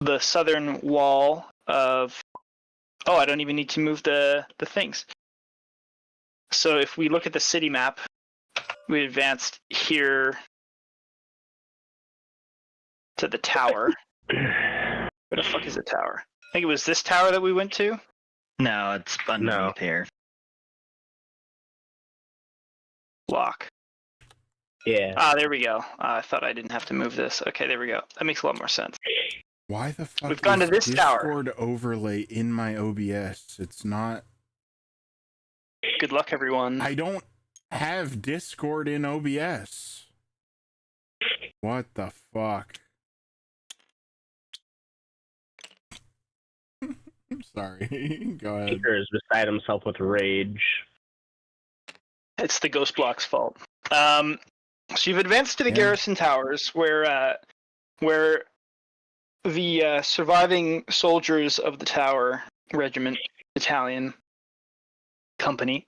the southern wall of... Oh, I don't even need to move the things. So if we look at the city map, we advanced here to the tower. Where the fuck is the tower? I think it was this tower that we went to? No, it's underneath here. Block. Yeah. Ah, there we go. I thought I didn't have to move this. Okay, there we go. That makes a lot more sense. Why the fuck We've gone to this Discord overlay in my OBS? It's not... Good luck, everyone. I don't have Discord in OBS. What the fuck? I'm sorry. Go ahead. Peter is beside himself with rage. It's the Ghost Block's fault. So you've advanced to the garrison towers, where the surviving soldiers of the tower regiment, battalion, company,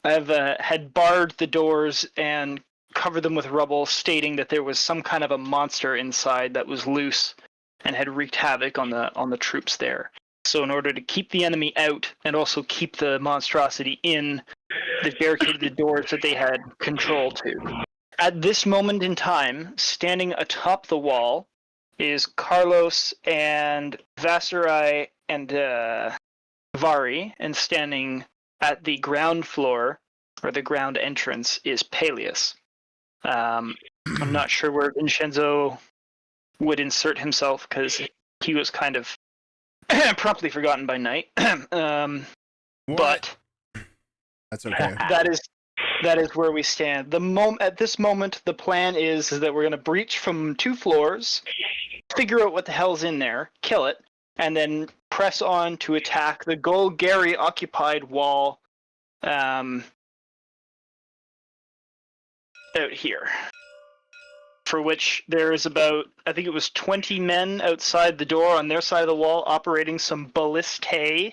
had barred the doors and covered them with rubble, stating that there was some kind of a monster inside that was loose and had wreaked havoc on the troops there. So in order to keep the enemy out and also keep the monstrosity in, they barricaded the doors that they had control to. At this moment in time, standing atop the wall is Carlos and Vaszerei and Vari, and standing at the ground floor, or the ground entrance, is Paelias. I'm not sure where Vinshenzo would insert himself, because he was kind of promptly forgotten by night. But that's okay. That is where we stand. At this moment, the plan is that we're going to breach from 2 floors, figure out what the hell's in there, kill it, and then press on to attack the Golgari occupied wall out here. For which there is about, I think it was 20 men outside the door on their side of the wall operating some ballistae,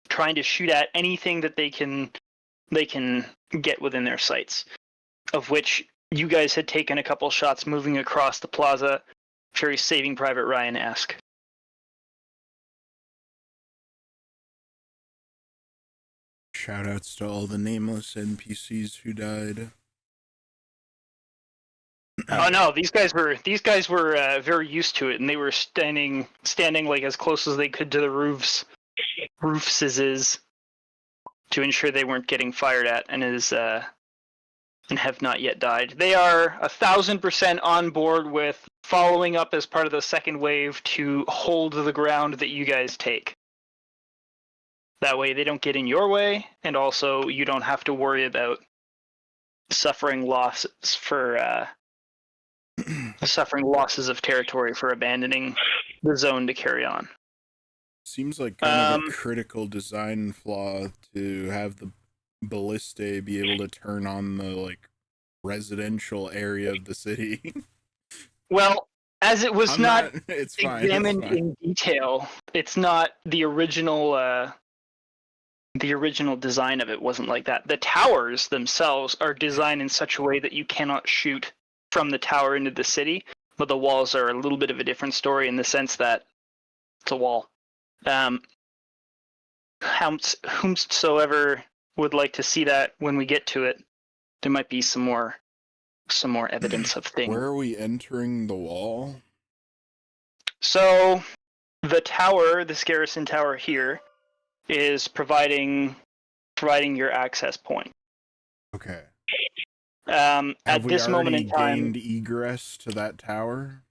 trying to shoot at anything that they can get within their sights. Of which you guys had taken a couple shots moving across the plaza, very Saving Private Ryan-esque. Shoutouts to all the nameless NPCs who died. Oh no, these guys were very used to it, and they were standing like as close as they could to the roofs to ensure they weren't getting fired at, and have not yet died. They are 1,000% on board with following up as part of the second wave to hold the ground that you guys take. That way they don't get in your way, and also you don't have to worry about suffering losses of territory for abandoning the zone to carry on. Seems like kind of a critical design flaw to have the ballistae be able to turn on the residential area of the city. Well, as it was not examined in detail, it's not the original design of it wasn't like that. The towers themselves are designed in such a way that you cannot shoot from the tower into the city, but the walls are a little bit of a different story in the sense that it's a wall. Whomsoever would like to see that when we get to it, there might be some more evidence of things. Where are we entering the wall? So the tower, this garrison tower here, is providing your access point. Okay. At this moment in time, gained egress to that tower?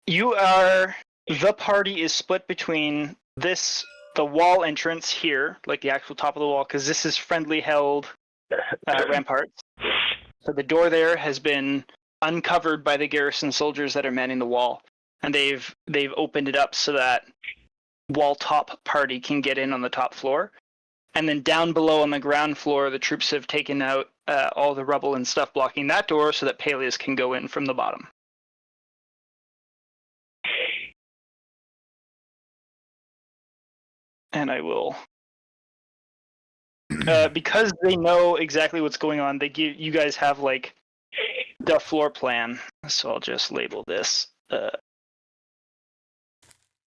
The party is split between the wall entrance here, like the actual top of the wall, because this is friendly held ramparts. So the door there has been uncovered by the garrison soldiers that are manning the wall, and they've opened it up so that wall top party can get in on the top floor. And then down below on the ground floor, the troops have taken out all the rubble and stuff blocking that door so that Paelias can go in from the bottom. And I will... because they know exactly what's going on, you guys have the floor plan. So I'll just label this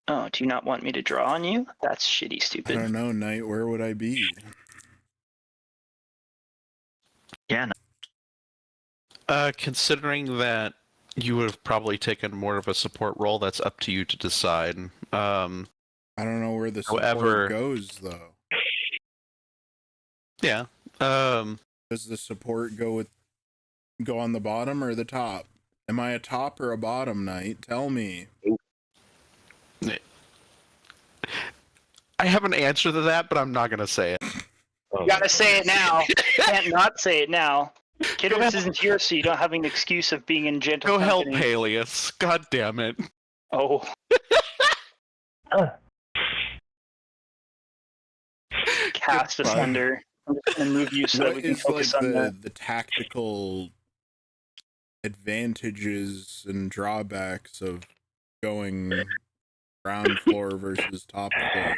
Oh, do you not want me to draw on you? That's shitty I stupid. don't know, Knight. Where would I be? Yeah, no. Considering that you would have probably taken more of a support role, that's up to you to decide. I don't know where the support However- goes, though. Yeah. Does the support go on the bottom or the top? Am I a top or a bottom, Knight? Tell me. I have an answer to that, but I'm not gonna say it. You gotta say it now. You can't not say it now. Kiddo, this isn't here, so you don't have an excuse of being in gentle Go help company. Paelias. God damn it. Oh. Cast Goodbye. Asunder. I'm just gonna move you so that What we can is like focus on that. the tactical advantages and drawbacks of going ground floor versus top floor?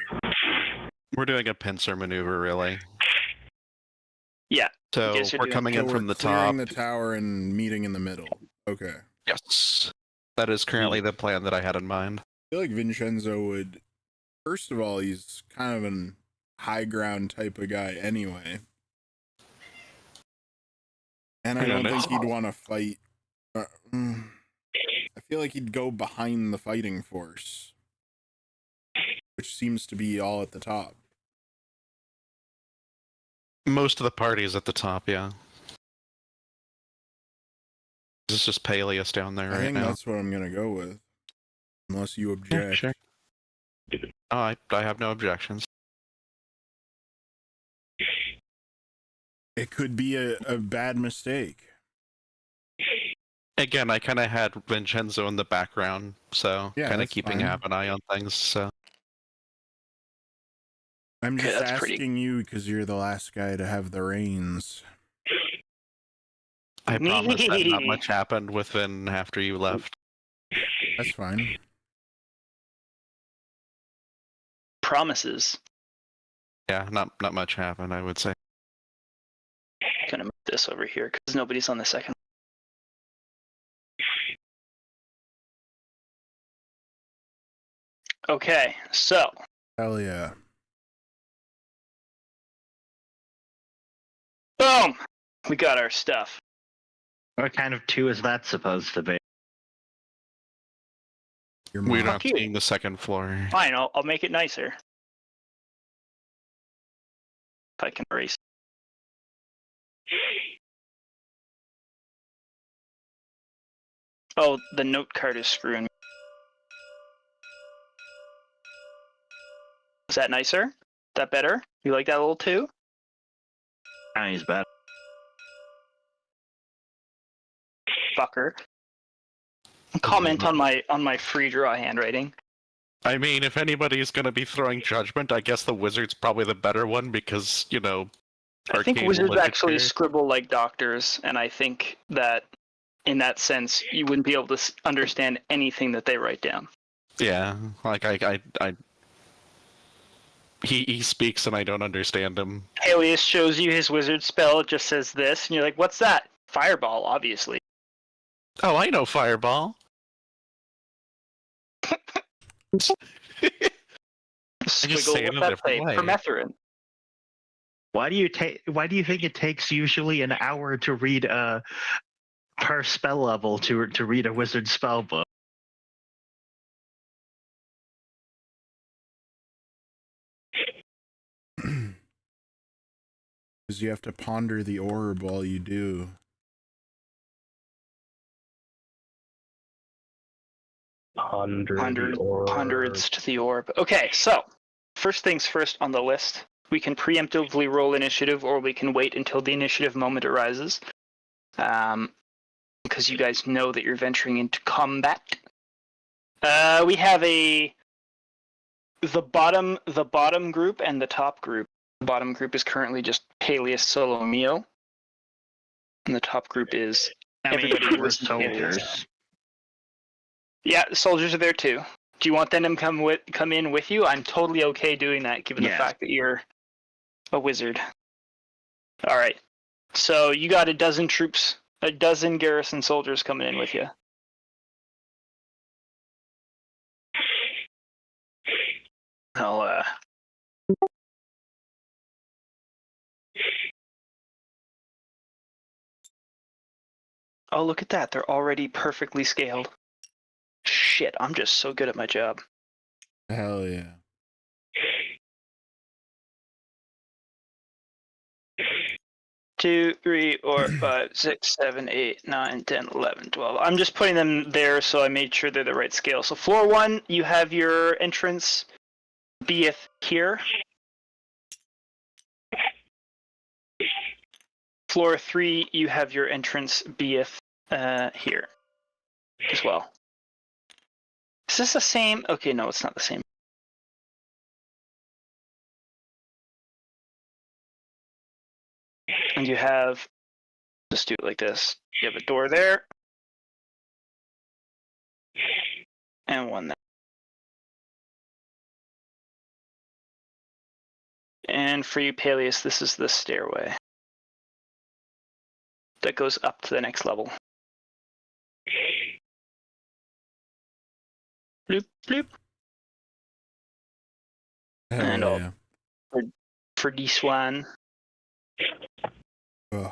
We're doing a pincer maneuver, really. Yeah. So Guess you're we're doing- coming So in we're from the clearing top. the tower and meeting in the middle. Okay. I Yes. That is currently the plan that I had in mind. feel like Vinshenzo would. First of all, he's kind of an high ground type of guy anyway. And I Yeah, don't no. think he'd want to fight. I feel like he'd go behind the fighting force, which seems to be all at the top. Most of the party is at the top, yeah. This is just Paelias down there I right think now. that's what I'm gonna go with, unless you Yeah, object. sure. Oh, I have no objections. It could be a bad mistake. Again, I kind of had Vinshenzo in the background, so Yeah, kind of that's keeping fine. half an eye on things. So I'm Okay, just that's pretty- asking you because you're the last guy to have the reins. I promise that not much happened within after you left. That's fine. Promises. Yeah, not much happened, I would say. Gonna move this over here because nobody's on the second. Okay, so Hell yeah. boom, we got our stuff. What kind of 2 is that supposed to be? You're We're mom. not Fuck you. seeing the second floor. Fine, I'll make it nicer. If I can erase. Oh, the note card is screwing me. Is that nicer? That better? You like that a little too? He's bad. Fucker. Comment on my free draw handwriting. I mean, if anybody's gonna be throwing judgment, I guess the wizard's probably the better one because, you know, I think arcane wizards literature. actually scribble like doctors, and I think that in that sense, you wouldn't be able to understand anything that they write down. Yeah, like he speaks and I don't understand him. Paelias shows you his wizard spell, it just says this, and you're like, what's that? Fireball, obviously. Oh, I know Fireball. Squiggle, say it what's a that different say? way. Permethrin. Why do you think it takes usually an hour to read per spell level to read a wizard spell book? Because you have to ponder the orb while you do. Hundreds to the orb. Okay, so first things first on the list. We can preemptively roll initiative, or we can wait until the initiative moment arises. Because you guys know that you're venturing into combat. We have the bottom group and the top group. The bottom group is currently just Paelias solo mio, and the top group is everybody who we're listens to Paelias. soldiers. Yeah, the soldiers are there too. Do you want them to come in with you? I'm totally okay doing that, given the Yes. fact that you're a wizard. All right. So you got a dozen garrison soldiers coming in with you. I'll Oh, look at that. They're already perfectly scaled. Shit, I'm just so good at my job. Hell yeah. Two, 3, 4, 5, 6, 7, 8, 9, 10, 11, 12. I'm just putting them there so I made sure they're the right scale. So floor 1, you have your entrance beeth here. Floor 3, you have your entrance beeth here as well. Is this the same? Okay, no, it's not the same. And you have, just do it like this. You have a door there. And one there. And for you, Paelias, this is the stairway that goes up to the next level. Bloop, bloop. Hell And yeah. for this one, Ugh.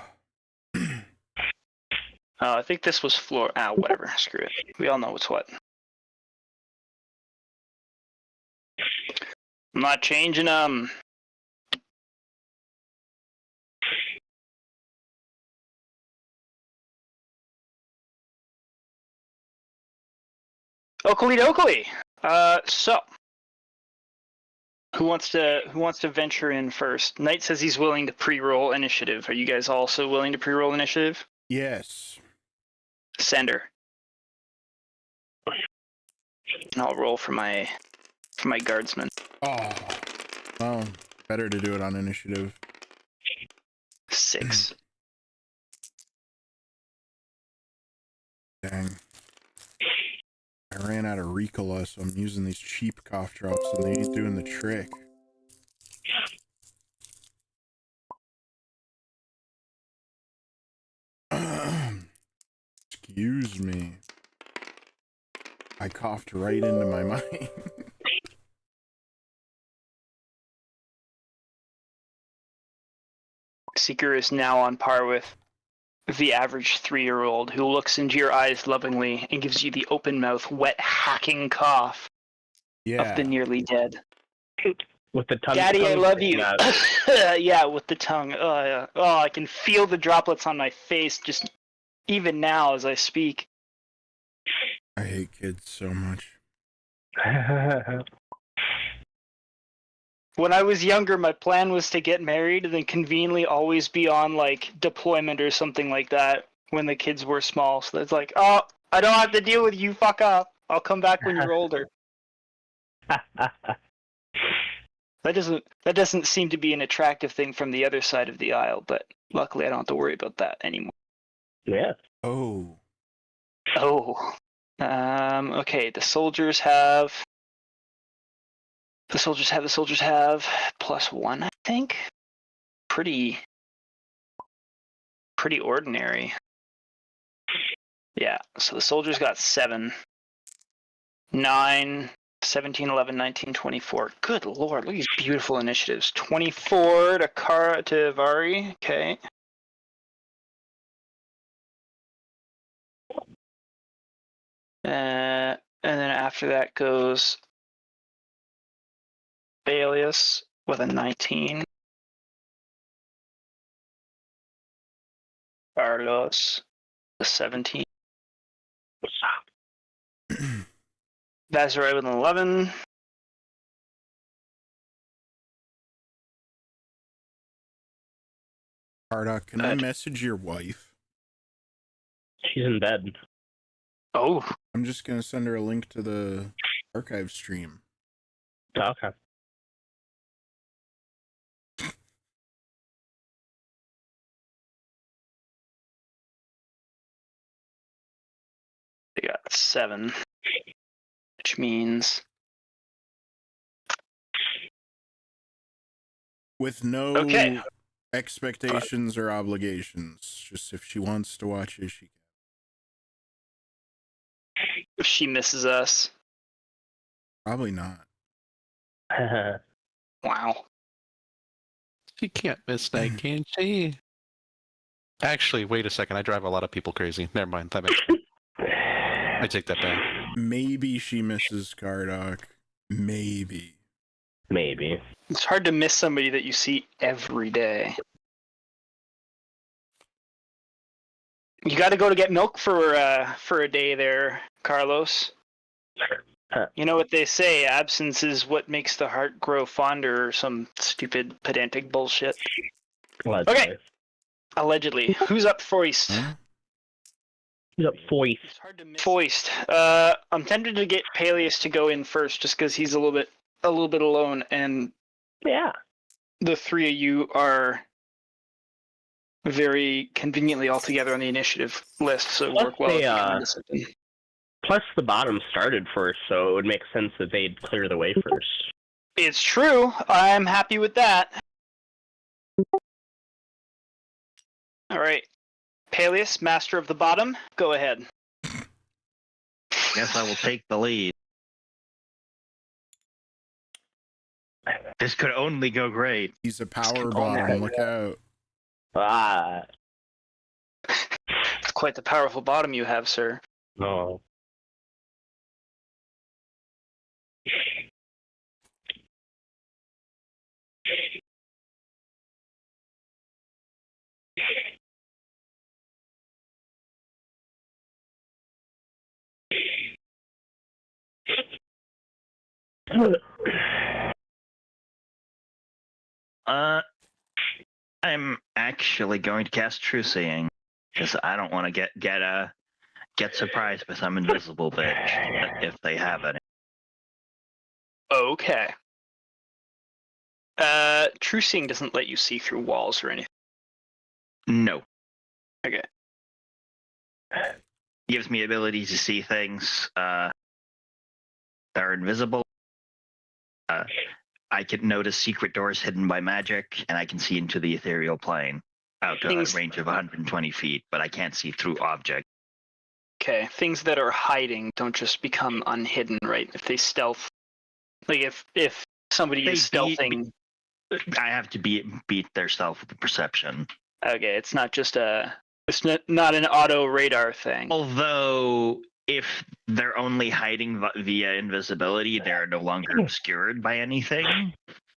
I think this was floor. Whatever. Screw it. We all know what's what. I'm not changing them. Oakley dokley. So who wants to venture in first? Knight says he's willing to pre-roll initiative. Are you guys also willing to pre-roll initiative? Yes. Sender. And I'll roll for my guardsman. Oh. Well, better to do it on initiative. 6. Dang. I ran out of Ricola, so I'm using these cheap cough drops, and they ain't doing the trick. Excuse me. I coughed right into my mind. Seeker is now on par with the average 3-year-old who looks into your eyes lovingly and gives you the open mouth, wet, hacking cough of the nearly dead. With the tongue. Daddy, I love you. out. Yeah, with the tongue. Oh, yeah. Oh, I can feel the droplets on my face just even now as I speak. I hate kids so much. When I was younger, my plan was to get married and then conveniently always be on like deployment or something like that when the kids were small. So it's like, oh, I don't have to deal with you. Fuck off. I'll come back when you're older. That doesn't seem to be an attractive thing from the other side of the aisle, but luckily I don't have to worry about that anymore. Yeah. Oh. Oh. Okay, the soldiers have +1, I think. Pretty ordinary. Yeah, so the soldiers got 7. 9, 17, 11, 19, 24. Good lord, look at these beautiful initiatives. 24 to Vari, okay. And then after that goes Paelias with a 19. Carlos, a 17. Vaszerei with an 11. Kardoc, can I message your wife? She's in bed. Oh, I'm just gonna send her a link to the archive stream. Okay. they got 7, which means With no okay. expectations or obligations. Just if she wants to watch it, she can. If she misses us, Probably not. Wow. She can't miss that, can she? Actually, wait a second. I drive a lot of people crazy. Never mind. That makes sense. I take that back. Maybe she misses Kardoc. Maybe. Maybe. It's hard to miss somebody that you see every day. You got to go to get milk for a day there, Carlos. You know what they say, absence is what makes the heart grow fonder, or some stupid pedantic bullshit. Okay. Allegedly. Who's up foist? Huh? Who's up foist? It's hard to miss. Foist. I'm tempted to get Paelias to go in first just because he's a little bit alone, and Yeah. the three of you are very conveniently all together on the initiative list, so it would work well if you come into something. Plus, the bottom started first, so it would make sense that they'd clear the way first. It's true. I'm happy with that. All right. Paelias, master of the bottom, go ahead. Guess I will take the lead. This could only go great. He's a power bottom. Look out. Ah. It's quite the powerful bottom you have, sir. No. I'm actually going to cast True Seeing because I don't want to get surprised by some invisible bitch if they have it. Okay. True Seeing doesn't let you see through walls or anything. No. Okay. Gives me ability to see things that are invisible. I can notice secret doors hidden by magic, and I can see into the ethereal plane out to a range of 120 feet, but I can't see through objects. Okay, things that are hiding don't just become unhidden, right? If they stealth, like if somebody is stealthing, I have to beat their stealth with the perception. Okay, it's not just it's not an auto radar thing. Although, if they're only hiding via invisibility, they're no longer obscured by anything.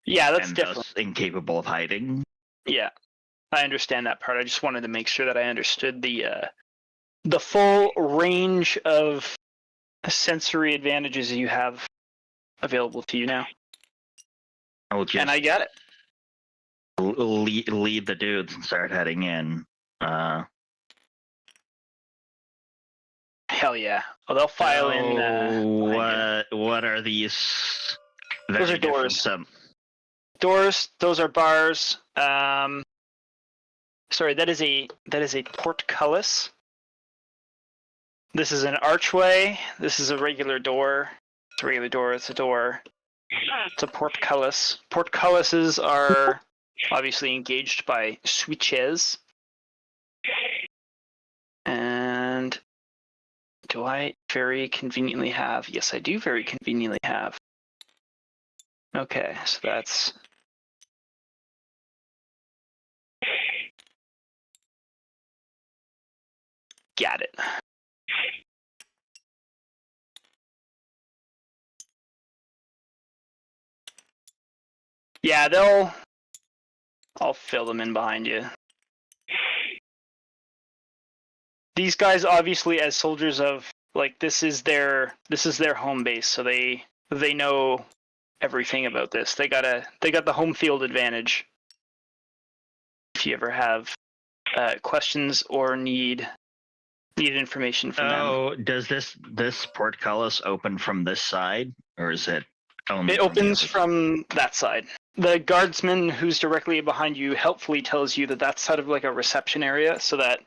Yeah, that's and different. Thus incapable of hiding. Yeah, I understand that part. I just wanted to make sure that I understood the full range of sensory advantages you have available to you now. I will just and I got it. lead the dudes and start heading in. Hell yeah. Well, they'll file in. What are these? Those are doors. Doors. Those are bars. Sorry, that is a portcullis. This is an archway. This is a regular door. It's a regular door. It's a door. It's a portcullis. Portcullises are obviously engaged by switches. And do I very conveniently have? Yes, I do very conveniently have. Okay, so that's... Got it. Yeah, I'll fill them in behind you. These guys, obviously, as soldiers of, like, this is their home base, so they know everything about this. They got the home field advantage. If you ever have questions or need information from them. Oh, does this portcullis open from this side, or is it only? It opens from that side. The guardsman who's directly behind you helpfully tells you that that's sort of like a reception area, so that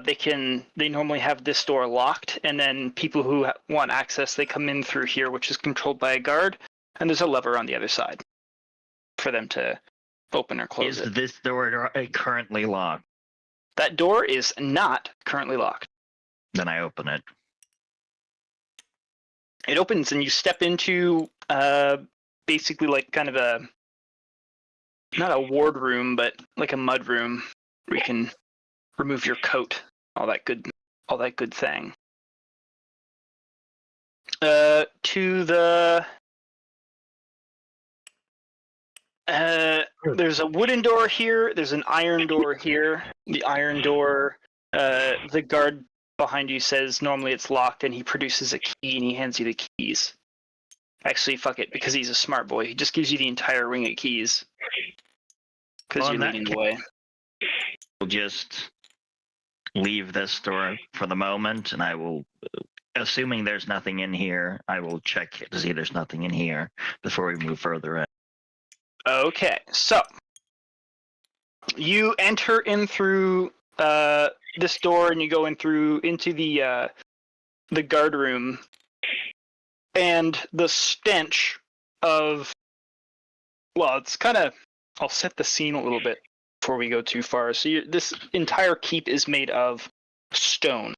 they normally have this door locked, and then people who want access, they come in through here, which is controlled by a guard, and there's a lever on the other side for them to open or close it. Is this door currently locked? That door is not currently locked. Then I open it. It opens and you step into basically like kind of not a ward room, but like a mud room where you can remove your coat, all that good thing. To the there's a wooden door here. There's an iron door here. The iron door, the guard behind you says normally it's locked, and he produces a key and he hands you the keys. Actually, fuck it, because he's a smart boy. He just gives you the entire ring of keys. Because you're leading the way. We'll just leave this door for the moment, and I will, assuming there's nothing in here, I will check to see there's nothing in here before we move further in. Okay, so you enter in through this door, and you go into the guard room, and the stench of, well, it's kind of, I'll set the scene a little bit before we go too far. So this entire keep is made of stone.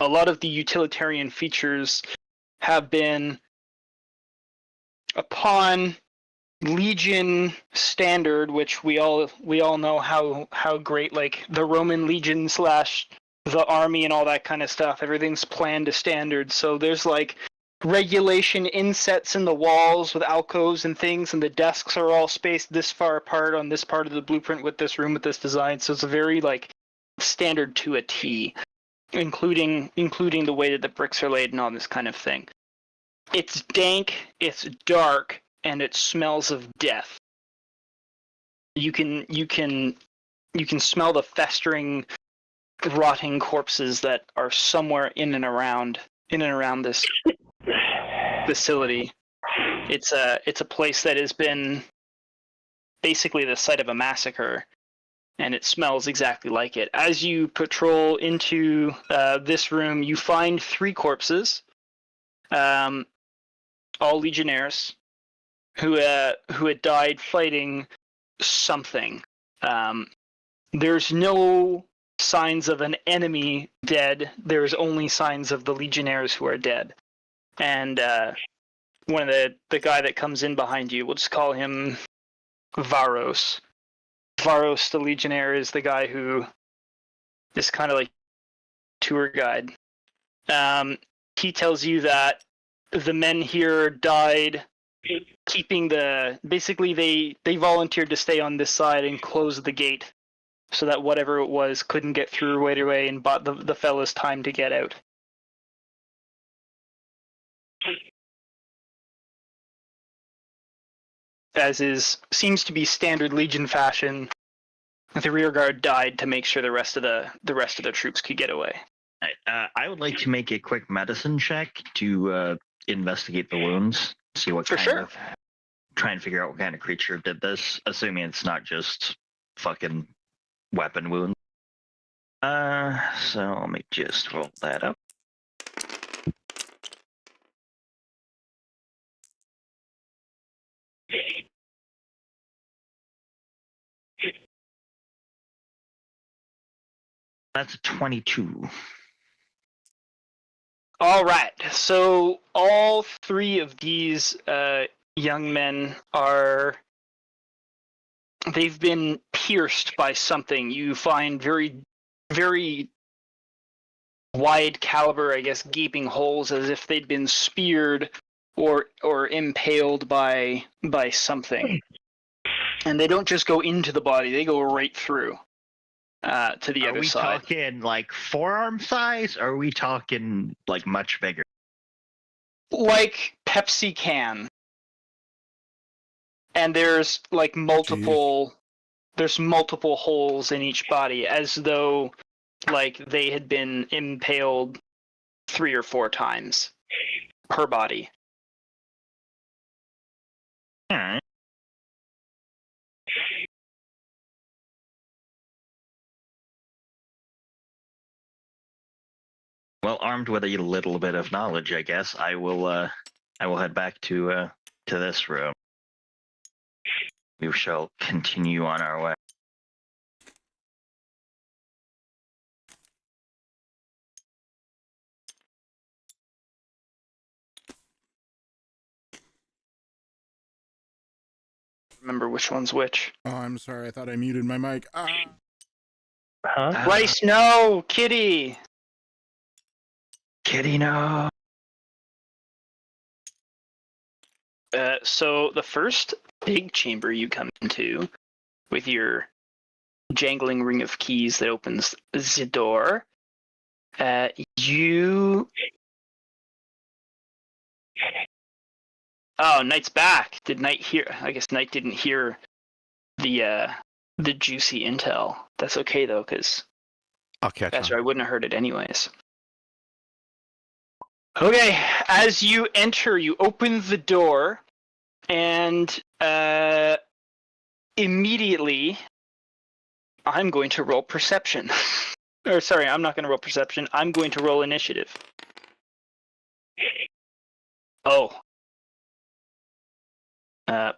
A lot of the utilitarian features have been, upon Legion standard, which we all know how great, like the Roman Legion / the army and all that kind of stuff. Everything's planned to standard. So there's like regulation insets in the walls with alcoves and things, and the desks are all spaced this far apart on this part of the blueprint with this room with this design. So it's a very like standard to a T, including the way that the bricks are laid and all this kind of thing. It's dank, it's dark, and it smells of death. You can smell the festering, rotting corpses that are somewhere in and around this facility. It's a place that has been basically the site of a massacre, and it smells exactly like it. As you patrol into this room, you find 3 corpses, all legionnaires, who had died fighting something. There's no signs of an enemy dead. There's only signs of the legionnaires who are dead. And one of the guy that comes in behind you, we'll just call him Varos. Varos, the legionnaire, is the guy who is kind of like tour guide. He tells you that the men here died keeping basically they volunteered to stay on this side and close the gate so that whatever it was couldn't get through right away, and bought the fellas time to get out. Seems to be standard Legion fashion, the rear guard died to make sure the rest of the troops could get away. I would like to make a quick medicine check to investigate the wounds, see what try and figure out what kind of creature did this, assuming it's not just fucking weapon wounds. So let me just roll that up. That's a 22. All right. So all 3 of these young men they've been pierced by something. You find very, very wide caliber, I guess, gaping holes as if they'd been speared or impaled by something. And they don't just go into the body; they go right through to the other side. Are we talking like forearm size, or are we talking like much bigger? Like Pepsi can. And there's like multiple holes in each body, as though like they had been impaled 3 or 4 times per body. All right. Well, armed with a little bit of knowledge, I guess I will head back to this room. We shall continue on our way. remember which one's which. Oh, I'm sorry. I thought I muted my mic. Huh? Rice, no! Kitty! Kitty, no. So the first big chamber you come into with your jangling ring of keys that opens the door, you... Oh, Knight's back. Did Knight hear? I guess Knight didn't hear the juicy intel. That's okay though, because I'll catch that's on. right. I wouldn't have heard it anyways. Okay, as you enter, you open the door, and immediately, I'm going to roll perception. Or sorry, I'm not going to roll perception. I'm going to roll initiative. Oh.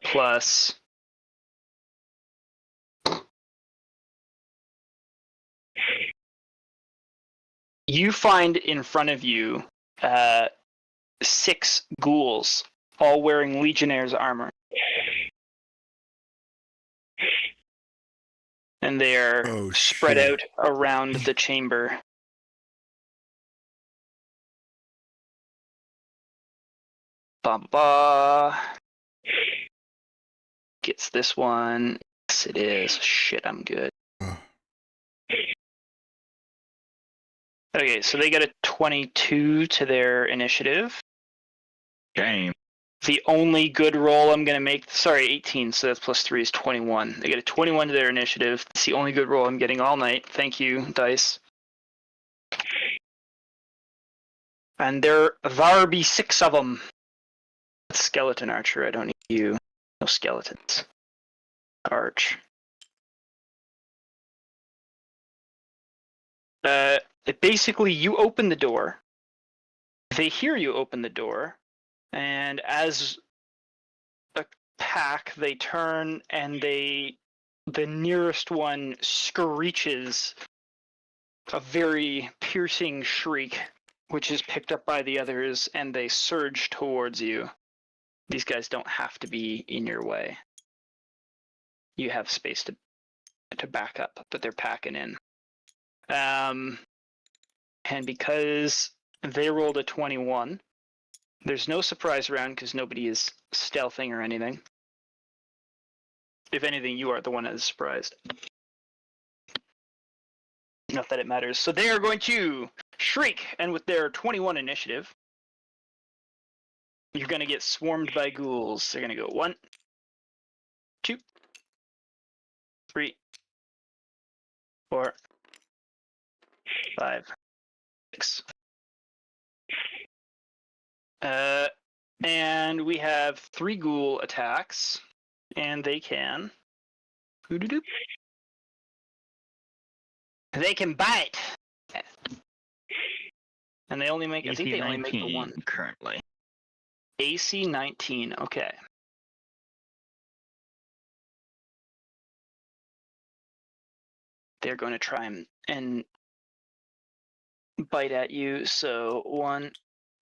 Plus. You find in front of you 6 ghouls, all wearing Legionnaire's armor. And they're spread out around the chamber. Ba ba. Gets this one. Yes, it is. Shit, I'm good. Okay, so they get a 22 to their initiative. Damn. The only good roll I'm going to make, sorry, 18, so that's plus 3 is 21. They get a 21 to their initiative. It's the only good roll I'm getting all night. Thank you, dice. And there be 6 of them. Skeleton archer, I don't need you. No skeletons. Arch. Basically, you open the door. They hear you open the door. And as a pack, they turn and the nearest one screeches a very piercing shriek, which is picked up by the others, and they surge towards you. These guys don't have to be in your way. You have space to back up, but they're packing in. And because they rolled a 21, there's no surprise round because nobody is stealthing or anything. If anything, you are the one that is surprised. Not that it matters. So they are going to shriek, and with their 21 initiative, you're going to get swarmed by ghouls. They're going to go 1, 2, 3, 4, 5, 6. And we have 3 ghoul attacks, and they can. They can bite, and they only make. I think they only make the 1 currently. AC 19. Okay. They're going to try and bite at you. So 1,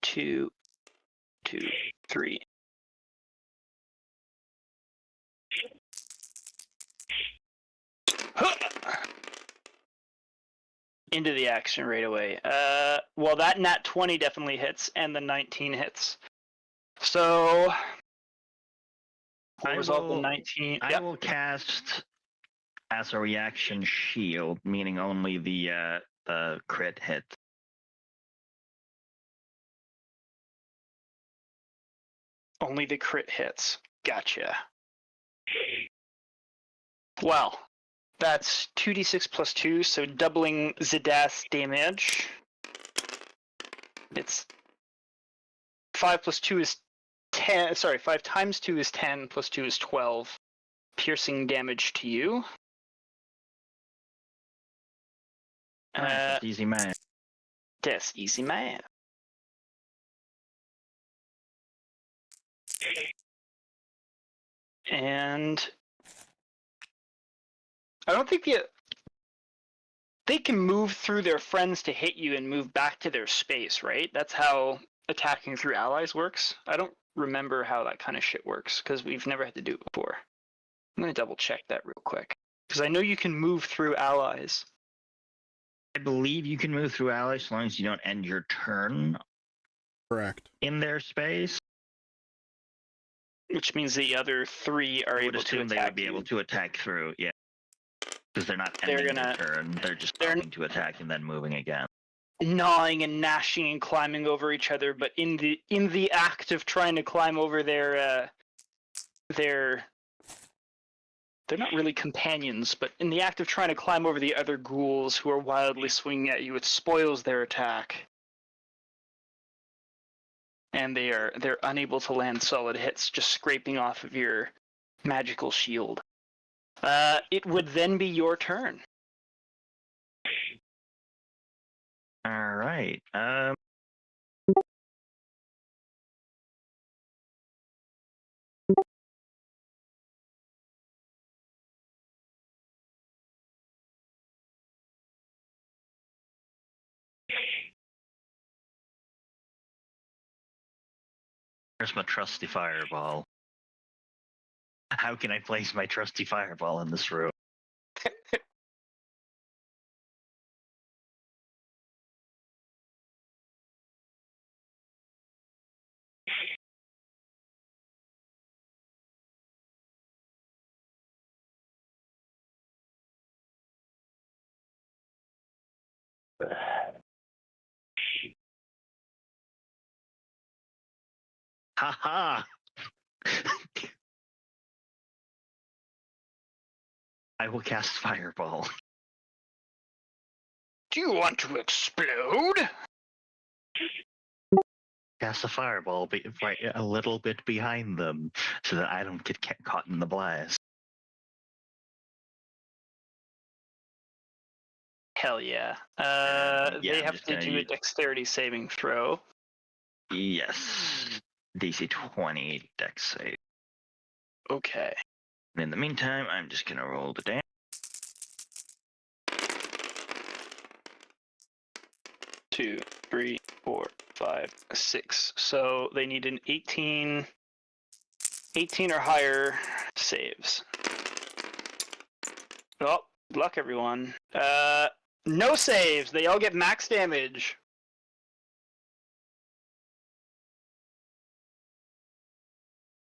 2, 2, 3. Into the action right away. Well, that nat 20 definitely hits, and the 19 hits. So, what was all the 19? I will cast as a reaction shield, meaning only the crit hit. Only the crit hits. Gotcha. Well, that's 2d6 plus 2, so doubling Zidas damage. It's 5 plus 2 is 10. Sorry, 5 times 2 is 10, plus 2 is 12. Piercing damage to you. That's easy math. That's easy math. And I don't think they can move through their friends to hit you and move back to their space, right? That's how attacking through allies works. I don't remember how that kind of shit works because we've never had to do it before. I'm gonna double check that real quick because I know you can move through allies. I believe you can move through allies as long as you don't end your turn Correct. in their space. Which means the other 3 are I would able to assume they attack would be you. able to attack through, yeah. Because they're not They're ending gonna- their turn, they're just they're- stopping to attack and then moving again. Gnawing and gnashing and climbing over each other, but in the act of trying to climb over they're not really companions, but in the act of trying to climb over the other ghouls who are wildly swinging at you, it spoils their attack. And they're unable to land solid hits, just scraping off of your magical shield. It would then be your turn. All right. Where's my trusty fireball? How can I place my trusty fireball in this room? Haha! I will cast fireball. Do you want to explode? Cast a fireball right a little bit behind them so that I don't get caught in the blast. Hell yeah. Yeah, They I'm have just to gonna do a use- dexterity saving throw. Yes. DC 20 dex save. Okay. And in the meantime, I'm just gonna roll the damage. 2, 3, 4, 5, 6. So they need an 18 or higher saves. Oh, luck everyone. No saves. They all get max damage.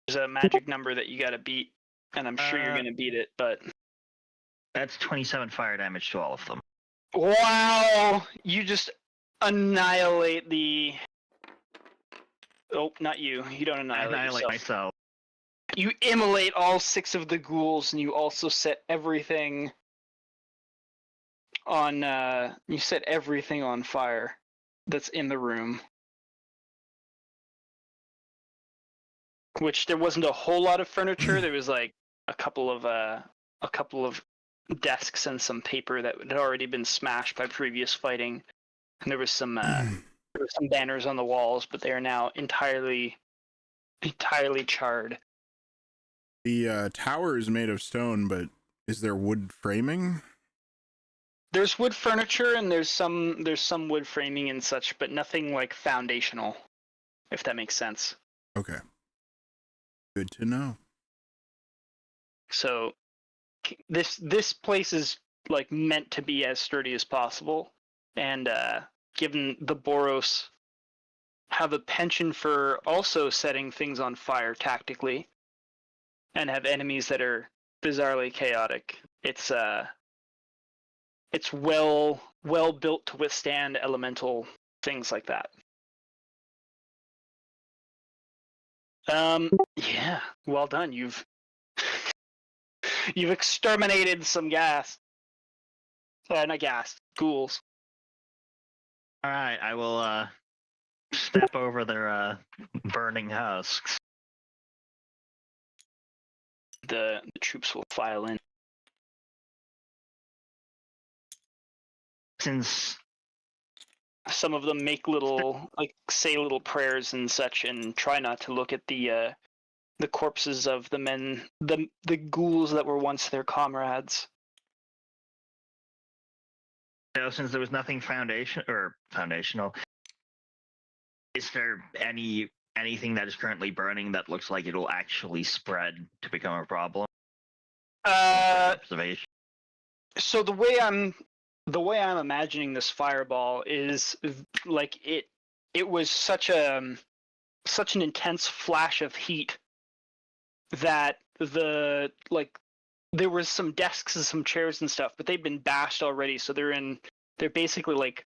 There's a magic number that you gotta beat, and I'm sure you're gonna beat it, but That's 27 fire damage to all of them. wow! You just annihilate the. Oh, not you. You don't I annihilate annihilate yourself. myself. You immolate all 6 of the ghouls, and you also set everything on. You set everything on fire that's in the room. Which there wasn't a whole lot of furniture. There was like a couple of desks and some paper that had already been smashed by previous fighting, and there was some banners on the walls, but they are now entirely charred. The tower is made of stone, but is there wood framing? There's wood furniture and there's some wood framing and such, but nothing like foundational, if that makes sense. Okay. Good to know. So this place is like meant to be as sturdy as possible, and given the Boros have a penchant for also setting things on fire tactically, and have enemies that are bizarrely chaotic, it's well built to withstand elemental things like that. Yeah, well done. You've exterminated some not ghast, ghouls. All right, I will step over their burning husks. The troops will file in. Since Some of them make say little prayers and such, and try not to look at the corpses of the men, the ghouls that were once their comrades. since there was nothing foundational, is there anything that is currently burning that looks like it'll actually spread to become a problem? Observation. So the way I'm imagining this fireball is like it was such an intense flash of heat that there was some desks and some chairs and stuff, but they've been bashed already, so they're basically like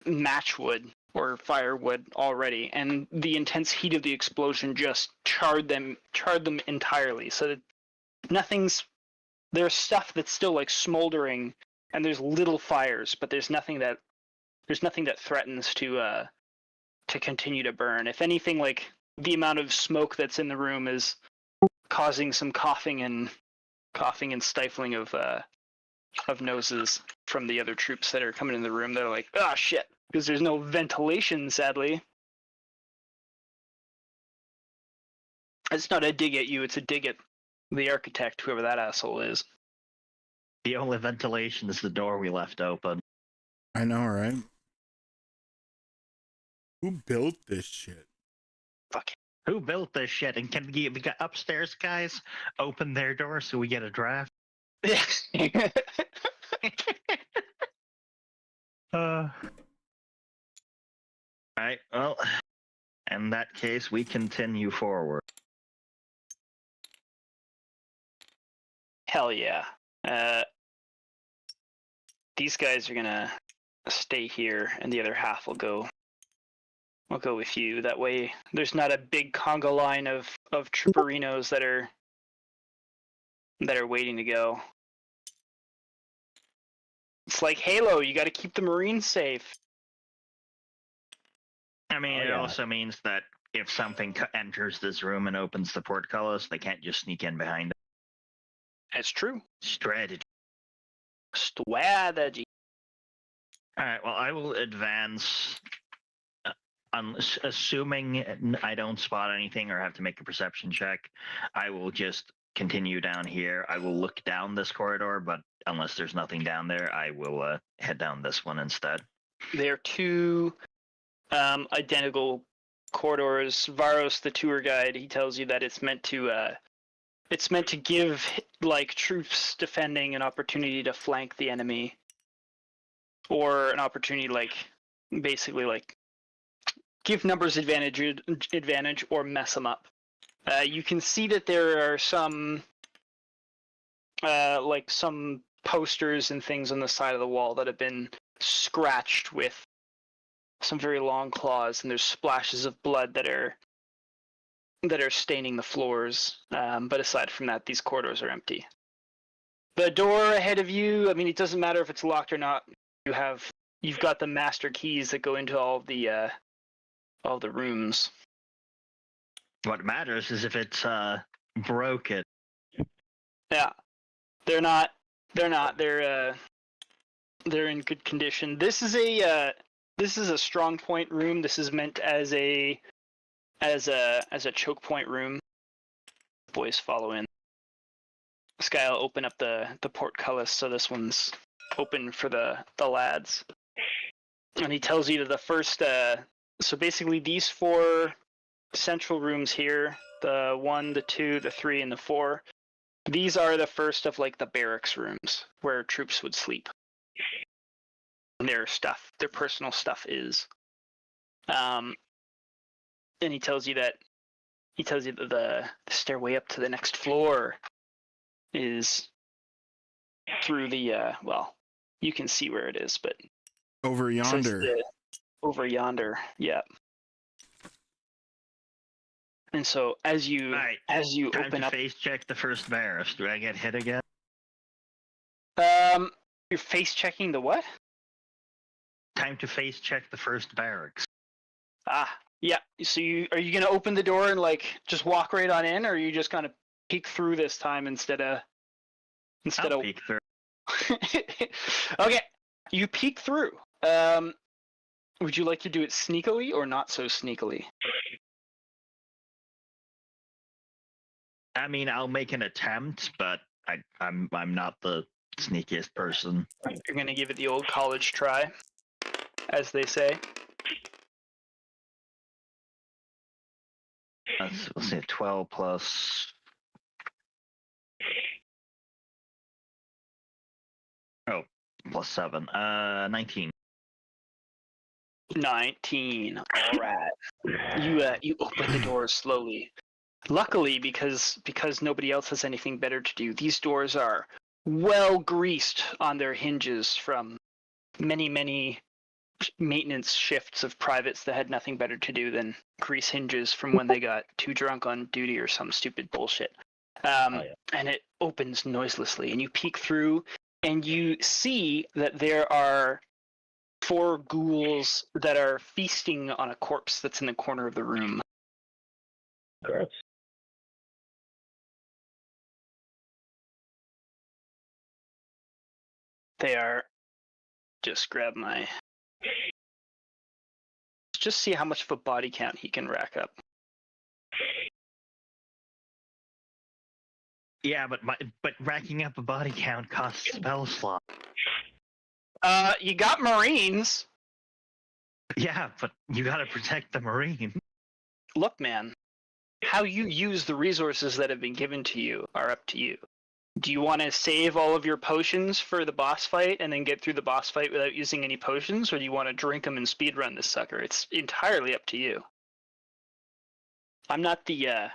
matchwood or firewood already, and the intense heat of the explosion just charred them entirely. So that there's stuff that's still like smoldering, and there's little fires, but there's nothing that threatens to continue to burn. If anything, like the amount of smoke that's in the room is causing some coughing and stifling of noses from the other troops that are coming in the room. They're like, "Ah, shit," because there's no ventilation, sadly. It's not a dig at you, it's a dig at the architect, whoever that asshole is. The only ventilation is the door we left open. I know, right? Who built this shit? Fuck. Who built this shit? And can we got upstairs guys open their door so we get a draft? Alright, well, in that case, we continue forward. Hell yeah. These guys are gonna stay here, and the other half will go with you. That way, there's not a big conga line of trooperinos that are waiting to go. It's like Halo. You got to keep the Marines safe. I mean, it also means that if something enters this room and opens the portcullis, they can't just sneak in behind it. That's true. Strategy. Strategy. Alright, well, I will advance. Assuming I don't spot anything or have to make a perception check, I will just continue down here. I will look down this corridor, but unless there's nothing down there, I will head down this one instead. They're two identical corridors. Varos, the tour guide, he tells you that it's meant to give like troops defending an opportunity to flank the enemy, or an opportunity basically give numbers advantage or mess them up. You can see that there are some posters and things on the side of the wall that have been scratched with some very long claws, and there's splashes of blood that are staining the floors. But aside from that, these corridors are empty. The door ahead of you, I mean, it doesn't matter if it's locked or not. You've got the master keys that go into all the rooms. What matters is if it's broken. Yeah, they're not. They're in good condition. This is a strong point room. This is meant as a choke point room. Boys follow in. This guy will open up the portcullis, so this one's open for the lads. And he tells you that the first. So basically, these four central rooms here, the 1, the 2, the 3, and the 4, these are the first of like the barracks rooms where troops would sleep. Their personal stuff is. And he tells you that the stairway up to the next floor is through the you can see where it is, but over yonder. Over yonder, yeah. And so as you Time open to up, face check the first barracks. Do I get hit again? you're face checking the what? Time to face check the first barracks. Yeah. So are you gonna open the door and just walk right on in, or are you just gonna peek through this time instead of peek through. Okay, you peek through. Would you like to do it sneakily or not so sneakily? I mean, I'll make an attempt, but I'm not the sneakiest person. You're gonna give it the old college try, as they say. Let's say 12 plus plus 7. 19. 19. All right. You open the doors slowly. Luckily, because nobody else has anything better to do, these doors are well greased on their hinges from many maintenance shifts of privates that had nothing better to do than grease hinges from when they got too drunk on duty or some stupid bullshit. And it opens noiselessly, and you peek through, and you see that there are 4 ghouls that are feasting on a corpse that's in the corner of the room. Gross. They are... Just grab my... Just see how much of a body count he can rack up. Yeah, but racking up a body count costs spell slot. You got Marines. Yeah, but you gotta protect the Marine. Look, man, how you use the resources that have been given to you are up to you. Do you want to save all of your potions for the boss fight and then get through the boss fight without using any potions, or do you want to drink them and speedrun this sucker? It's entirely up to you. I'm not the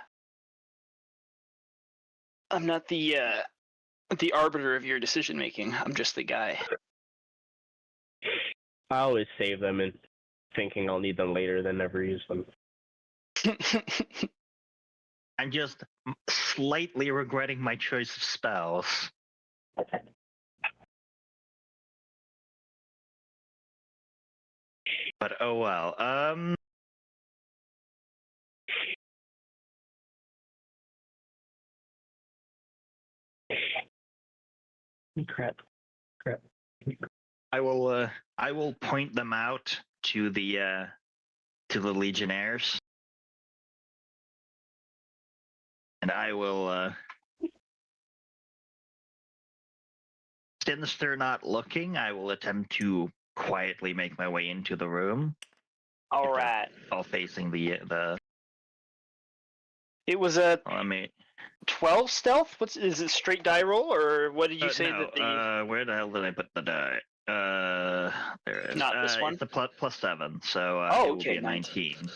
arbiter of your decision making. I'm just the guy. I always save them and thinking I'll need them later, then never use them. I'm just slightly regretting my choice of spells. But oh well. Crap. I will point them out to the legionnaires. And I will, since they're not looking, I will attempt to quietly make my way into the room. All right. All facing the. It was a Let me. 12 stealth. Is it straight die roll, or what did you say no, that the? Where the hell did I put the die? There it is. Not this one? It's a plus 7, so Oh, it will okay, be a 19.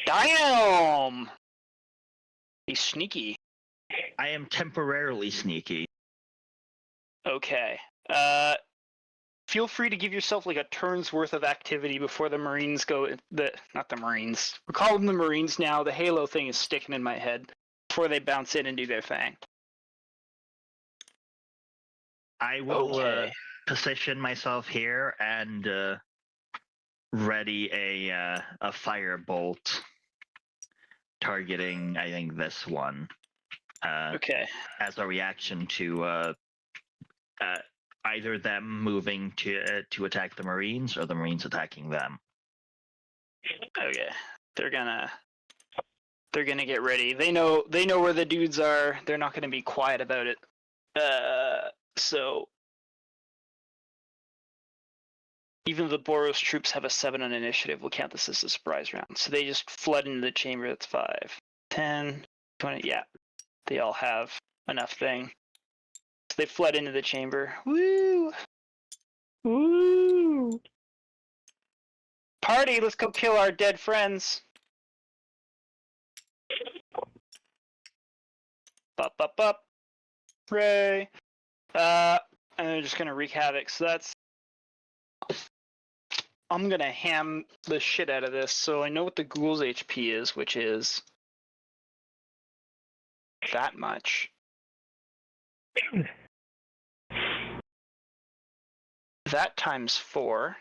Damn! He's sneaky. I am temporarily sneaky. Okay. Feel free to give yourself like a turn's worth of activity before the Marines go. Not the Marines. We're calling them the Marines now. The Halo thing is sticking in my head. Before they bounce in and do their thing. I will Okay. position myself here and ready a firebolt targeting, I think, this one. Okay. As a reaction to either them moving to attack the Marines or the Marines attacking them. Okay. They're gonna get ready. They know where the dudes are. They're not gonna be quiet about it. So even though the Boros troops have a 7 on initiative, we'll count this as a surprise round. So they just flood into the chamber. That's 5, 10, 20. Yeah, they all have enough thing. So they flood into the chamber. Woo! Woo! Party! Let's go kill our dead friends. Up. Hooray! And they're just gonna wreak havoc. So that's. I'm gonna ham the shit out of this. So I know what the ghoul's HP is, which is that much. That times 4.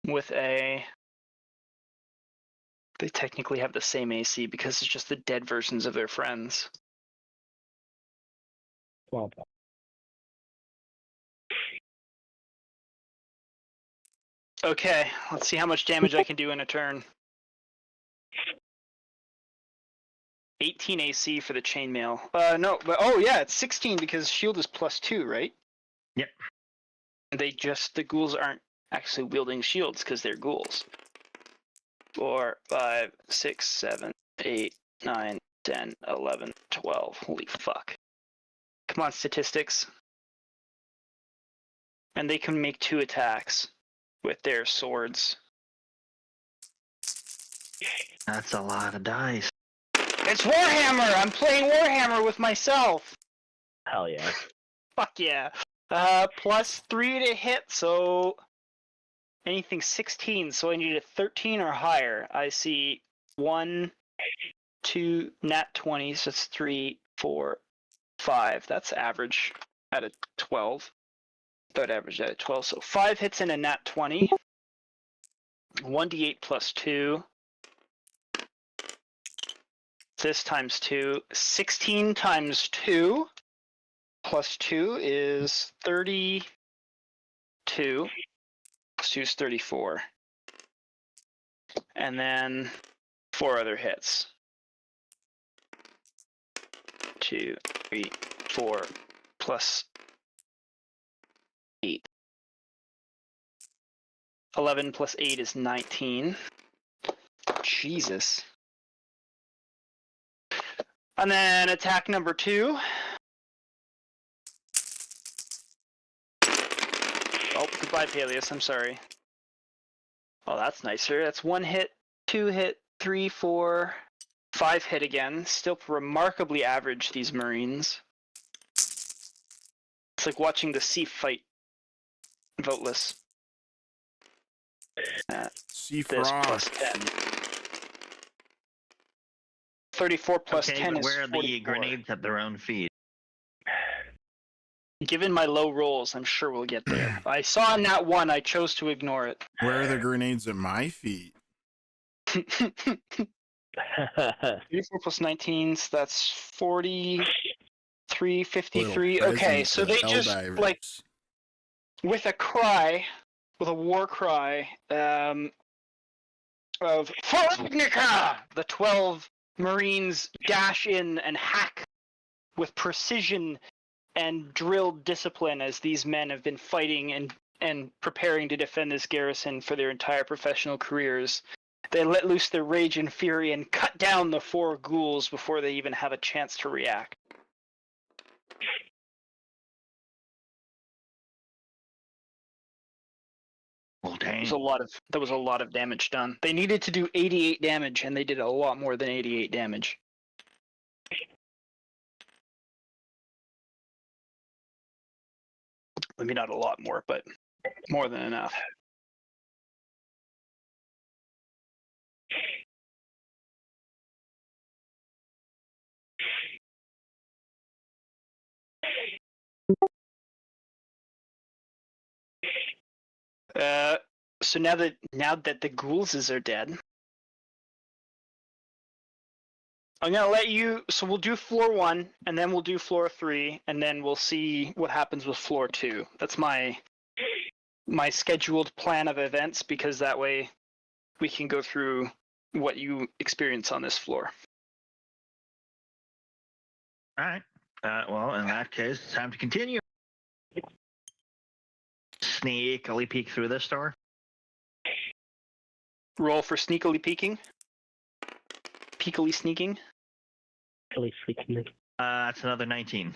With a. They technically have the same AC because it's just the dead versions of their friends. Well, Okay, let's see how much damage I can do in a turn. 18 AC for the chainmail. No, but oh yeah, it's 16 because shield is +2, right? Yep. The ghouls aren't actually wielding shields because they're ghouls. 4, 5, 6, 7, 8, 9, 10, 11, 12. Holy fuck. Come on, statistics. And they can make 2 attacks with their swords. That's a lot of dice. It's Warhammer! I'm playing Warhammer with myself! Hell yeah. Fuck yeah. Plus 3 to hit, so anything 16, so I need a 13 or higher. I see 1, 2, nat 20, so it's 3, 4, 5. That's average at a 12. Third average at a 12, so 5 hits in a nat 20. 1d8 plus 2. This times 2. 16 times 2 plus 2 is 32. Plus 2 is 34. And then 4 other hits. 2, 3, 4, plus 8. 11 plus 8 is 19. Jesus. And then attack number 2. Oh, goodbye, Paelias. I'm sorry. Oh, that's nicer. That's 1 hit, 2 hit, 3, 4, 5 hit again. Still remarkably average, these Marines. It's like watching the sea fight. Voteless. See This plus 10. 34 plus Okay, 10 but is where are the 44. grenades at their own feet? Given my low rolls, I'm sure we'll get there. I saw in that one, I chose to ignore it. Where are the grenades at my feet? 34 plus 19, so that's 43, 53. Little Okay, presents so of they just, Helldivers. like, with a cry, with a war cry, of Foragnica! The 12 Marines dash in and hack with precision and drilled discipline as these men have been fighting and preparing to defend this garrison for their entire professional careers. They let loose their rage and fury and cut down the 4 ghouls before they even have a chance to react. Well, dang. There was a lot of damage done. They needed to do 88 damage, and they did a lot more than 88 damage. Maybe not a lot more, but more than enough. So now that the ghouls are dead, I'm gonna let you. So we'll do floor 1, and then we'll do floor 3, and then we'll see what happens with floor 2. That's my scheduled plan of events, because that way we can go through what you experience on this floor. All right. Well, in that case, it's time to continue. Sneakily peek through this door. Roll for sneakily peeking. Peekily sneaking. That's another 19.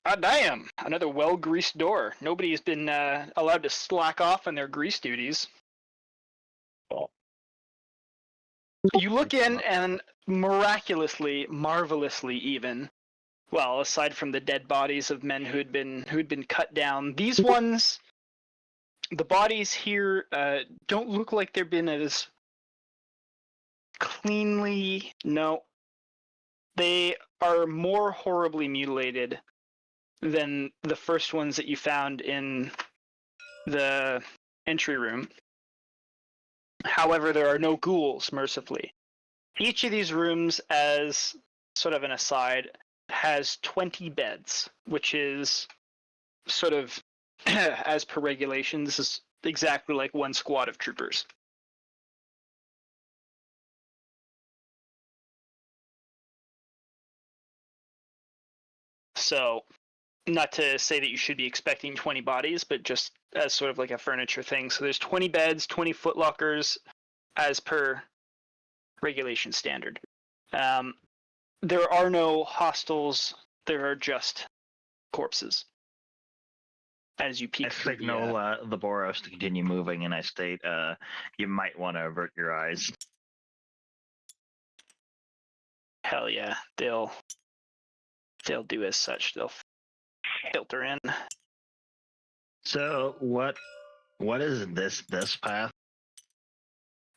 Ah, damn! Another well-greased door. Nobody's been allowed to slack off on their grease duties. You look in, and miraculously, marvelously even, well, aside from the dead bodies of men who'd been cut down, these ones, the bodies here don't look like they've been as cleanly. No, they are more horribly mutilated than the first ones that you found in the entry room. However, there are no ghouls, mercifully. Each of these rooms, as sort of an aside, has 20 beds, which is sort of, as per regulation, this is exactly like one squad of troopers. So, not to say that you should be expecting 20 bodies, but just as sort of like a furniture thing. So there's 20 beds, 20 footlockers, as per regulation standard. There are no hostels there are just corpses. As you peek I through signal the Boros to continue moving, and I state, you might want to avert your eyes. hell yeah, they'll do as such. They'll filter in. So what is this path?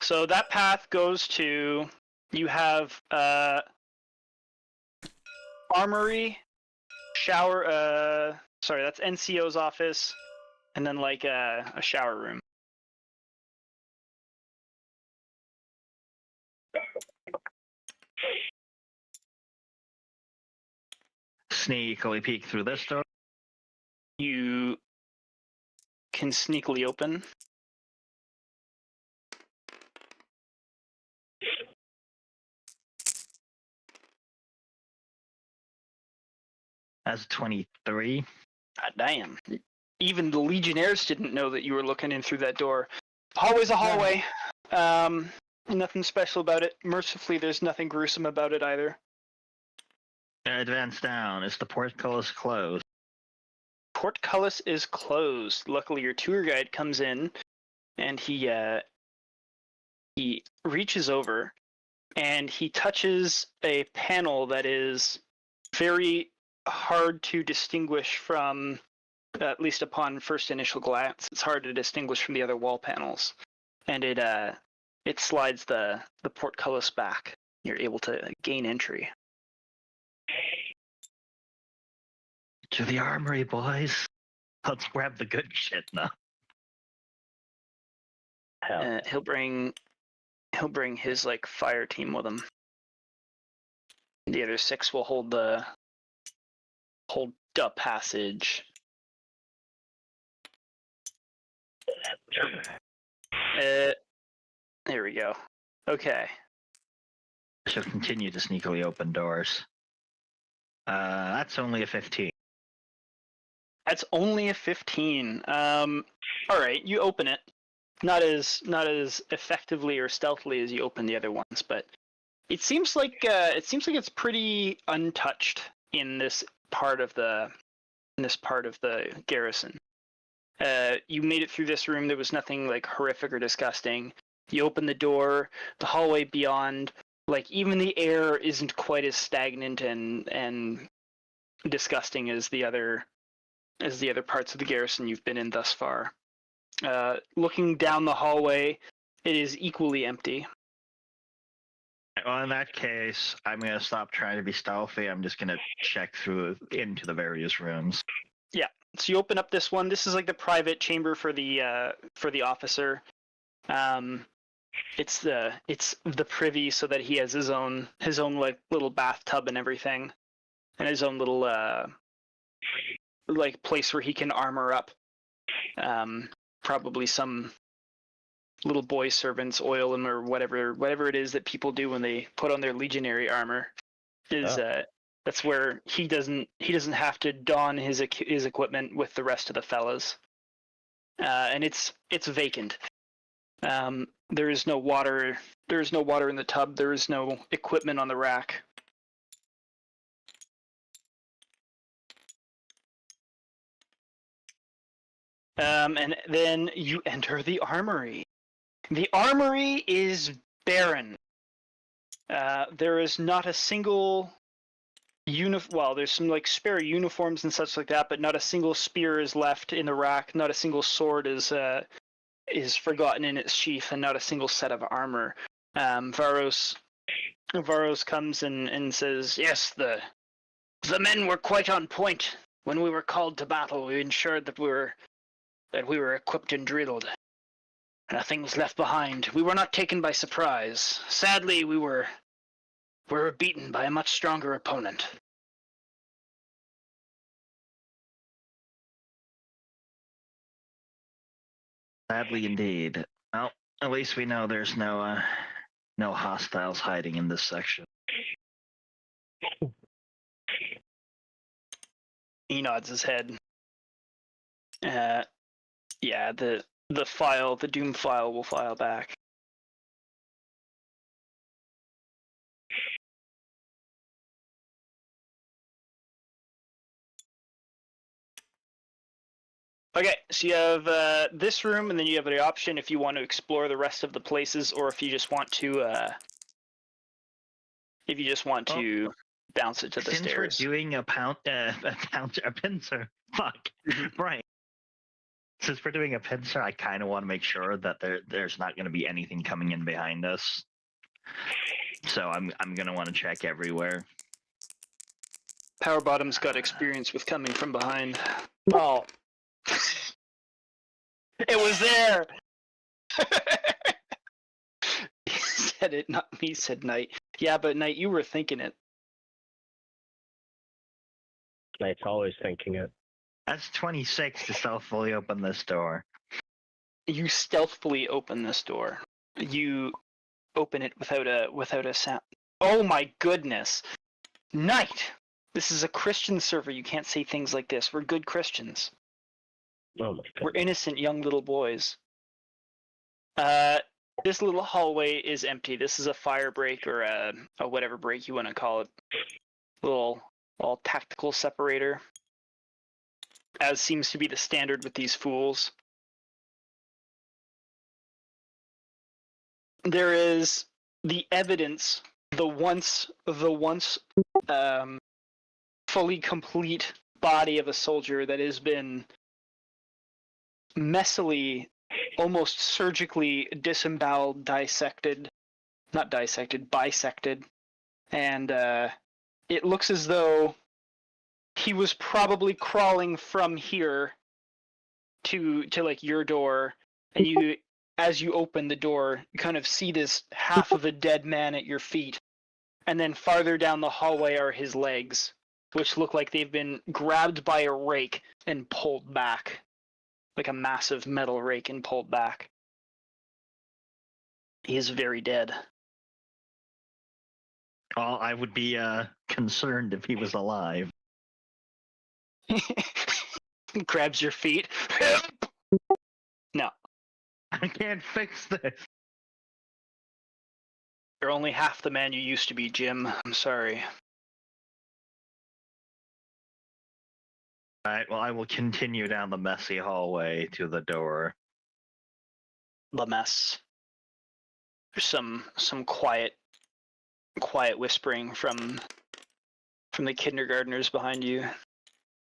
So that path goes to, you have armory, shower, sorry, that's NCO's office, and then like a shower room. Sneakily peek through this door. You can sneakily open. That's 23. God damn. Even the Legionnaires didn't know that you were looking in through that door. Hallway's a hallway. Nothing special about it. Mercifully, there's nothing gruesome about it either. Advance down. Is the portcullis closed? Portcullis is closed. Luckily, your tour guide comes in, and he reaches over, and he touches a panel that is very hard to distinguish from, at least upon first initial glance. It's hard to distinguish from the other wall panels, and it slides the portcullis back. You're able to gain entry. To the armory, boys. Let's grab the good shit now. Hell. He'll bring his like fire team with him. The other 6 will hold the passage. There we go. Okay. She'll continue to sneakily open doors. That's only a 15. That's only a 15. All right, you open it. Not as effectively or stealthily as you open the other ones, but it seems like it's pretty untouched in this part of the garrison. You made it through this room. There was nothing like horrific or disgusting. You open the door. The hallway beyond, like even the air isn't quite as stagnant and disgusting as the other parts of the garrison you've been in thus far. Looking down the hallway, it is equally empty. Well, in that case, I'm going to stop trying to be stealthy. I'm just going to check through into the various rooms. Yeah. So you open up this one. This is like the private chamber for the officer. It's the privy, so that he has his own like little bathtub and everything, and his own little like place where he can armor up. Probably some little boy servants oil him, or whatever it is that people do when they put on their legionary armor. That's where he doesn't have to don his equipment with the rest of the fellas. And it's vacant. There is no water. There is no water in the tub. There is no equipment on the rack. And then you enter the armory. The armory is barren. There is not a single well, there's some like spare uniforms and such like that, but not a single spear is left in the rack. Not a single sword is forgotten in its sheath, and not a single set of armor. Varos comes and says, "Yes, the men were quite on point. When we were called to battle, we ensured that we were equipped and drilled. Nothing was left behind. We were not taken by surprise. Sadly, we were beaten by a much stronger opponent." Sadly indeed. Well, at least we know there's no hostiles hiding in this section. He nods his head. Yeah, the Doom file will file back. Okay, so you have this room, and then you have the option if you want to explore the rest of the places, or if you just want to bounce it to the Since stairs. we're doing a pincer, fuck, right. Since we're doing a pincer, I kind of want to make sure that there's not going to be anything coming in behind us. So I'm going to want to check everywhere. Power Bottom's got experience with coming from behind. Oh. It was there! He said it, not me, said Knight. Yeah, but Knight, you were thinking it. Knight's always thinking it. That's 26 to stealthily open this door. You stealthily open this door. You open it without a sound. Oh my goodness! Knight! This is a Christian server. You can't say things like this. We're good Christians. Oh my god. We're innocent young little boys. This little hallway is empty. This is a fire break or a whatever break you want to call it. Little tactical separator. As seems to be the standard with these fools. There is the evidence, the once fully complete body of a soldier that has been messily, almost surgically disemboweled, bisected, and it looks as though he was probably crawling from here to like your door, and you, as you open the door, you kind of see this half of a dead man at your feet, and then farther down the hallway are his legs, which look like they've been grabbed by a rake and pulled back. Like a massive metal rake and pulled back. He is very dead. Well, I would be concerned if he was alive. Grabs your feet. No. I can't fix this. You're only half the man you used to be, Jim. I'm sorry. Alright, well, I will continue down the messy hallway to the door. The mess. There's some quiet whispering from the kindergartners behind you.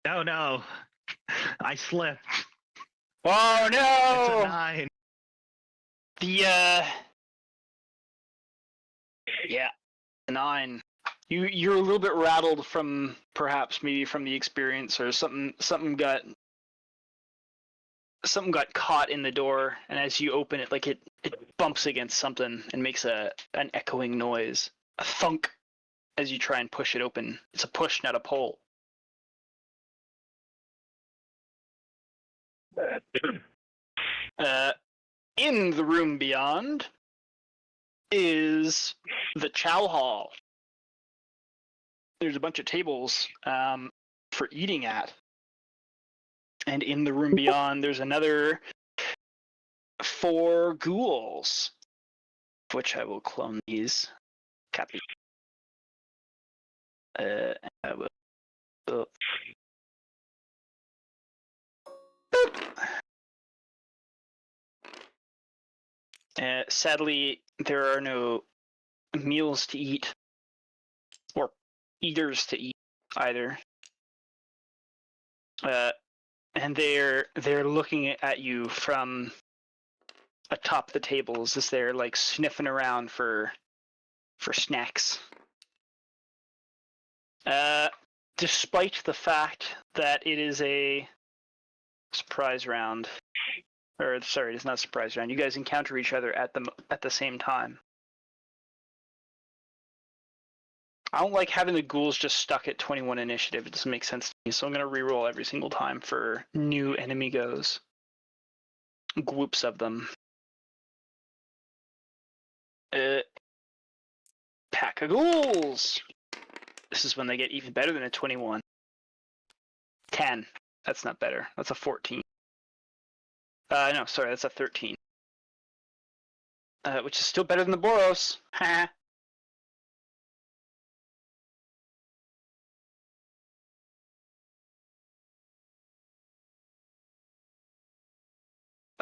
Oh no! I slipped. Oh no! It's a 9. Yeah, 9. You're a little bit rattled from perhaps maybe from the experience, or something got caught in the door, and as you open it, like it bumps against something and makes an echoing noise, a thunk, as you try and push it open. It's a push, not a pull. In the room beyond is the chow hall. There's a bunch of tables for eating at. And in the room beyond, there's another 4 ghouls, which I will clone these. Copy. I will. Oh. Sadly, there are no meals to eat, or eaters to eat either. And they're looking at you from atop the tables as they're like sniffing around for snacks. Despite the fact that it is a surprise round, or sorry, it's not a surprise round. You guys encounter each other at the same time. I don't like having the ghouls just stuck at 21 initiative. It doesn't make sense to me, so I'm going to reroll every single time for new enemigos. Groups of them. Pack of ghouls! This is when they get even better than a 21. 10. That's not better. That's a 14. No, sorry, that's a 13. Which is still better than the Boros. Ha!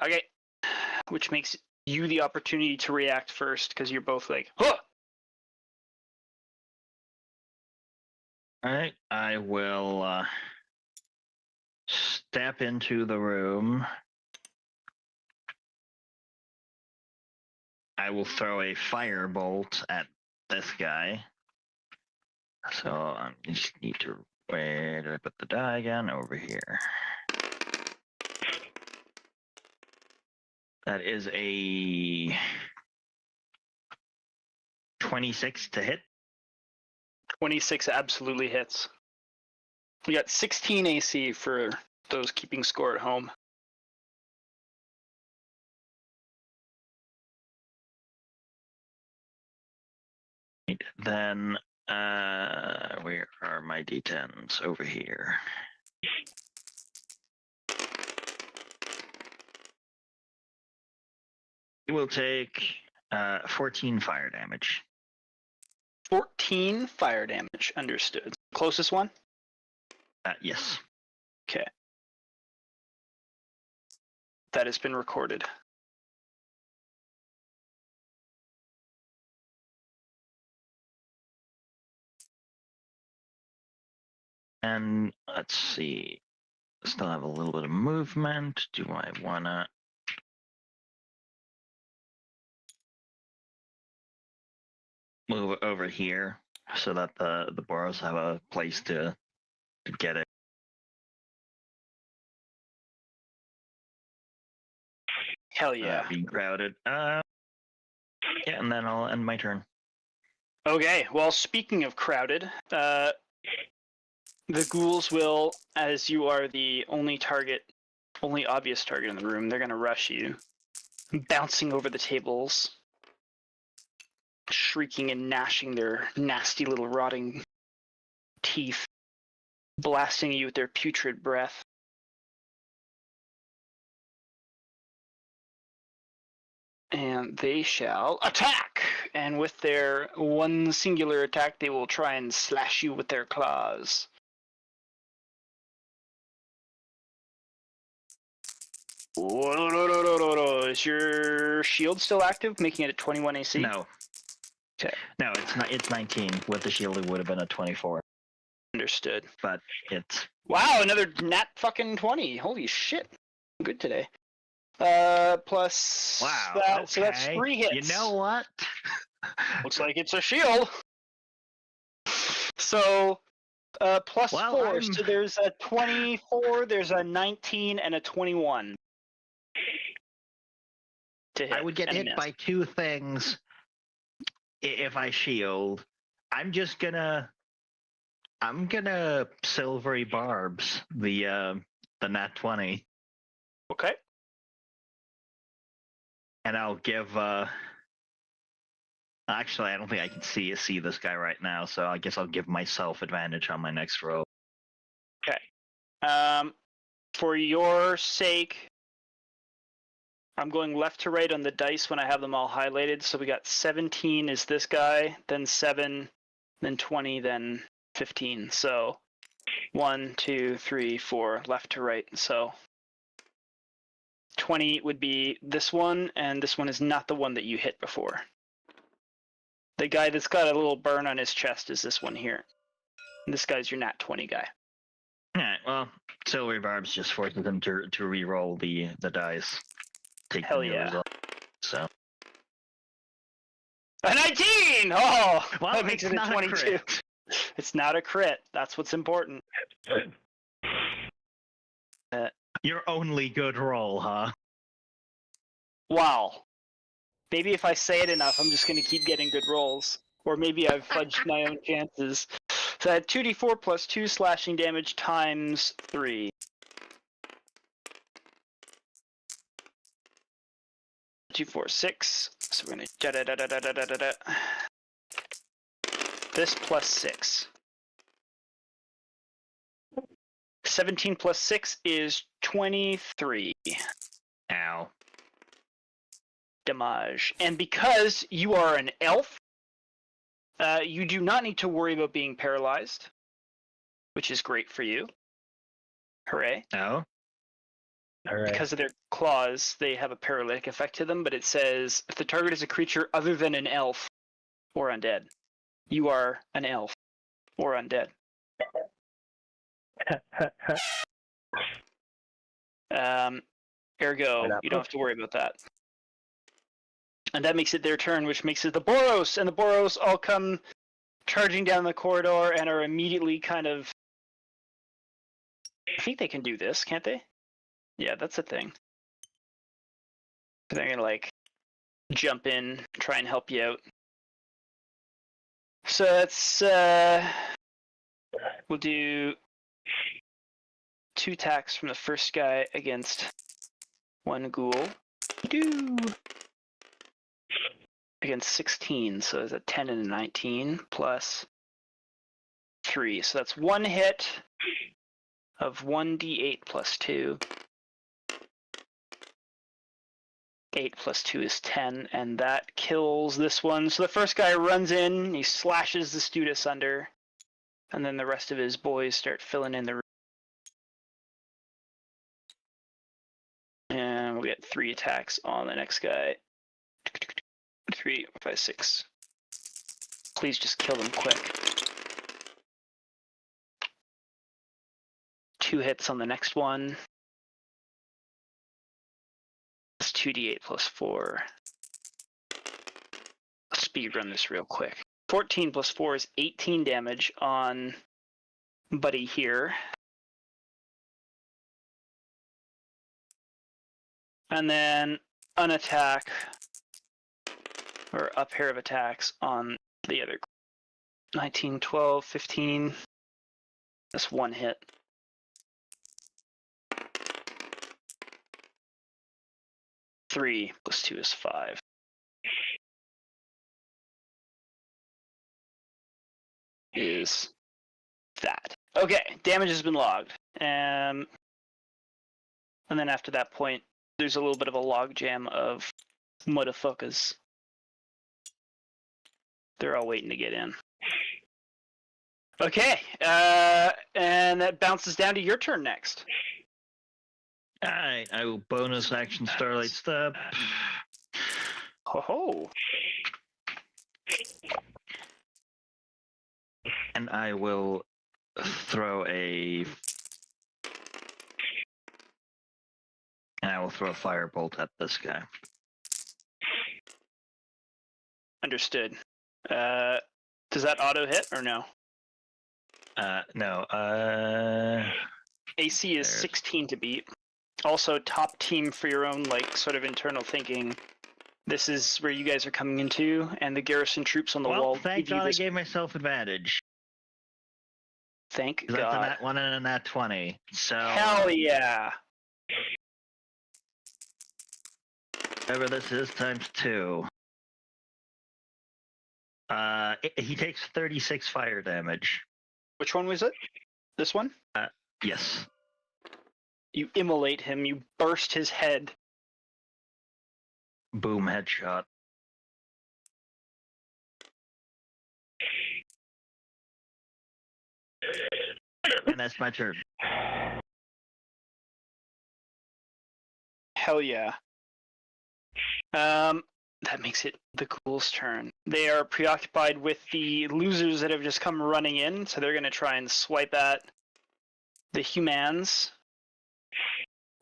Okay. Which makes you the opportunity to react first, because you're both like, huh! Alright, I will step into the room. I will throw a firebolt at this guy. So I just need to, where did I put the die again? Over here. That is a 26 to hit. 26 absolutely hits. We got 16 AC for those keeping score at home. Then, where are my D10s? Over here. He will take 14 fire damage. 14 fire damage, understood. Closest one? Yes. Okay. That has been recorded. And let's see. Still have a little bit of movement. Do I wanna? Move it over here so that the burrows have a place to get it. Hell yeah. Being crowded. Yeah, and then I'll end my turn. Okay, well, speaking of crowded, the ghouls will, as you are the only obvious target in the room, they're going to rush you, bouncing over the tables, shrieking and gnashing their nasty little rotting teeth, blasting you with their putrid breath. And they shall attack! And with their one singular attack, they will try and slash you with their claws. Is your shield still active, making it a 21 AC? No. Okay. No, it's not. It's 19. With the shield, it would have been a 24. Understood. But it's... Wow, another nat fucking 20. Holy shit. I'm good today. Plus Wow. that, okay. so that's 3 hits. You know what? Looks like it's a shield. So, plus 4. So there's a 24, there's a 19, and a 21. To hit. I would get hit by 2 things if I shield. I'm gonna silvery barbs the nat 20. Okay. And I'll give actually I don't think I can see this guy right now, so I guess I'll give myself advantage on my next roll. Okay. For your sake, I'm going left to right on the dice when I have them all highlighted. So we got 17 is this guy, then 7, then 20, then 15. So 1, 2, 3, 4, left to right. So 20 would be this one, and this one is not the one that you hit before. The guy that's got a little burn on his chest is this one here. And this guy's your nat 20 guy. Alright, well, silvery barbs just forces them to re-roll the dice. Take Hell the new yeah. result. So A 19! Oh! well, that makes it a 22. crit. It's not a crit. That's what's important. Your only good roll, huh? Wow. Maybe if I say it enough, I'm just going to keep getting good rolls. Or maybe I've fudged my own chances. So I had 2d4 plus 2 slashing damage times 3. 2, 4, 6. So we're going to this plus 6. 17 plus 6 is 23. Ow. Damage. And because you are an elf, you do not need to worry about being paralyzed, which is great for you. Hooray. Oh? All right. because of their claws, they have a paralytic effect to them, but it says if the target is a creature other than an elf or undead, you are an elf or undead. Ergo, you don't have to worry about that. And that makes it their turn, which makes it the Boros, and the Boros all come charging down the corridor and are immediately kind of... I think they can do this, can't they? Yeah, that's a thing. They're gonna, like, jump in, try and help you out. So that's, we'll do 2 attacks from the first guy against 1 ghoul. Against 16, so it's a 10 and a 19, plus 3. So that's 1 hit of 1d8 plus 2. 8 plus 2 is 10, and that kills this one. So the first guy runs in, he slashes the dude asunder, and then the rest of his boys start filling in the room. And we'll get 3 attacks on the next guy. 3, 5, 6. Please just kill them quick. 2 hits on the next one. It's 2d8 plus 4. I'll speed run this real quick. 14 plus 4 is 18 damage on Buddy here. And then an attack, or a pair of attacks on the other. 19, 12, 15. That's 1 hit. Three plus 2 is 5. Is that. Okay, damage has been logged. And then after that point, there's a little bit of a logjam of motherfuckers. They're all waiting to get in. Okay, and that bounces down to your turn next. Alright, I will bonus action Starlight Step. Ho-ho. And I will throw a... And I will throw a firebolt at this guy. Understood. Does that auto hit or no? No. AC is 16 to beat. Also, top team for your own, like, sort of internal thinking. This is where you guys are coming into, and the garrison troops on the wall. Thank God I gave myself advantage. Thank That's God. a nat 1 and a nat 20. So Hell yeah. whatever this is times 2. He takes 36 fire damage. Which one was it? This one? Yes. You immolate him, you burst his head. Boom, headshot. And that's my turn. Hell yeah. That makes it the ghoul's turn. They are preoccupied with the losers that have just come running in, so they're going to try and swipe at the humans.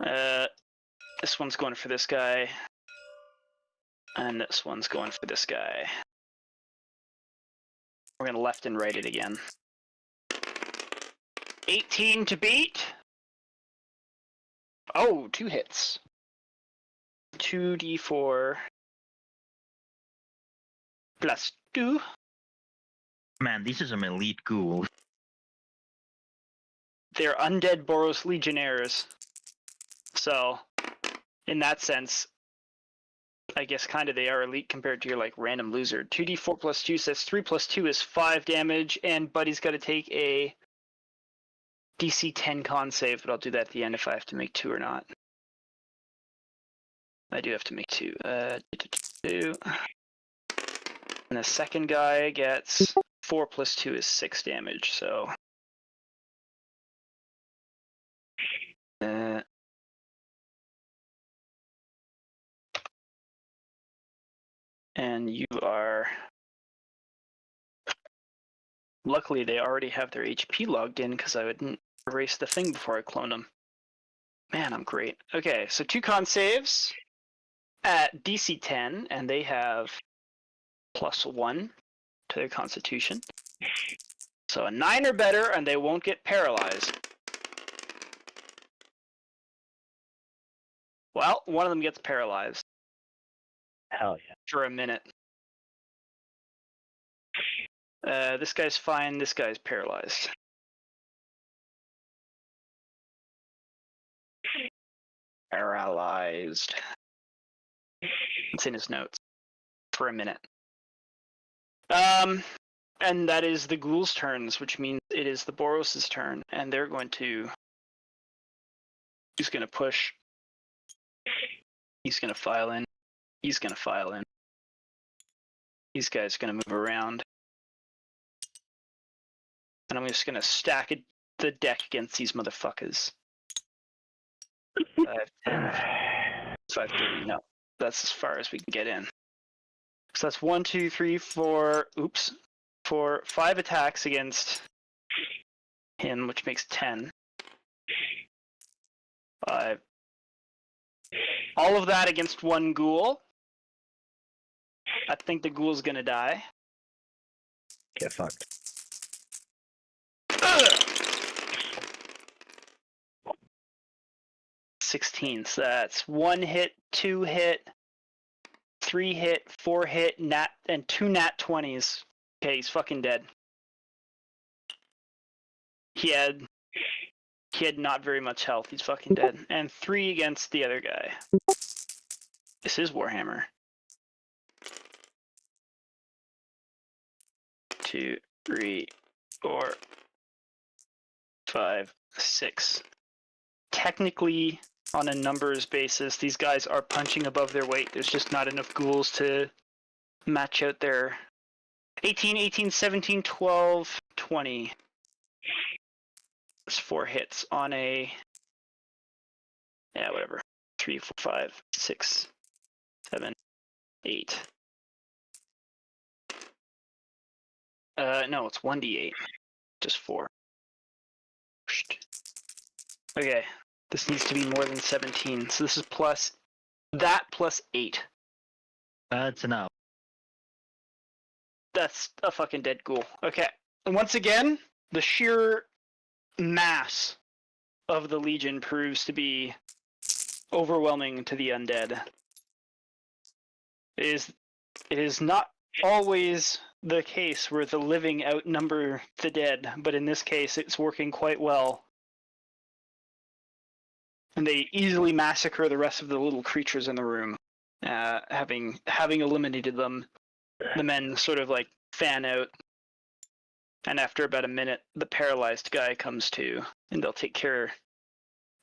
This one's going for this guy. And this one's going for this guy. We're going to left and right it again. 18 to beat. Oh, 2 hits. 2d4 plus 2. Man, these are some elite ghouls. They're undead Boros legionnaires. So, in that sense, I guess kind of they are elite compared to your like random loser. 2d4 plus 2 says 3 plus 2 is 5 damage, and Buddy's got to take a DC 10 con save, but I'll do that at the end if I have to make 2 or not. I do have to make 2. 2. And the second guy gets 4 plus 2 is 6 damage, so... And you are... Luckily, they already have their HP logged in because I wouldn't erase the thing before I clone them. Man, I'm great. Okay, so 2 con saves at DC 10, and they have +1 to their constitution. So a 9 or better, and they won't get paralyzed. Well, one of them gets paralyzed. Hell yeah. For a minute. This guy's fine, this guy's paralyzed. Paralyzed. It's in his notes. For a minute. And that is the ghouls' turns, which means it is the Boros' turn, and they're going to... He's going to push. He's going to file in. He's going to file in. These guys are going to move around. And I'm just going to stack the deck against these motherfuckers. 5, 10, 5, 30. No, that's as far as we can get in. So that's 1, 2, 3, 4. Oops. 4, 5 attacks against him, which makes 10. 5. All of that against 1 ghoul. I think the ghoul's gonna die. Get fucked. 16. So that's 1 hit, 2 hit, 3 hit, 4 hit, and 2 nat 20s. Okay, he's fucking dead. He had not very much health. He's fucking dead. And 3 against the other guy. This is Warhammer. 2, 3, 4, 5, 6. Technically, on a numbers basis, these guys are punching above their weight. There's just not enough ghouls to match out their 18, 18, 17, 12, 20. That's 4 hits on a... Yeah, whatever. 3, 4, 5, 6, 7, 8. No, it's 1d8. Just 4. Okay. This needs to be more than 17. So this is plus... That plus 8. That's enough. That's a fucking dead ghoul. Okay. And once again, the sheer mass of the Legion proves to be overwhelming to the undead. It is not always the case where the living outnumber the dead, but in this case it's working quite well. And they easily massacre the rest of the little creatures in the room. Having eliminated them, the men sort of like fan out. And after about a minute, the paralyzed guy comes to, and they'll take care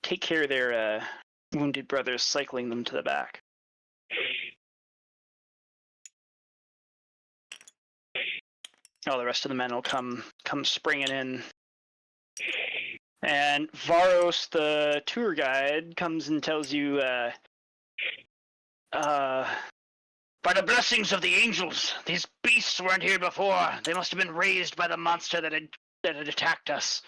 of their wounded brothers, cycling them to the back. All the rest of the men will come springing in. And Varos, the tour guide, comes and tells you, by the blessings of the angels, these beasts weren't here before. They must have been raised by the monster that had attacked us.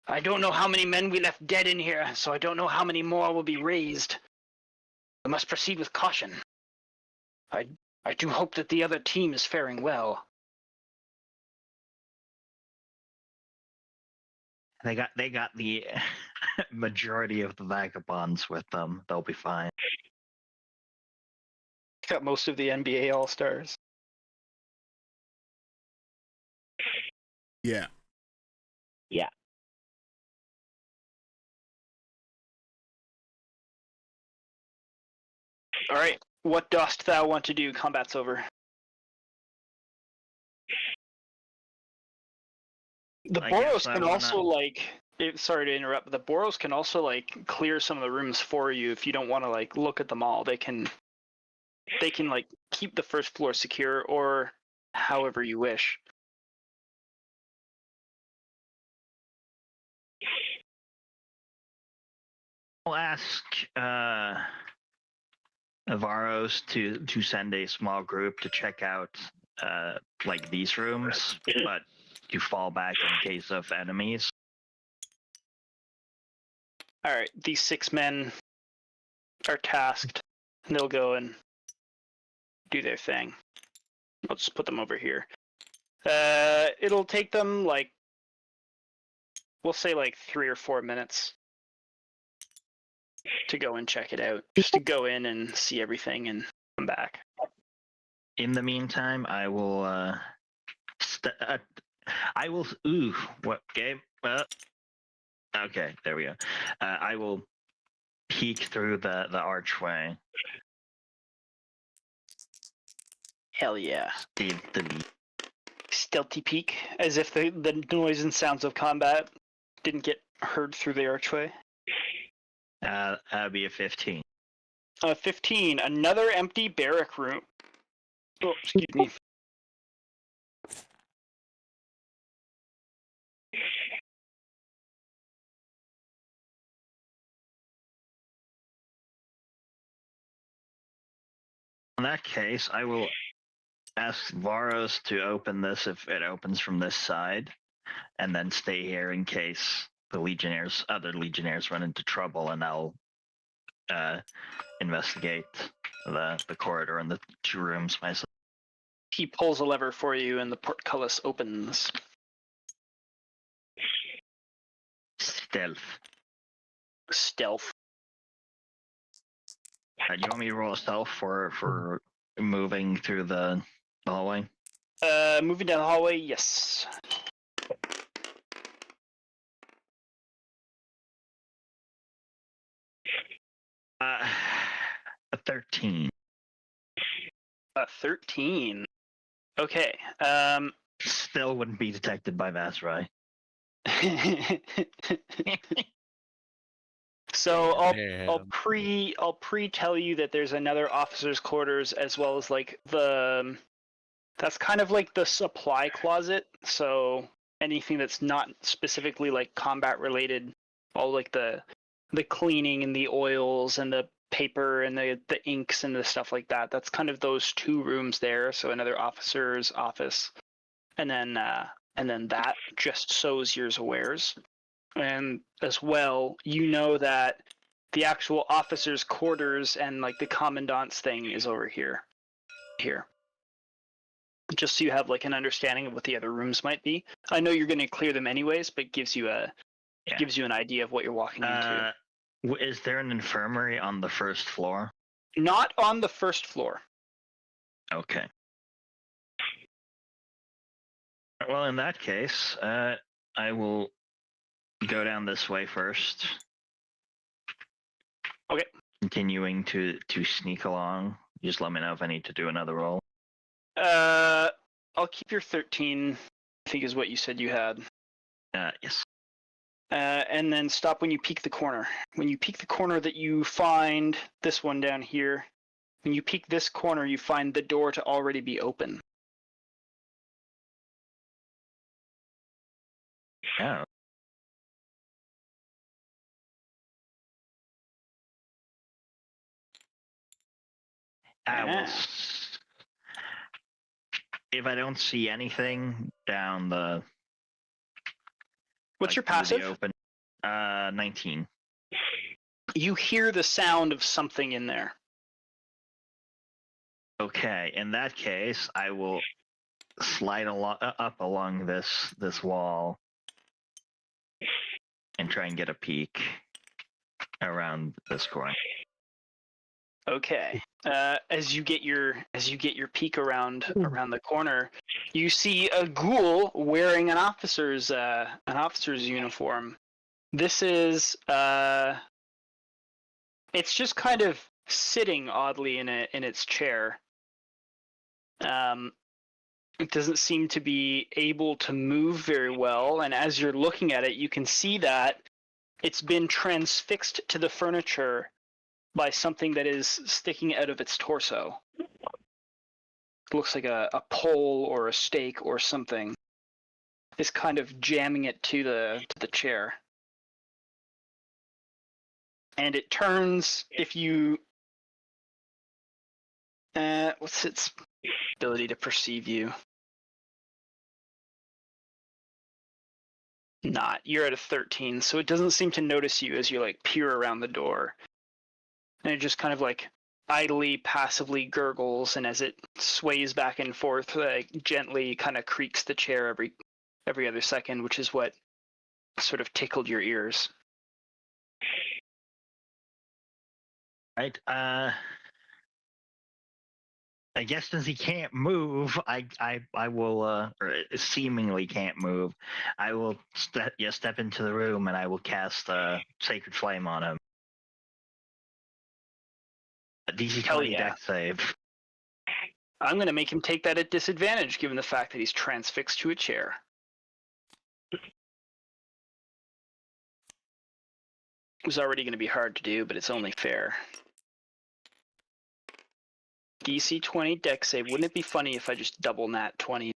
I don't know how many men we left dead in here, so I don't know how many more will be raised. We must proceed with caution. I do hope that the other team is faring well. They got the majority of the vagabonds with them. They'll be fine. Got most of the NBA All-Stars. Yeah. Yeah. All right. What dost thou want to do? Combat's over. The I Boros guess I can wanna- also sorry to interrupt, but the Boros can also clear some of the rooms for you if you don't want to look at them all. They can keep the first floor secure or however you wish. I'll ask Varos to send a small group to check out like these rooms, but to fall back in case of enemies. All right, these 6 men are tasked, and they'll go and do their thing. I'll just put them over here. It'll take them like, we'll say like 3 or 4 minutes to go and check it out. Just to go in and see everything and come back. In the meantime, I will. Ooh, what game? Okay, there we go. I will peek through the archway. Hell yeah. The Stealthy peek, as if the noise and sounds of combat didn't get heard through the archway. That'd be a 15. 15, another empty barrack room. Oh, excuse me. In that case, I will ask Varos to open this if it opens from this side, and then stay here in case the other legionnaires run into trouble, and I'll investigate the corridor and the 2 rooms myself. He pulls a lever for you, and the portcullis opens. Stealth. Do you want me to roll a stealth for moving through the hallway? Moving down the hallway, yes. A 13. A 13. Okay. Still wouldn't be detected by Vaszerei. So I'll pre tell you that there's another officer's quarters, as well as like that's kind of like the supply closet. So anything that's not specifically like combat related, all like the cleaning and the oils and the paper and the inks and the stuff like that. That's kind of those 2 rooms there. So another officer's office, and then that just so's yours wares. And as well, you know that the actual officers' quarters and like the commandant's thing is over here. Just so you have like an understanding of what the other rooms might be. I know you're going to clear them anyways, but gives you an idea of what you're walking into. Is there an infirmary on the first floor? Not on the first floor. Okay. Well, in that case, I will go down this way first. Okay. Continuing to sneak along. Just let me know if I need to do another roll. I'll keep your 13, I think is what you said you had. Yes. And then stop when you peek the corner. When you peek the corner that you find this one down here, when you peek this corner, you find the door to already be open. Oh. If I don't see anything down the... What's your passive? Open, 19. You hear the sound of something in there. Okay, in that case, I will slide up along this wall and try and get a peek around this corner. Okay. As you get your peek around the corner, you see a ghoul wearing an officer's uniform. This is it's just kind of sitting oddly in its chair. It doesn't seem to be able to move very well, and as you're looking at it, you can see that it's been transfixed to the furniture by something that is sticking out of its torso. It looks like a pole or a stake or something is kind of jamming it to the chair. And it turns, if you What's its ability to perceive you? Not. You're at a 13, so it doesn't seem to notice you as you like peer around the door. And it just kind of like idly, passively gurgles, and as it sways back and forth, like gently kind of creaks the chair every other second, which is what sort of tickled your ears. Right. I guess since he can't move, I will, or seemingly can't move, I will step into the room and I will cast Sacred Flame on him. A DC 20 dex save. I'm going to make him take that at disadvantage, given the fact that he's transfixed to a chair. It was already going to be hard to do, but it's only fair. DC 20 dex save. Wouldn't it be funny if I just double nat 20?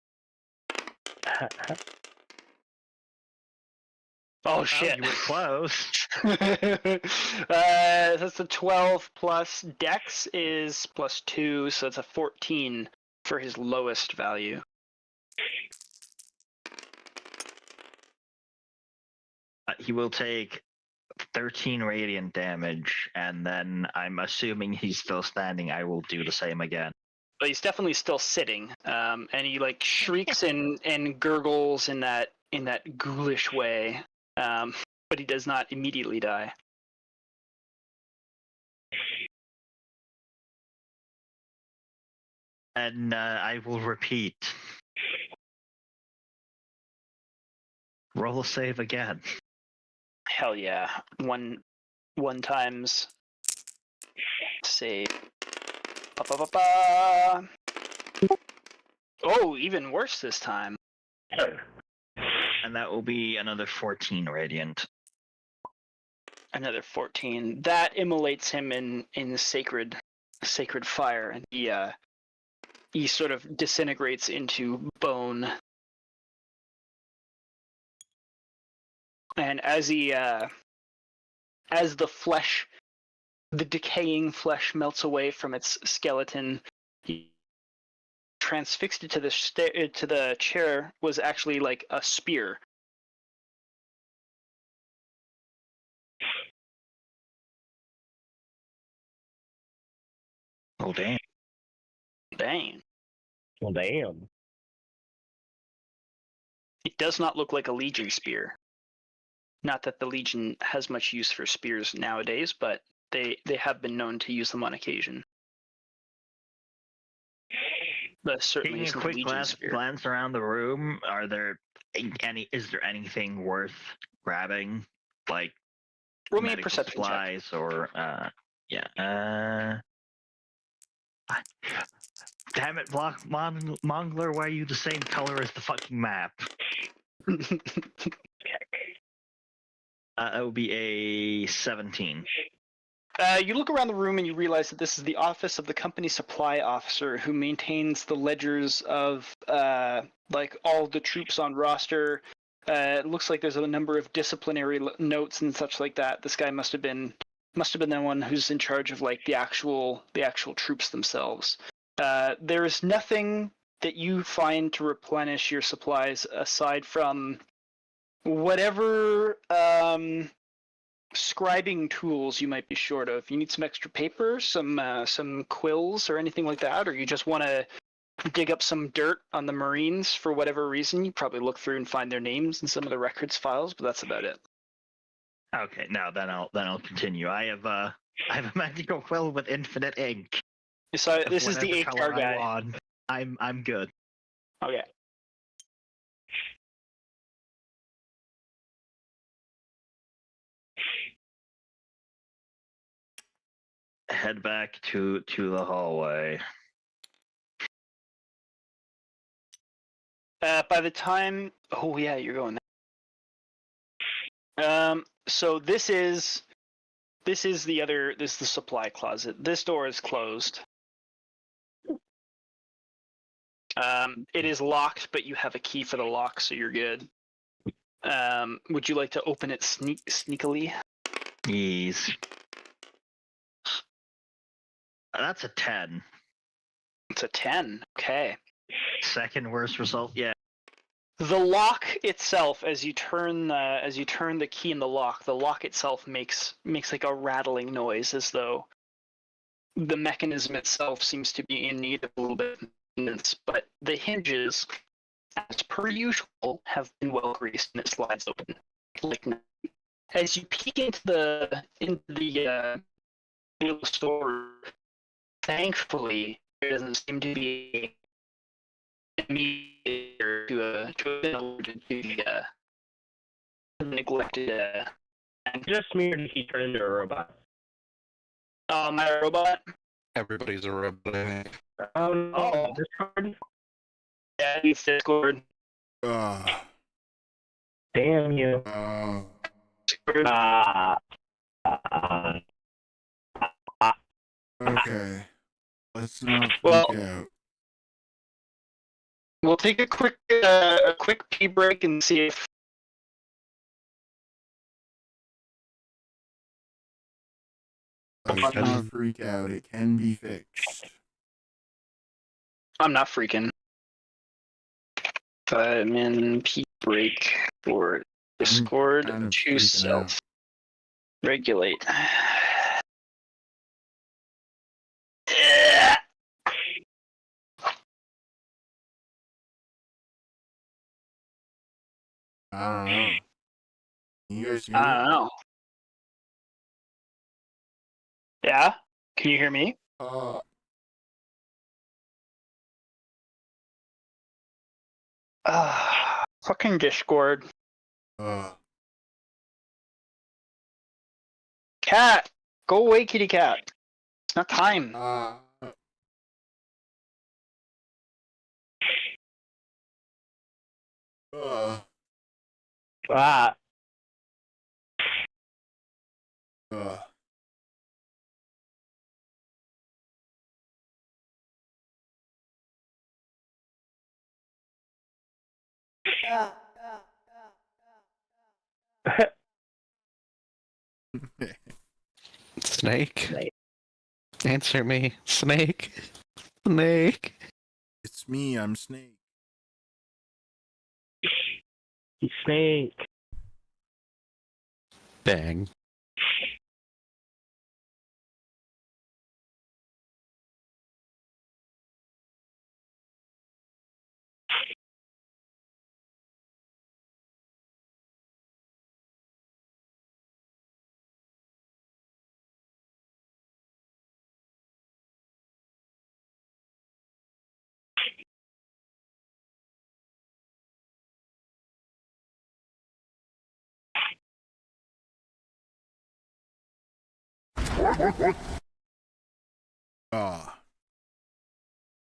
Oh shit! You were close. That's a 12 plus dex is plus 2, so it's a 14 for his lowest value. He will take 13 radiant damage, and then I'm assuming he's still standing. I will do the same again. But he's definitely still sitting, and he like shrieks and gurgles in that ghoulish way, but he does not immediately die. And I will repeat. Roll a save again. Hell yeah. One times save. Ba-ba-ba-ba. Oh, even worse this time. And that will be another 14 radiant. Another 14. That immolates him in sacred fire, and he sort of disintegrates into bone. And as the decaying flesh melts away from its skeleton, he transfixed it to the chair was actually like a spear. Oh damn! Dang. Well, damn. It does not look like a Legion spear. Not that the Legion has much use for spears nowadays, but they have been known to use them on occasion. But certainly Taking a isn't quick glance around the room, is there anything worth grabbing? Like roll me a medical perception check. supplies or damn it, Block Mongler, why are you the same color as the fucking map? That would be a 17. You look around the room and you realize that this is the office of the company supply officer who maintains the ledgers of like all the troops on roster. It looks like there's a number of disciplinary notes and such like that. This guy must have been the one who's in charge of like the actual troops themselves. There's nothing that you find to replenish your supplies aside from whatever scribing tools you might be short of. You need some extra paper, some quills or anything like that, or you just want to dig up some dirt on the Marines for whatever reason. You probably look through and find their names in some of the records files, but that's about it. Okay, now then I'll continue. I have a magical quill with infinite ink. So this is the HR guy. I'm good. Okay. Head back to the hallway. By the time, oh yeah, you're going there. So this is the supply closet. This door is closed. It is locked, but you have a key for the lock, so you're good. Would you like to open it sneakily? Yes. That's a 10. It's a 10. Okay. Second worst result yet. The lock itself, as you turn the key in the lock itself makes like a rattling noise, as though the mechanism itself seems to be in need of a little bit of maintenance. But the hinges, as per usual, have been well greased and it slides open. Like as you peek into the little store, thankfully there doesn't seem to be immediate to the neglected. Just me, or did he turn into a robot? My robot. Everybody's a robot. I think. Oh no! Oh. Discord? Yeah, he's Discord. Damn you! Okay. Let's not Well- freak out. We'll take a quick pee break and see if Let's not freak out. It can be fixed. I'm not freaking. 5-min pee break for Discord kind of to freaking self regulate. I don't know. You guys hear I me? don't know. Yeah? Can you hear me? Fucking Discord. Cat! Go away, kitty cat. It's not time. Ah! Snake. Answer me. Snake. Snake. It's me, I'm Snake. Snake. Bang.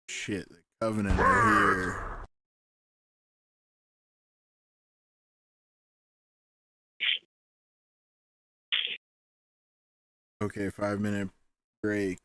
Shit, the Covenant are here. Okay, 5-minute break.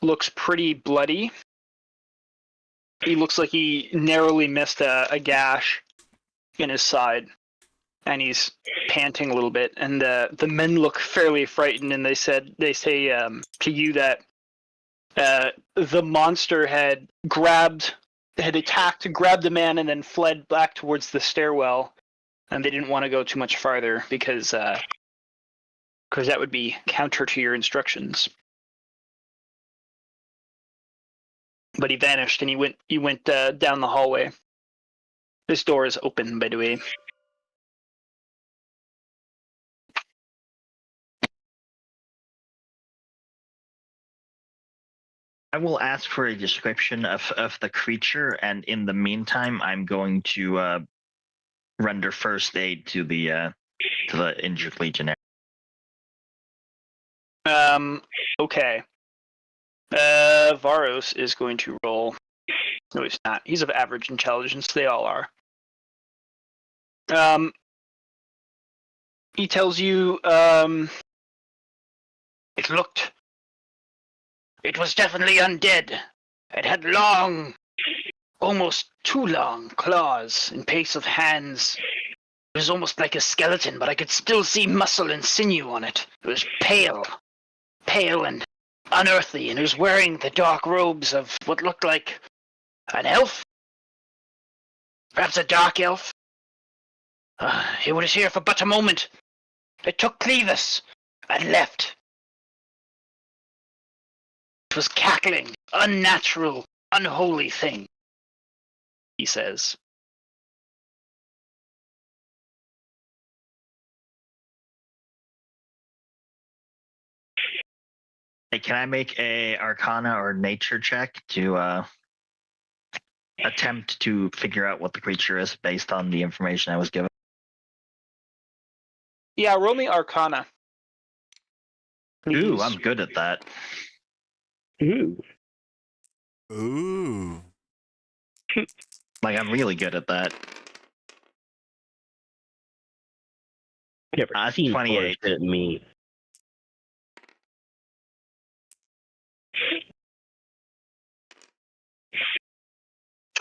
looks pretty bloody. He looks like he narrowly missed a gash in his side, and he's panting a little bit. And the men look fairly frightened, and they say to you that the monster had attacked, grabbed the man, and then fled back towards the stairwell, and they didn't want to go too much farther because that would be counter to your instructions. But he vanished, and he went down the hallway. This door is open, by the way. I will ask for a description of the creature, and in the meantime, I'm going to render first aid to the injured legionnaire. Okay. Varos is going to roll. No, he's not. He's of average intelligence. They all are. He tells you, it was definitely undead. It had long, almost too long claws in place of hands. It was almost like a skeleton, but I could still see muscle and sinew on it. It was pale and unearthly, and it was wearing the dark robes of what looked like an elf? Perhaps a dark elf? He was here for but a moment. It took Clevis and left. It was cackling, unnatural, unholy thing, he says. Hey, can I make a Arcana or Nature check to attempt to figure out what the creature is based on the information I was given? Yeah, roll me Arcana. Please. Ooh, I'm good at that. Ooh. Ooh. Like, I'm really good at that. Never seen 28. at me.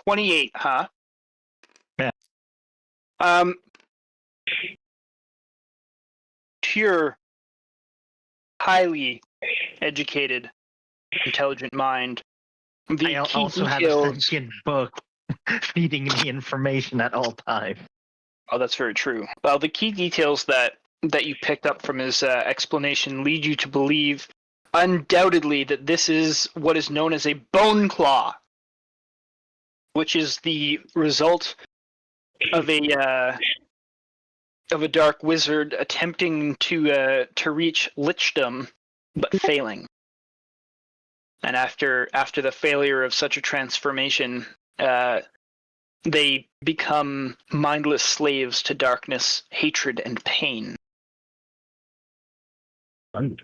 $28, huh? Yeah. Pure, highly educated, intelligent mind. The I key also have a details... sentient book feeding me information at all times. Oh, that's very true. Well, the key details that you picked up from his explanation lead you to believe, undoubtedly, that this is what is known as a bone claw, which is the result of a dark wizard attempting to reach lichdom, but failing. And after the failure of such a transformation, they become mindless slaves to darkness, hatred, and pain. Fun.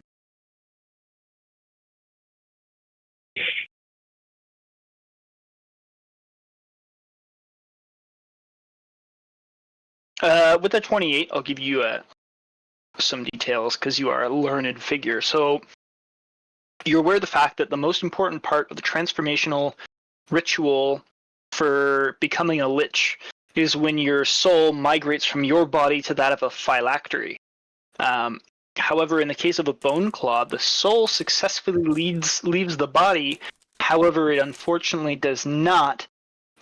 With the 28, I'll give you some details because you are a learned figure. So you're aware of the fact that the most important part of the transformational ritual for becoming a lich is when your soul migrates from your body to that of a phylactery. However, in the case of a bone claw, the soul successfully leaves the body. However, it unfortunately does not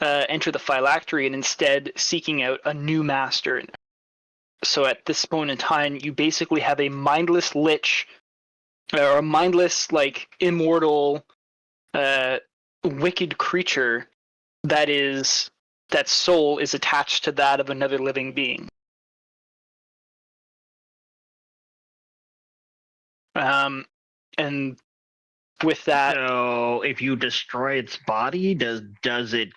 enter the phylactery, and instead seeking out a new master. So at this point in time, you basically have a mindless lich, or a mindless, like, immortal, wicked creature that soul is attached to that of another living being. And with that, So if you destroy its body, does it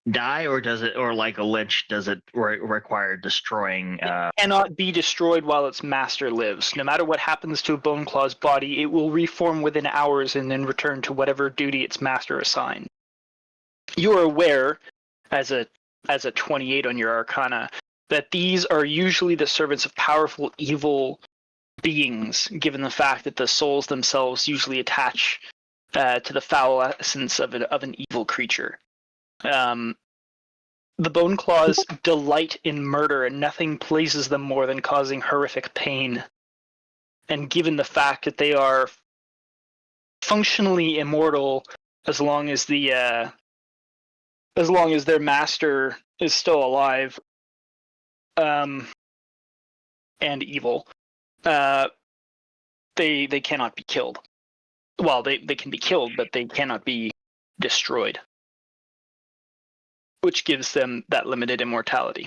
die, or like a lich, does it require destroying? cannot be destroyed while its master lives. No matter what happens to a bone claw's body, it will reform within hours and then return to whatever duty its master assigned. You are aware, as a 28 on your Arcana, that these are usually the servants of powerful evil beings, given the fact that the souls themselves usually attach to the foul essence of an evil creature. The Bone Claws delight in murder, and nothing pleases them more than causing horrific pain. And given the fact that they are functionally immortal as long as their master is still alive, and evil, they cannot be killed. Well, they can be killed, but they cannot be destroyed, which gives them that limited immortality.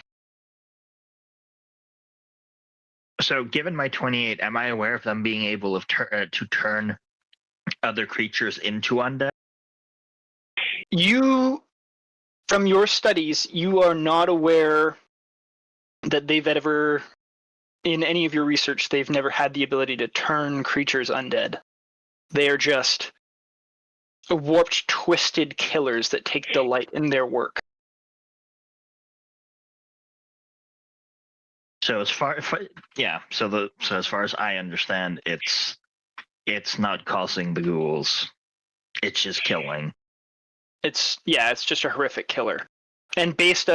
So, given my 28, am I aware of them being able to turn other creatures into undead? You, from your studies, you are not aware that they've ever, in any of your research, they've never had the ability to turn creatures undead. They are just warped, twisted killers that take delight in their work. So as far as I understand, it's not causing the ghouls. It's just killing. It's just a horrific killer. And based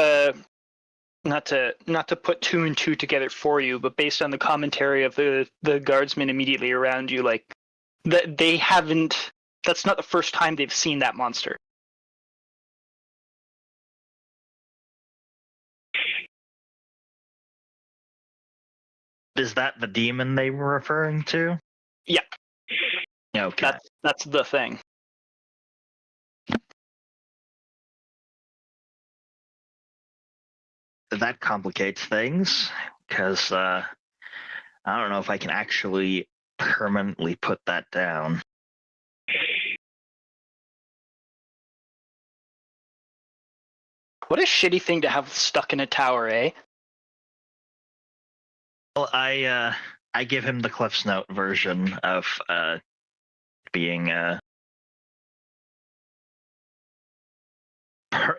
not to put two and two together for you, but based on the commentary of the guardsmen immediately around you, like they haven't. That's not the first time they've seen that monster. Is that the demon they were referring to? Yeah. Okay. That's the thing. That complicates things, because I don't know if I can actually permanently put that down. What a shitty thing to have stuck in a tower, eh? Well, I give him the Cliff's Note version of being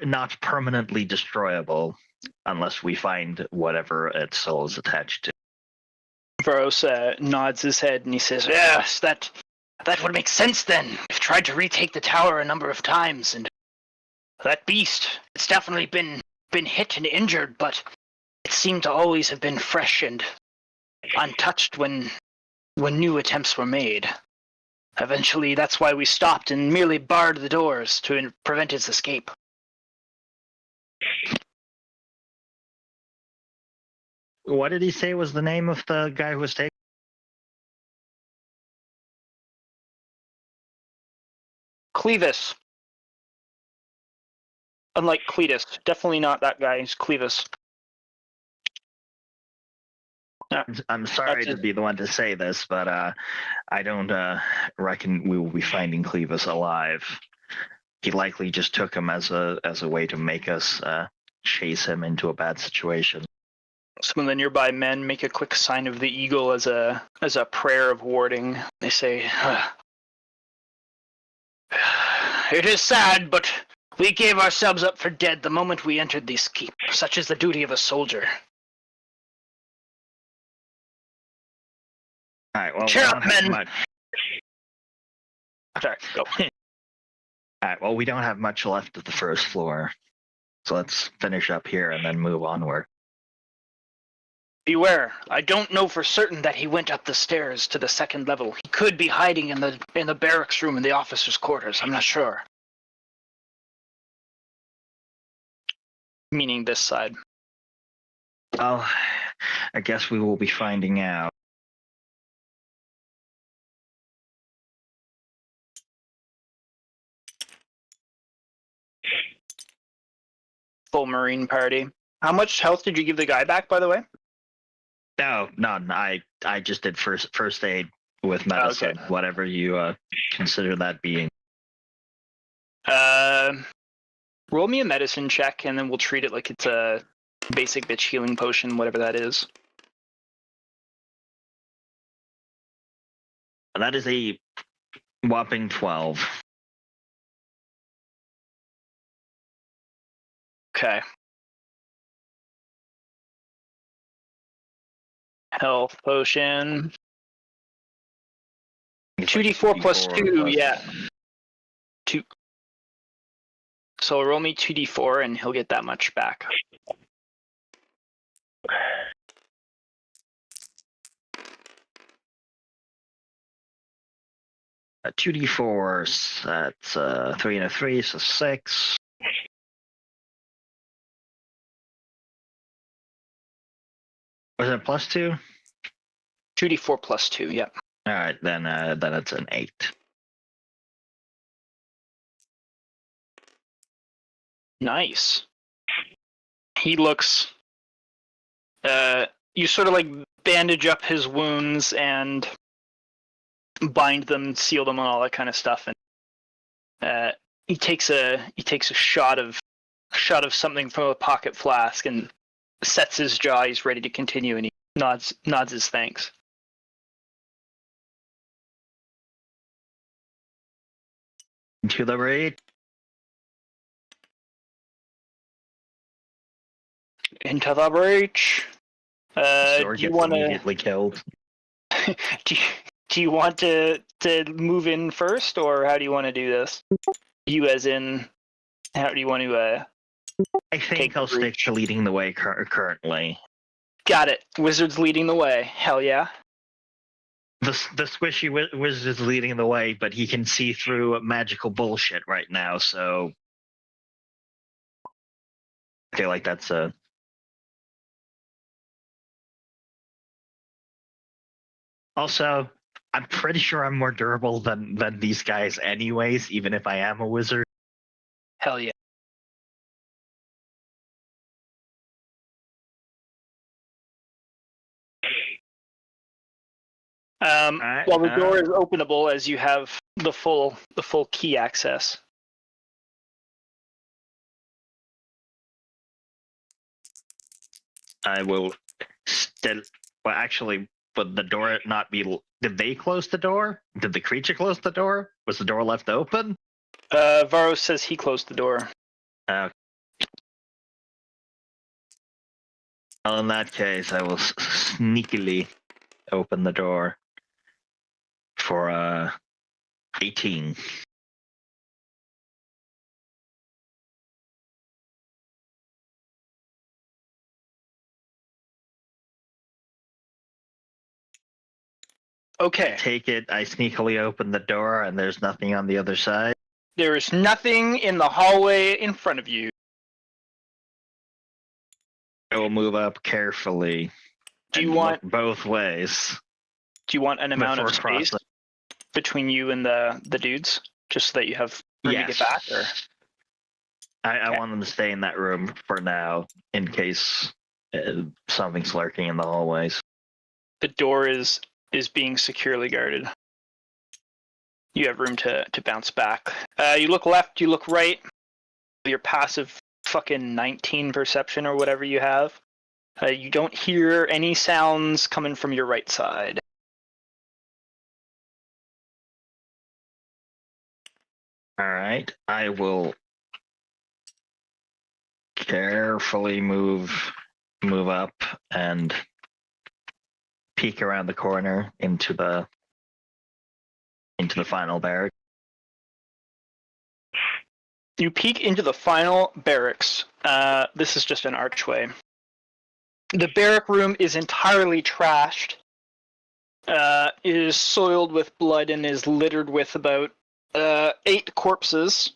not permanently destroyable unless we find whatever its soul is attached to. Varos nods his head and he says, "Yes, that would make sense then. We've tried to retake the tower a number of times, and that beast, it's definitely been hit and injured, but it seemed to always have been fresh and untouched when new attempts were made. Eventually, that's why we stopped and merely barred the doors to prevent its escape." What did he say was the name of the guy who was taken? Clevis. Unlike Cletus. Definitely not that guy. He's Clevis. I'm sorry to be the one to say this, but I don't reckon we will be finding Clevis alive. He likely just took him as a way to make us chase him into a bad situation. Some of the nearby men make a quick sign of the eagle as a prayer of warding. They say, "It is sad, but we gave ourselves up for dead the moment we entered this keep. Such is the duty of a soldier." All right, well, Cheer up, men! Sorry, go. All right, well, we don't have much left of the first floor, so let's finish up here and then move onward. Beware, I don't know for certain that he went up the stairs to the second level. He could be hiding in the barracks room in the officers' quarters. I'm not sure. Meaning this side. Well, I guess we will be finding out. Full Marine party. How much health did you give the guy back, by the way? No, none. I just did first aid with medicine, Okay. whatever you consider that being. Roll me a medicine check, and then we'll treat it like it's a basic bitch healing potion, whatever that is. That is a whopping 12. Okay. Health potion. 2d4 plus 2, yeah. So roll me 2d4 and he'll get that much back. A 2d4, that's 3 and a 3, so 6. Was it plus 2? 2d4 plus 2, yep. Alright, then it's an 8. Nice. He looks... you sort of like bandage up his wounds and bind them, seal them, and all that kind of stuff. And he takes a shot of something from a pocket flask and sets his jaw. He's ready to continue, and he nods his thanks. To the raid. Into the breach. Sword Do you gets want to? immediately killed. Do you want to move in first, or how do you want to do this? You as in, how do you want to? I think I'll stick to leading the way currently. Got it. Wizard's leading the way. Hell yeah. The squishy wizard is leading the way, but he can see through magical bullshit right now, so I feel like that's a... Also, I'm pretty sure I'm more durable than these guys anyways, even if I am a wizard. Hell yeah. Alright, Well, the door is openable as you have the full key access. I will still... Well, actually, would the door not be... Did they close the door? Did the creature close the door? Was the door left open? Varro says he closed the door. Well, in that case, I will sneakily open the door for 18. Okay. Take it, I sneakily open the door, and there's nothing on the other side. There is nothing in the hallway in front of you. I will move up carefully. Do you and want look both ways Do you want an amount of before space crossing? between you and the dudes, just so that you have room to get back? Or I Okay. want them to stay in that room for now, in case something's lurking in the hallways. the door is being securely guarded. You have room to bounce back. You look left, you look right. Your passive fucking 19 perception or whatever you have. You don't hear any sounds coming from your right side. All right, I will carefully move up and peek around the corner into the final barrack. You peek into the final barracks. This is just an archway. The barrack room is entirely trashed. It is soiled with blood and is littered with about 8 corpses,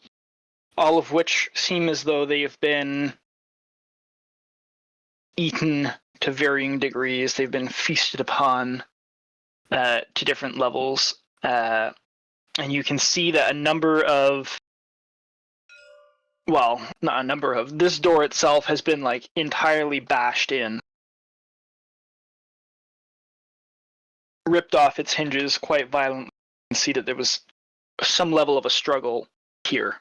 all of which seem as though they have been eaten to varying degrees. They've been feasted upon to different levels. And you can see that this door itself has been like entirely bashed in. Ripped off its hinges quite violently. You can see that there was some level of a struggle here.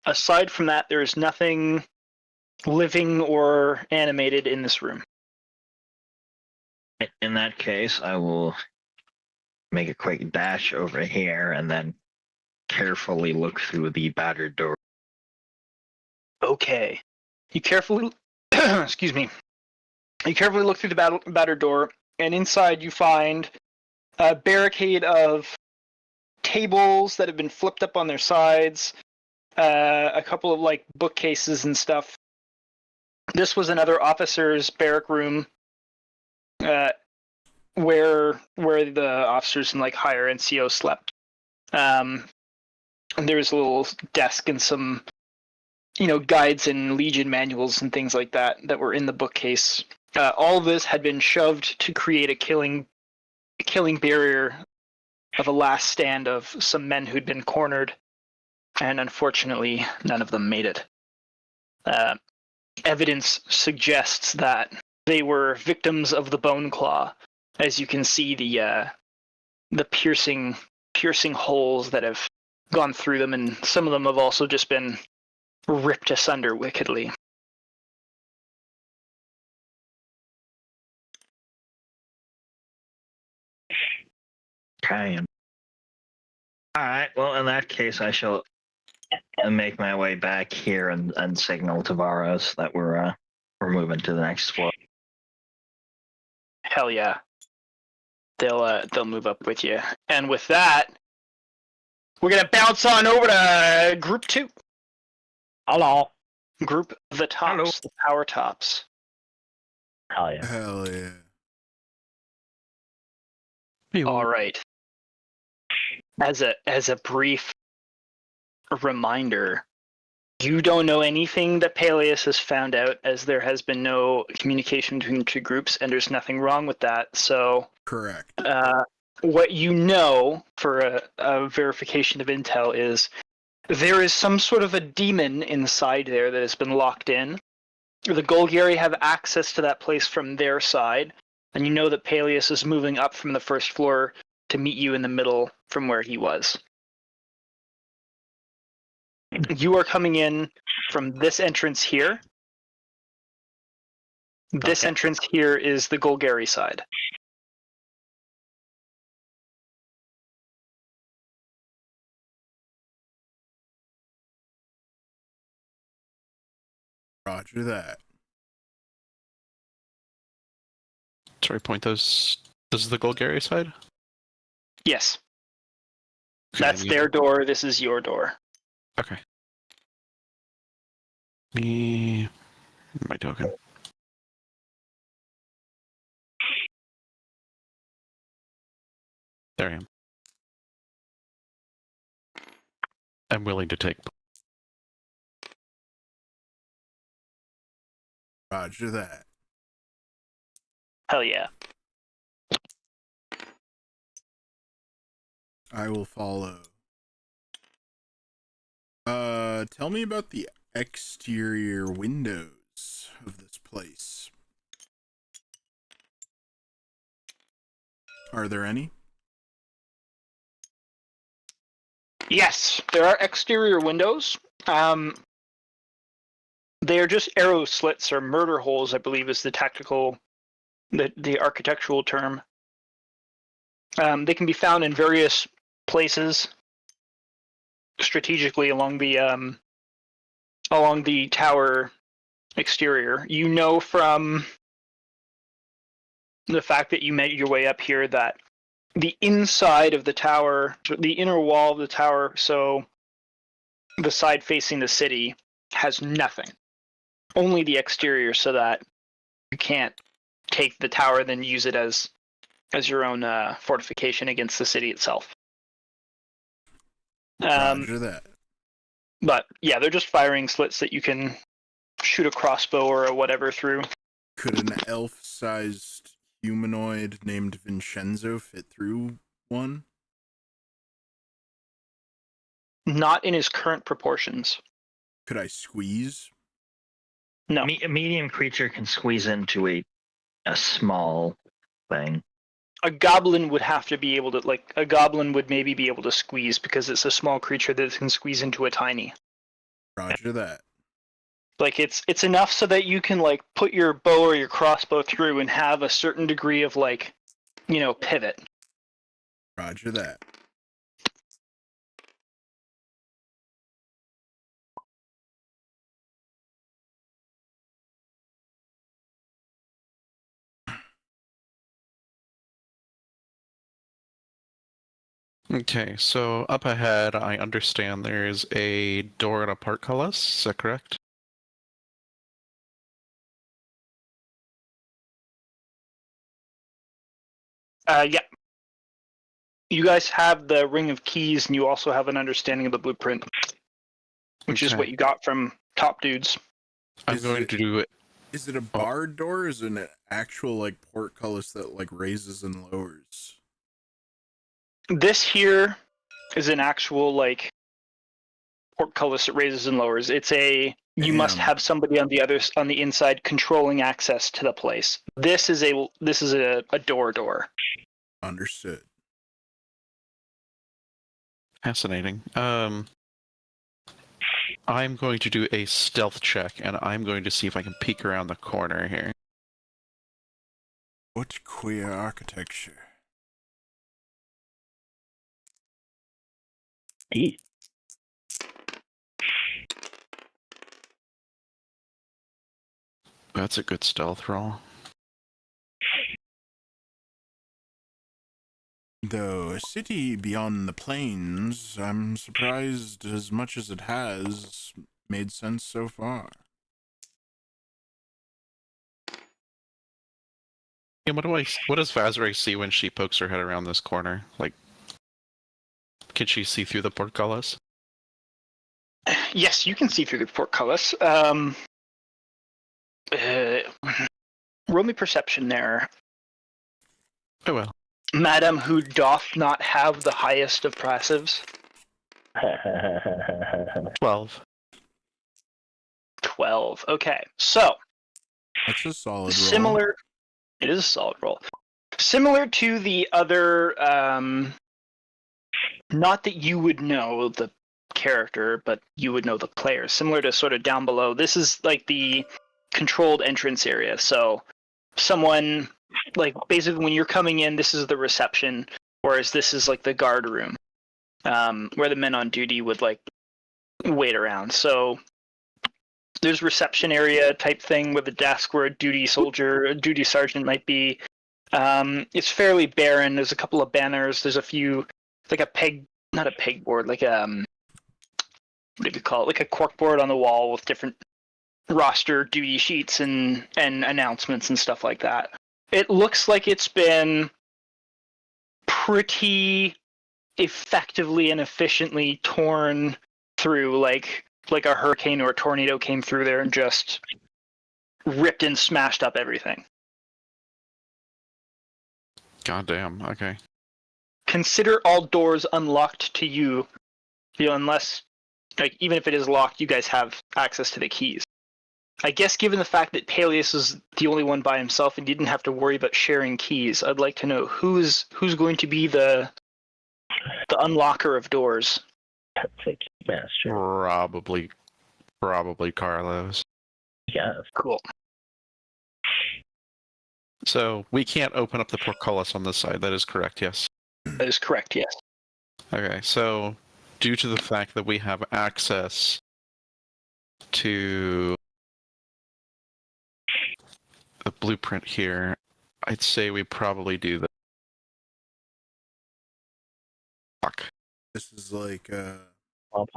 Aside from that, there is nothing living or animated in this room. In that case, I will make a quick dash over here and then carefully look through the battered door. Okay. You carefully, excuse me. You carefully look through the battered door, and inside you find a barricade of tables that have been flipped up on their sides, a couple of like bookcases and stuff. This was another officer's barrack room, where the officers and like higher NCO slept. And there was a little desk and some, guides and Legion manuals and things like that were in the bookcase. All of this had been shoved to create a killing barrier of a last stand of some men who'd been cornered, and unfortunately, none of them made it. Evidence suggests that they were victims of the bone claw, as you can see the piercing holes that have gone through them, and some of them have also just been ripped asunder wickedly. Okay. All right. Well, in that case, I shall make my way back here and signal to Varos that we're moving to the next floor. Hell yeah. They'll move up with you. And with that, we're gonna bounce on over to Group 2. Hello. Group the Tops, Hello. the Power Tops. Hell yeah. Hell yeah. All right. As a brief reminder, you don't know anything that Paelias has found out, as there has been no communication between the two groups, and there's nothing wrong with that. So, Correct. what you know for a verification of intel is there is some sort of a demon inside there that has been locked in. The Golgari have access to that place from their side, and you know that Paelias is moving up from the first floor to meet you in the middle from where he was. You are coming in from this entrance here. This Okay. entrance here is the Golgari side. Roger that. Sorry, point those. This is the Golgari side? Yes. Okay, That's their door, this is your door. Okay. Me. My token. There I am. I'm willing to take. Roger that. Hell yeah. I will follow. Tell me about the exterior windows of this place. Are there any? Yes, there are exterior windows. They are just arrow slits or murder holes, I believe is the the architectural term. They can be found in various places strategically along the tower exterior. You know from the fact that you made your way up here that the inside of the tower, the inner wall of the tower, so the side facing the city, has nothing. Only the exterior, so that you can't take the tower and then use it as your own fortification against the city itself. Roger that. But yeah, they're just firing slits that you can shoot a crossbow or a whatever through. Could an elf-sized humanoid named Vinshenzo fit through one? Not in his current proportions. Could I squeeze? No. A medium creature can squeeze into a small thing. A goblin would have to be able to, like, a goblin would maybe be able to squeeze because it's a small creature that can squeeze into a tiny. Roger that. Like, it's enough so that you can, like, put your bow or your crossbow through and have a certain degree of, like, pivot. Roger that. Okay, so up ahead, I understand there's a door and a portcullis. Is that correct? Yeah. You guys have the Ring of Keys, and you also have an understanding of the blueprint, which is Okay. what you got from Top Dudes. I'm going to do it. Is it a barred door or is it an actual like portcullis that like raises and lowers? This here is an actual like portcullis that raises and lowers. It's a you must Damn. have somebody on the inside controlling access to the place. This is a door. Understood. Fascinating. I'm going to do a stealth check, and I'm going to see if I can peek around the corner here. What queer architecture? Eat. That's a good stealth roll. Though a city beyond the plains, I'm surprised as much as it has made sense so far. Yeah, what does Vaszerei see when she pokes her head around this corner? Like, can she see through the portcullis? Yes, you can see through the portcullis. Roll me perception there, Oh well. madam, who doth not have the highest of passives. 12. 12. Okay, so That's a solid roll. similar. It is a solid roll. Similar to the other, not that you would know the character, but you would know the player. Similar to sort of down below. This is like the controlled entrance area. So someone, like basically when you're coming in, this is the reception, whereas this is like the guard room, where the men on duty would like wait around. So there's reception area type thing with a desk where a duty soldier, a duty sergeant might be. It's fairly barren. There's a couple of banners. There's a few, like a peg, not a pegboard, like what do you call it? Like a corkboard on the wall with different roster duty sheets and announcements and stuff like that. It looks like it's been pretty effectively and efficiently torn through, like a hurricane or a tornado came through there and just ripped and smashed up everything. Goddamn. Okay. Consider all doors unlocked to you, unless, like, even if it is locked, you guys have access to the keys. I guess given the fact that Paelias is the only one by himself and didn't have to worry about sharing keys, I'd like to know who's going to be the unlocker of doors. That's a master. Probably Carlos. Yeah. Cool. So we can't open up the portcullis on this side. That is correct. Yes. That is correct, yes. Okay. So due to the fact that we have access to the blueprint here, I'd say we probably do the fuck. This is like Well,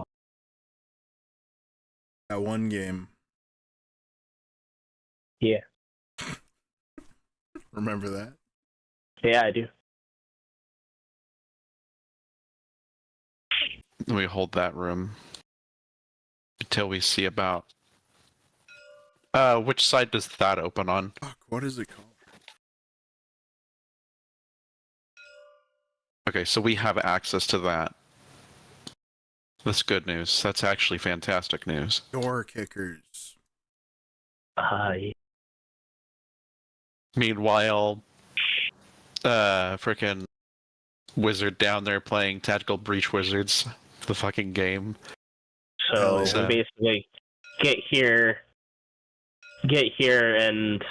that one game. yeah. Remember that? Yeah, I do. We hold that room until we see about. Which side does that open on? Fuck, what is it called? Okay, so we have access to that. That's good news. That's actually fantastic news. Door kickers. Yeah. Meanwhile, frickin' wizard down there playing Tactical Breach Wizards, the fucking game. So So- we basically get here and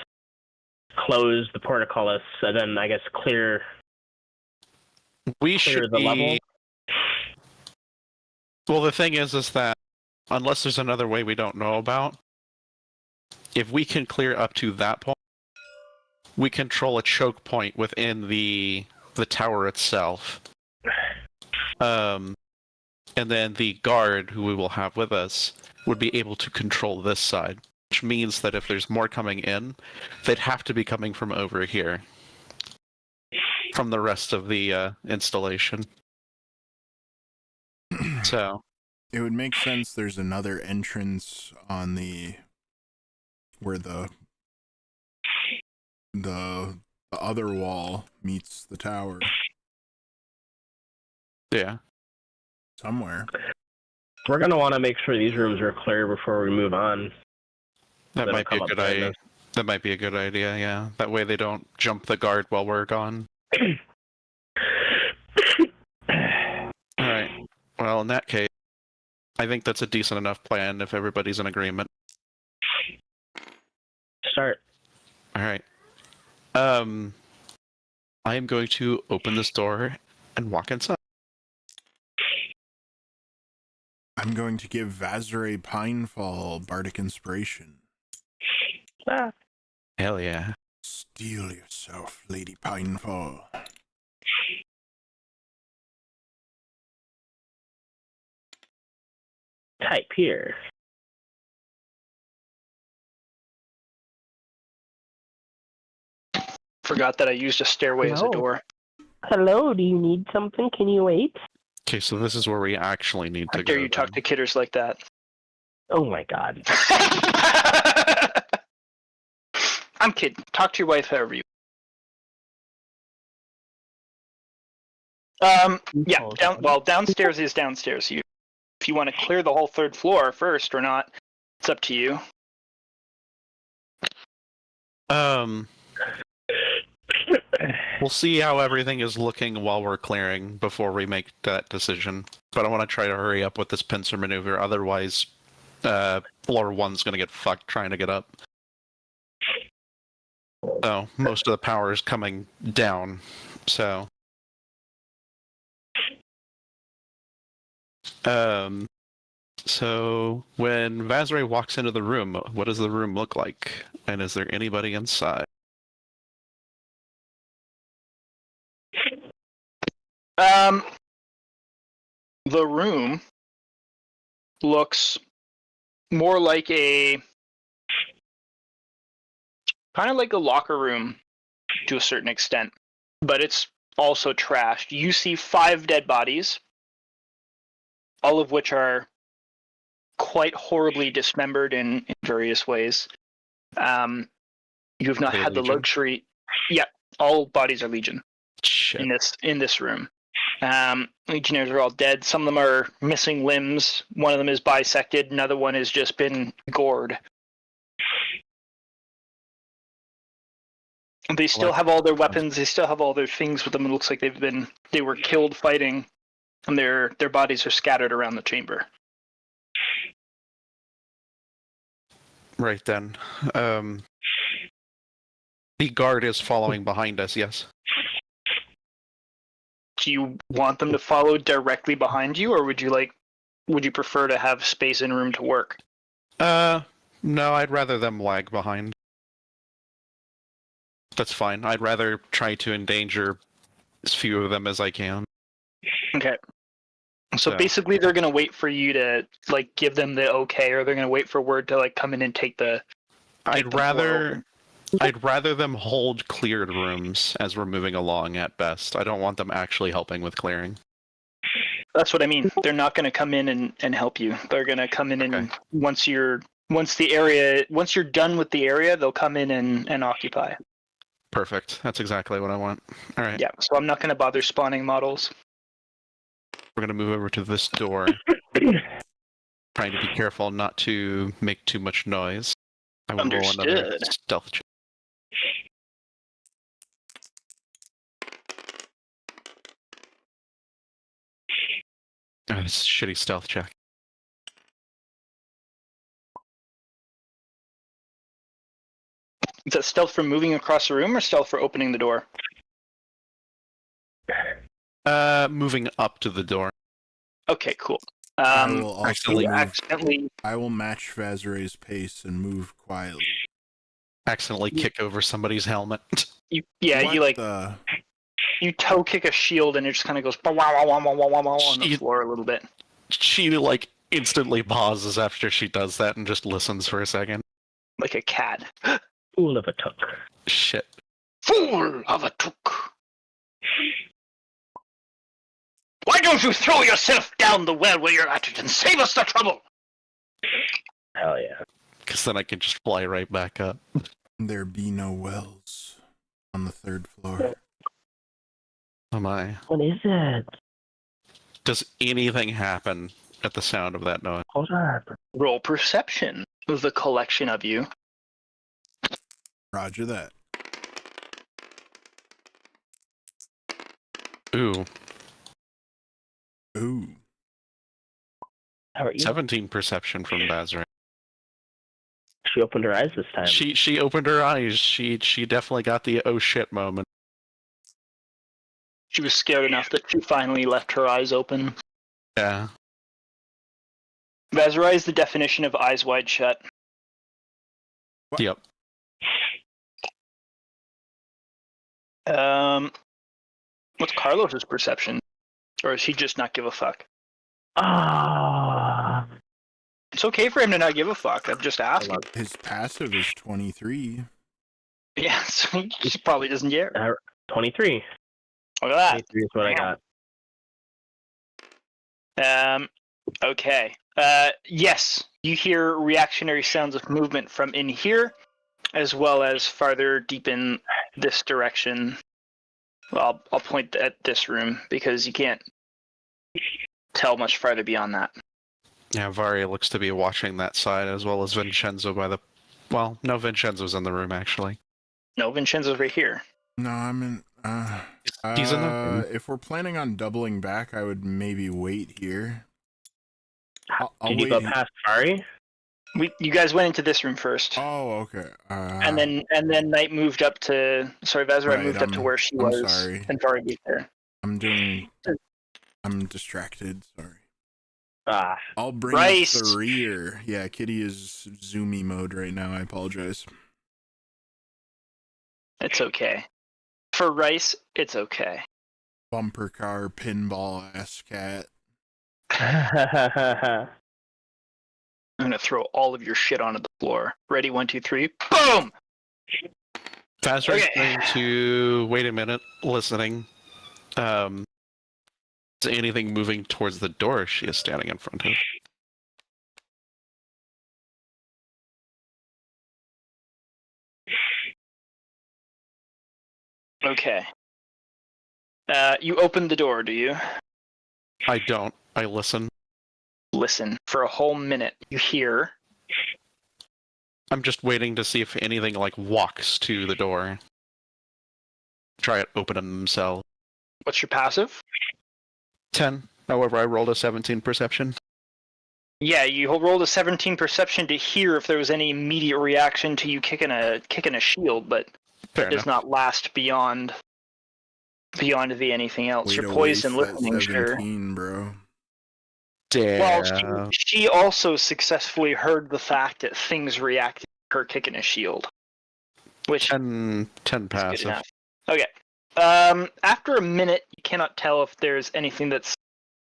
close the portcullis, and then I guess clear We should the be... level. Well, the thing is that unless there's another way we don't know about, if we can clear up to that point, we control a choke point within the tower itself. And then the guard, who we will have with us, would be able to control this side, which means that if there's more coming in, they'd have to be coming from over here, from the rest of the installation. So it would make sense there's another entrance on the where the other wall meets the tower. yeah. Somewhere. We're gonna want to make sure these rooms are clear before we move on. That They might be don't a come good up behind idea. us. That might be a good idea, yeah. That way they don't jump the guard while we're gone. Alright. Well, in that case, I think that's a decent enough plan if everybody's in agreement. Start. Alright. I am going to open this door and walk inside. I'm going to give Vaszerei Pinefall bardic inspiration. Ah. Hell yeah. Steel yourself, Lady Pinefall. Type here. Forgot that I used a stairway as a No. door. Hello, do you need something? Can you wait? Okay, so this is where we actually need How to dare go. you talk to kidders like that? Oh my god. I'm kidding. Talk to your wife however you. Yeah. Downstairs is downstairs. If you want to clear the whole third floor first or not, it's up to you. We'll see how everything is looking while we're clearing before we make that decision. But I want to try to hurry up with this pincer maneuver, otherwise floor 1's going to get fucked trying to get up. So most of the power is coming down, so... So when Vaszerei walks into the room, what does the room look like? And is there anybody inside? The room looks more like kind of like a locker room to a certain extent, but it's also trashed. You see 5 dead bodies, all of which are quite horribly dismembered in various ways. You have not Are they had the Legion? luxury. Yeah, all bodies are Legion Shit. in this room. Legionnaires are all dead. Some of them are missing limbs. One of them is bisected. Another one has just been gored. They still have all their weapons. They still have all their things with them. It looks like they were killed fighting, and their bodies are scattered around the chamber. Right then. The guard is following behind us, yes? Do you want them to follow directly behind you, or would you prefer to have space and room to work? No, I'd rather them lag behind. That's fine. I'd rather try to endanger as few of them as I can. Okay. So So- basically, they're gonna wait for you to give them the okay, or they're gonna wait for word to come in and take the. I'd the floor rather them hold cleared rooms as we're moving along at best. I don't want them actually helping with clearing. That's what I mean. They're not gonna come in and help you. They're gonna come in and Okay. once you're done with the area, they'll come in and occupy. Perfect. That's exactly what I want. All right. Yeah. So I'm not gonna bother spawning models. We're going to move over to this door. Trying to be careful not to make too much noise. I will roll another Understood. stealth check. Oh, this is a shitty stealth check. Is that stealth for moving across the room or stealth for opening the door? Moving up to the door. Okay, cool. I will also accidentally You move, accidentally. I will match Vazerei's pace and move quietly. Accidentally kick over somebody's helmet. You What like the... You toe kick a shield and it just kind of goes wow wow wow wow wow wow on the floor a little bit. She like instantly pauses after she does that and just listens for a second. Like a cat. Fool of a took. Shit. Fool of a took. Why don't you throw yourself down the well where you're at it and save us the trouble? Hell yeah. Because then I can just fly right back up. There be no wells on the 3rd floor. Oh my. What is it? Does anything happen at the sound of that noise? Hold on. Roll perception of the collection of you. Roger that. Ooh, Ooh. How are you? 17 perception from Vaszerei. She opened her eyes this time. She opened her eyes. She definitely got the oh shit moment. She was scared enough that she finally left her eyes open. Yeah. Vaszerei is the definition of eyes wide shut. What? Yep. What's Carlos's perception? Or does he just not give a fuck? Ah. It's okay for him to not give a fuck. I'm just asking. His passive is 23. Yeah, so he probably doesn't care. 23. Look at that. 23 is what I got. Okay. Yes, you hear reactionary sounds of movement from in here, as well as farther deep in this direction. Well, I'll point at this room because you can't tell much farther beyond that. Yeah, Vari looks to be watching that side as well as Vinshenzo by the... Well, no, Vincenzo's in the room, actually. No, Vincenzo's right here. No, I'm in. He's in the room. If we're planning on doubling back, I would maybe wait here. I'll Did you wait go past Vari? You guys went into this room first. Oh, okay. And then Knight moved up to... Sorry, Vaszerei Right, moved up to where she I'm was. sorry. And Vari was there. I'm distracted. Sorry. Ah, I'll bring Rice. up the rear. Yeah, Kitty is zoomy mode right now. I apologize. It's okay. For Rice, it's okay. Bumper car, pinball ass cat. I'm gonna throw all of your shit onto the floor. Ready? 1, 2, 3. Boom! Vazerei's Okay. going to... Wait a minute. Listening. Is anything moving towards the door she is standing in front of? Okay. You open the door, do you? I don't. I listen. Listen. For a whole minute, you hear. I'm just waiting to see if anything, like, walks to the door. Try it opening themselves. What's your passive? 10. However, I rolled a 17 perception. Yeah, you rolled a 17 perception to hear if there was any immediate reaction to you kicking a shield, but Fair it does enough. not last beyond the anything else. Way Your to poison waste that listening, sure. 17, bro. Damn. Well, she also successfully heard the fact that things reacted to her kicking a shield, which 10 is good passive. enough. Okay. After a minute, you cannot tell if there's anything that's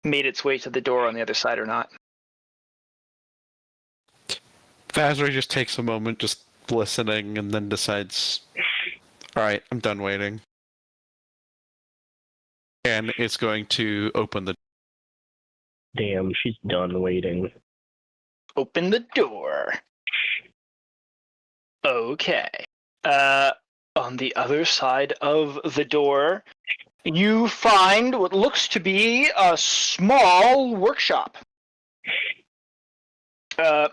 made its way to the door on the other side or not. Vaszerei just takes a moment just listening and then decides, alright, I'm done waiting. And it's going to open the... damn, she's done waiting. Open the door. Okay. On the other side of the door, you find what looks to be a small workshop.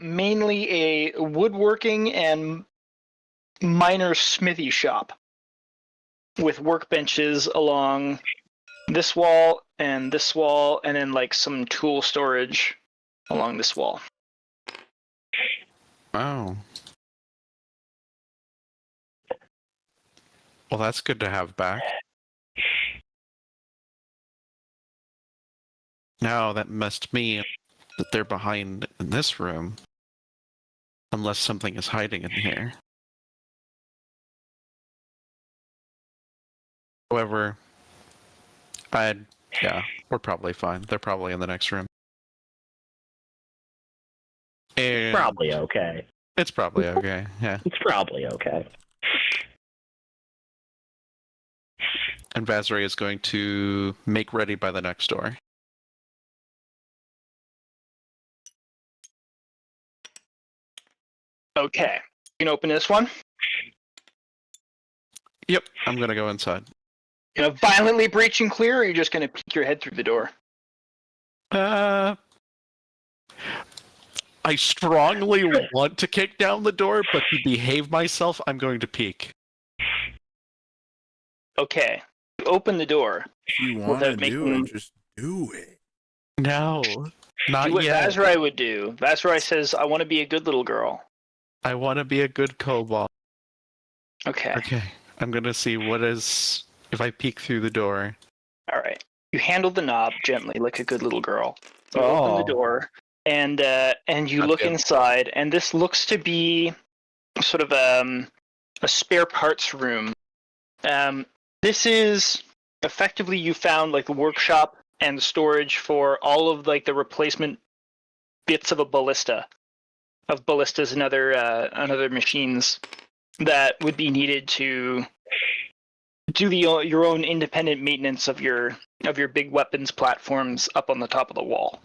Mainly a woodworking and minor smithy shop with workbenches along this wall, and then like some tool storage along this wall. Oh. Well, that's good to have back. Now, that must mean that they're behind in this room. Unless something is hiding in here. However, Yeah, we're probably fine. They're probably in the next room. And Probably okay. it's probably okay, yeah. It's probably okay. And Vaszerei is going to make ready by the next door. Okay. You can open this one. Yep, I'm gonna go inside. You know, violently breach and clear, or are you just going to peek your head through the door? I strongly want to kick down the door, but to behave myself, I'm going to peek. Okay. You open the door. If you want to do it, just do it. No, not Do what yet. Vaszerei would do. Vaszerei says, I want to be a good little girl. I want to be a good kobold. Okay. Okay, I'm gonna see what is if I peek through the door. All right. You handle the knob gently, like a good little girl. You open the door, and you look Okay. inside, and this looks to be sort of a spare parts room. This is effectively you found like a workshop and storage for all of like the replacement bits of a ballista, of ballistas and other machines that would be needed to do your own independent maintenance of your big weapons platforms up on the top of the wall.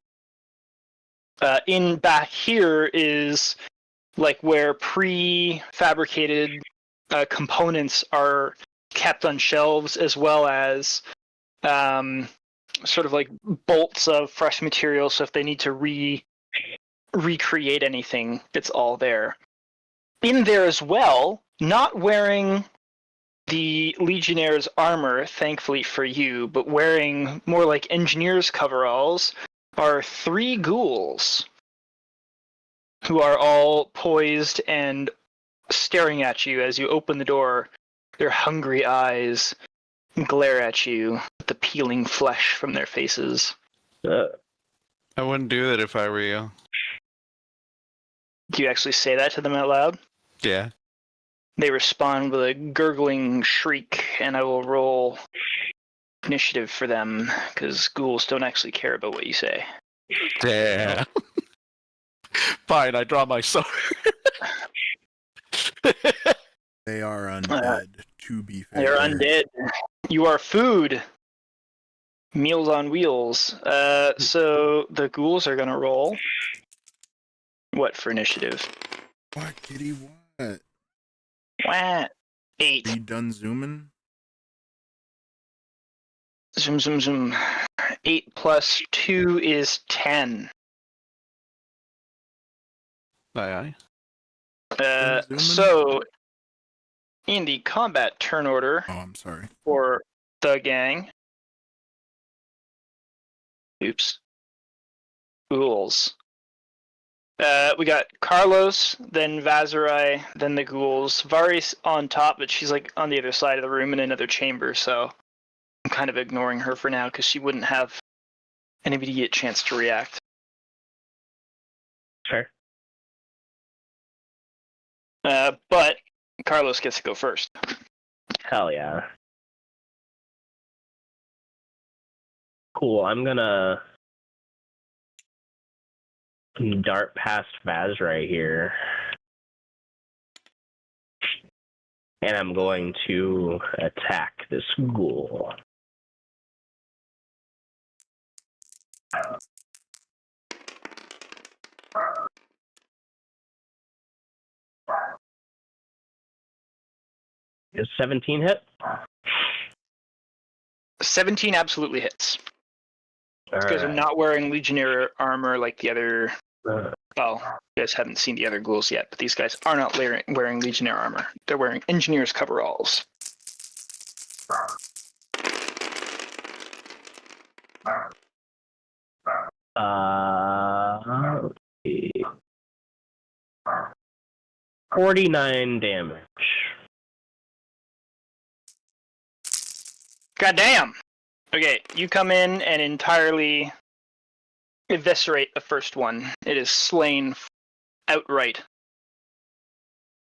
In back here is like where prefabricated components are kept on shelves, as well as sort of like bolts of fresh material. So if they need to recreate anything, it's all there. In there as well, not wearing the Legionnaire's armor, thankfully for you, but wearing more like engineer's coveralls, are 3 ghouls who are all poised and staring at you as you open the door. Their hungry eyes glare at you with the peeling flesh from their faces. I wouldn't do that if I were you. Do you actually say that to them out loud? Yeah. They respond with a gurgling shriek, and I will roll initiative for them, because ghouls don't actually care about what you say. Damn. Fine, I draw my sword. They are undead, to be fair. They're undead. You are food. Meals on wheels. So the ghouls are going to roll. What for initiative? What, kitty, what? Wah. Are 8. you done zooming? Zoom, zoom, zoom. 8 plus 2 is 10. Aye, aye. Zooming? So, in the combat turn order Oh, I'm sorry. for the gang. Oops. Ghouls. We got Carlos, then Vaszerei, then the ghouls. Vari's on top, but she's like on the other side of the room in another chamber, so I'm kind of ignoring her for now because she wouldn't have an immediate chance to react. Fair. But Carlos gets to go first. Hell yeah. Cool, I'm gonna dart past Vaszerei here. And I'm going to attack this ghoul. Is 17 hit? 17 absolutely hits. These guys are Alright. not wearing Legionnaire armor like the other. Uh, Well, you guys haven't seen the other ghouls yet, but these guys are not wearing Legionnaire armor. They're wearing engineer's coveralls. let's see. 49 damage. Goddamn! Okay, you come in and entirely eviscerate the first one. It is slain outright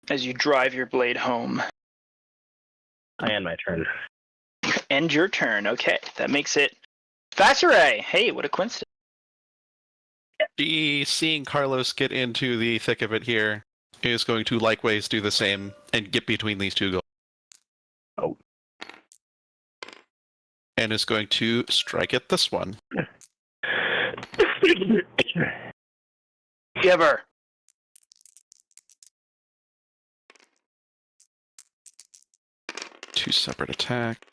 as you drive your blade home. I end my turn. end your turn. Okay, that makes it Vaszerei. Hey, what a coincidence. She, seeing Carlos get into the thick of it here, is going to likewise do the same and get between these two goals. Oh. And is going to strike at this one. Give her. Two separate attack.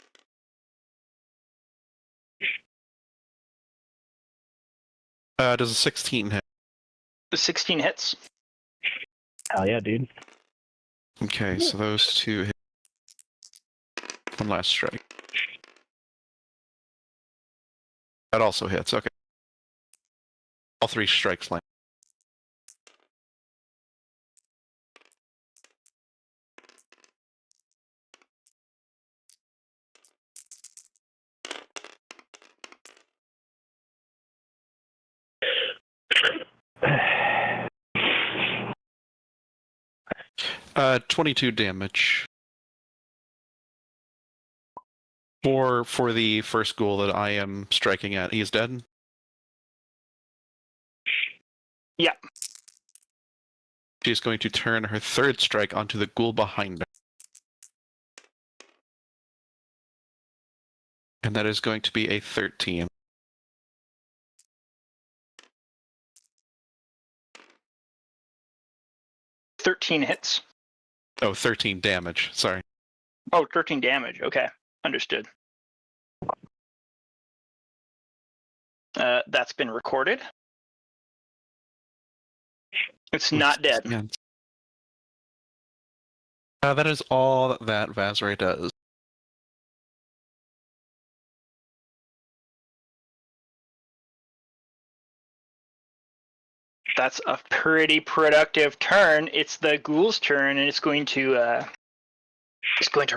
Does a 16 hit? The 16 hits. Hell yeah, dude. Okay, so those two hit. One last strike. That also hits, okay. All three strikes land. Uh, 22 damage. For the first ghoul that I am striking at, he's dead? Yeah. She's going to turn her third strike onto the ghoul behind her. And that is going to be a 13. Hits. Oh, 13 damage, sorry. Oh, 13 damage. Okay, understood. That's been recorded. It's not dead. Yeah. That is all that Vaszerei does. That's a pretty productive turn. It's the ghoul's turn, and it's going to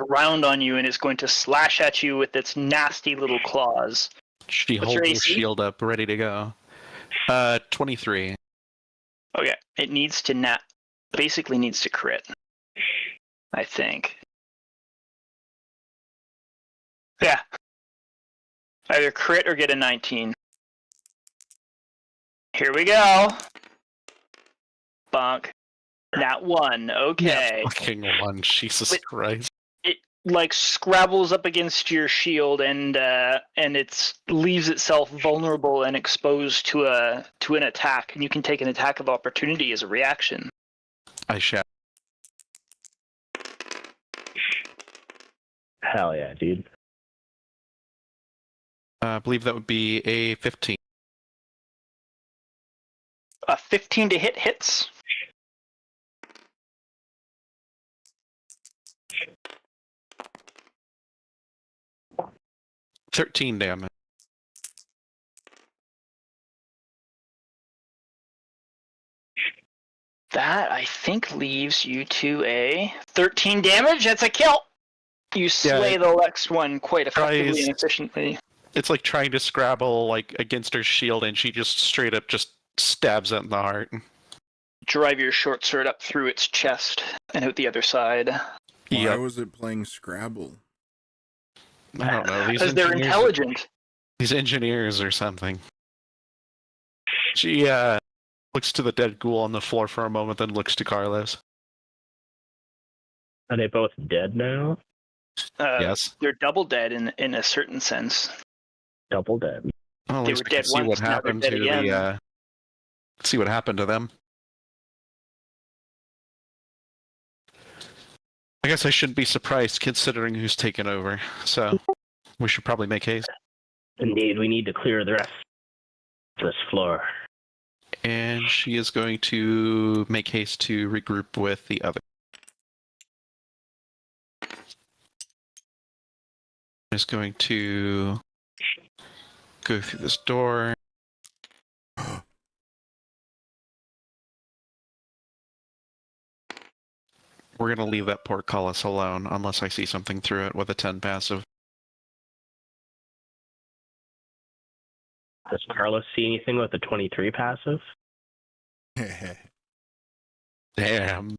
round on you, and it's going to slash at you with its nasty little claws. She What's holds your her AC? shield up, ready to go. 23. Okay, it needs to basically needs to crit, I think. Yeah. Either crit or get a 19. Here we go. Bonk. Nat 1. Okay. Yeah, fucking one. Jesus Wait. Christ. It like scrabbles up against your shield and it leaves itself vulnerable and exposed to an attack, and you can take an attack of opportunity as a reaction. I shall. Hell yeah, dude. I believe that would be a 15. A 15 to hit hits. $13 damage. That, I think, leaves you to a 13 damage. That's a kill. You slay the next one quite effectively and efficiently. It's like trying to scrabble like against her shield, and she just straight up just stabs it in the heart. Drive your short sword up through its chest and out the other side. Why was it playing Scrabble? I don't know. Because they're intelligent. These engineers or something. She looks to the dead ghoul on the floor for a moment, then looks to Carlos. Are they both dead now? Yes. They're double dead in a certain sense. Double dead. Well, at They least were we can dead see once, what now they're happened dead to again. the. See what happened to them. I guess I shouldn't be surprised considering who's taken over. So we should probably make haste. Indeed, we need to clear the rest of this floor. And she is going to make haste to regroup with the other. Is going to go through this door. We're going to leave that portcullis alone unless I see something through it with a 10 passive. Does Carlos see anything with a 23 passive? Damn.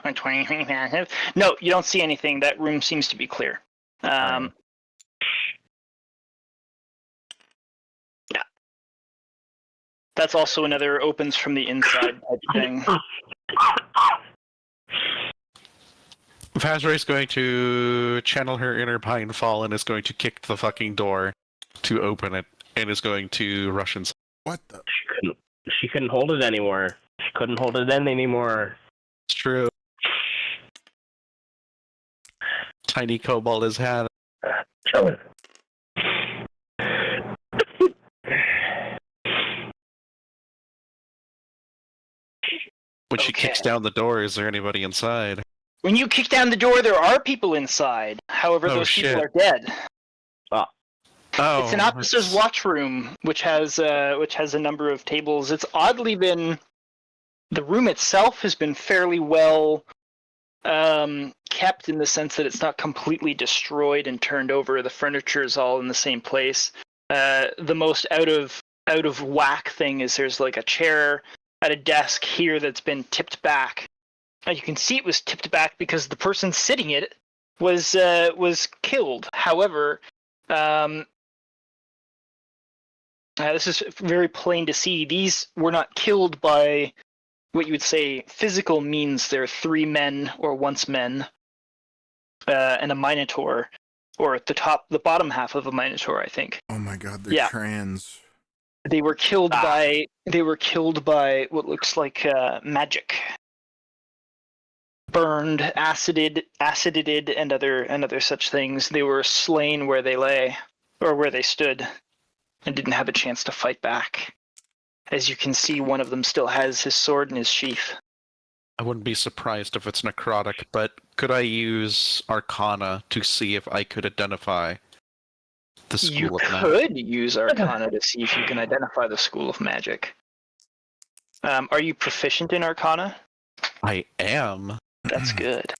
20 passive. No, you don't see anything. That room seems to be clear. Yeah. That's also another opens from the inside type thing. Vaszerei's going to channel her inner Pinefall and is going to kick the fucking door to open it, and is going to rush inside. What the? She couldn't hold it anymore. She couldn't hold it in anymore. It's true. Tiny Kobold has had it. When she kicks down the door, is there anybody inside? When you kick down the door, there are people inside. However, those people are dead. Oh, it's an officer's watch room, which has a number of tables. It's oddly been. The room itself has been fairly well kept in the sense that it's not completely destroyed and turned over. The furniture is all in the same place. The most out of whack thing is there's like a chair at a desk here that's been tipped back. You can see it was tipped back because the person sitting it was killed. However, this is very plain to see. These were not killed by what you would say physical means. They're 3 men or once men and a Minotaur, or at the bottom half of a Minotaur, I think. Oh my god, they're trans. They were killed by what looks like magic. Burned, acided, and other such things. They were slain where they lay, or where they stood, and didn't have a chance to fight back. As you can see, one of them still has his sword in his sheath. I wouldn't be surprised if it's necrotic, but could I use Arcana to see if I could identify the School of Magic? You could use Arcana to see if you can identify the School of Magic. Are you proficient in Arcana? I am. That's good.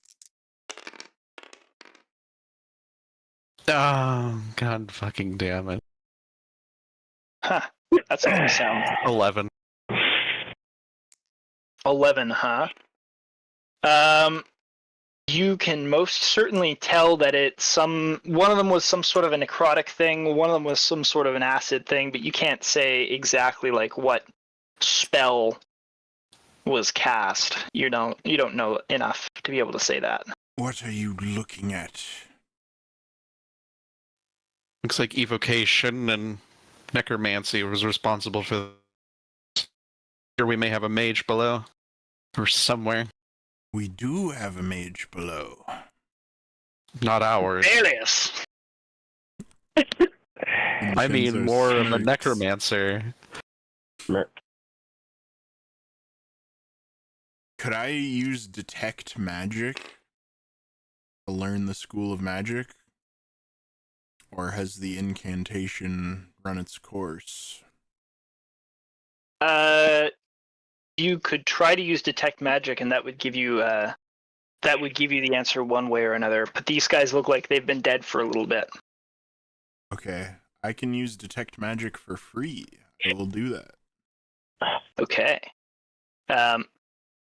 Oh, god fucking damn it. Huh. That's how it sounds. 11. 11, huh? You can most certainly tell that one of them was some sort of a necrotic thing, one of them was some sort of an acid thing, but you can't say exactly like what spell was cast. You don't know enough to be able to say that. What are you looking at? Looks like evocation and necromancy was responsible for this. Here we may have a mage below, or somewhere. We do have a mage below. Not ours. Paelias! I mean, Vinshenzo more of a smirks. necromancer. Could I use detect magic to learn the School of Magic? Or has the incantation run its course? You could try to use detect magic, and that would give you the answer one way or another. But these guys look like they've been dead for a little bit. Okay, I can use detect magic for free. I will do that. Okay.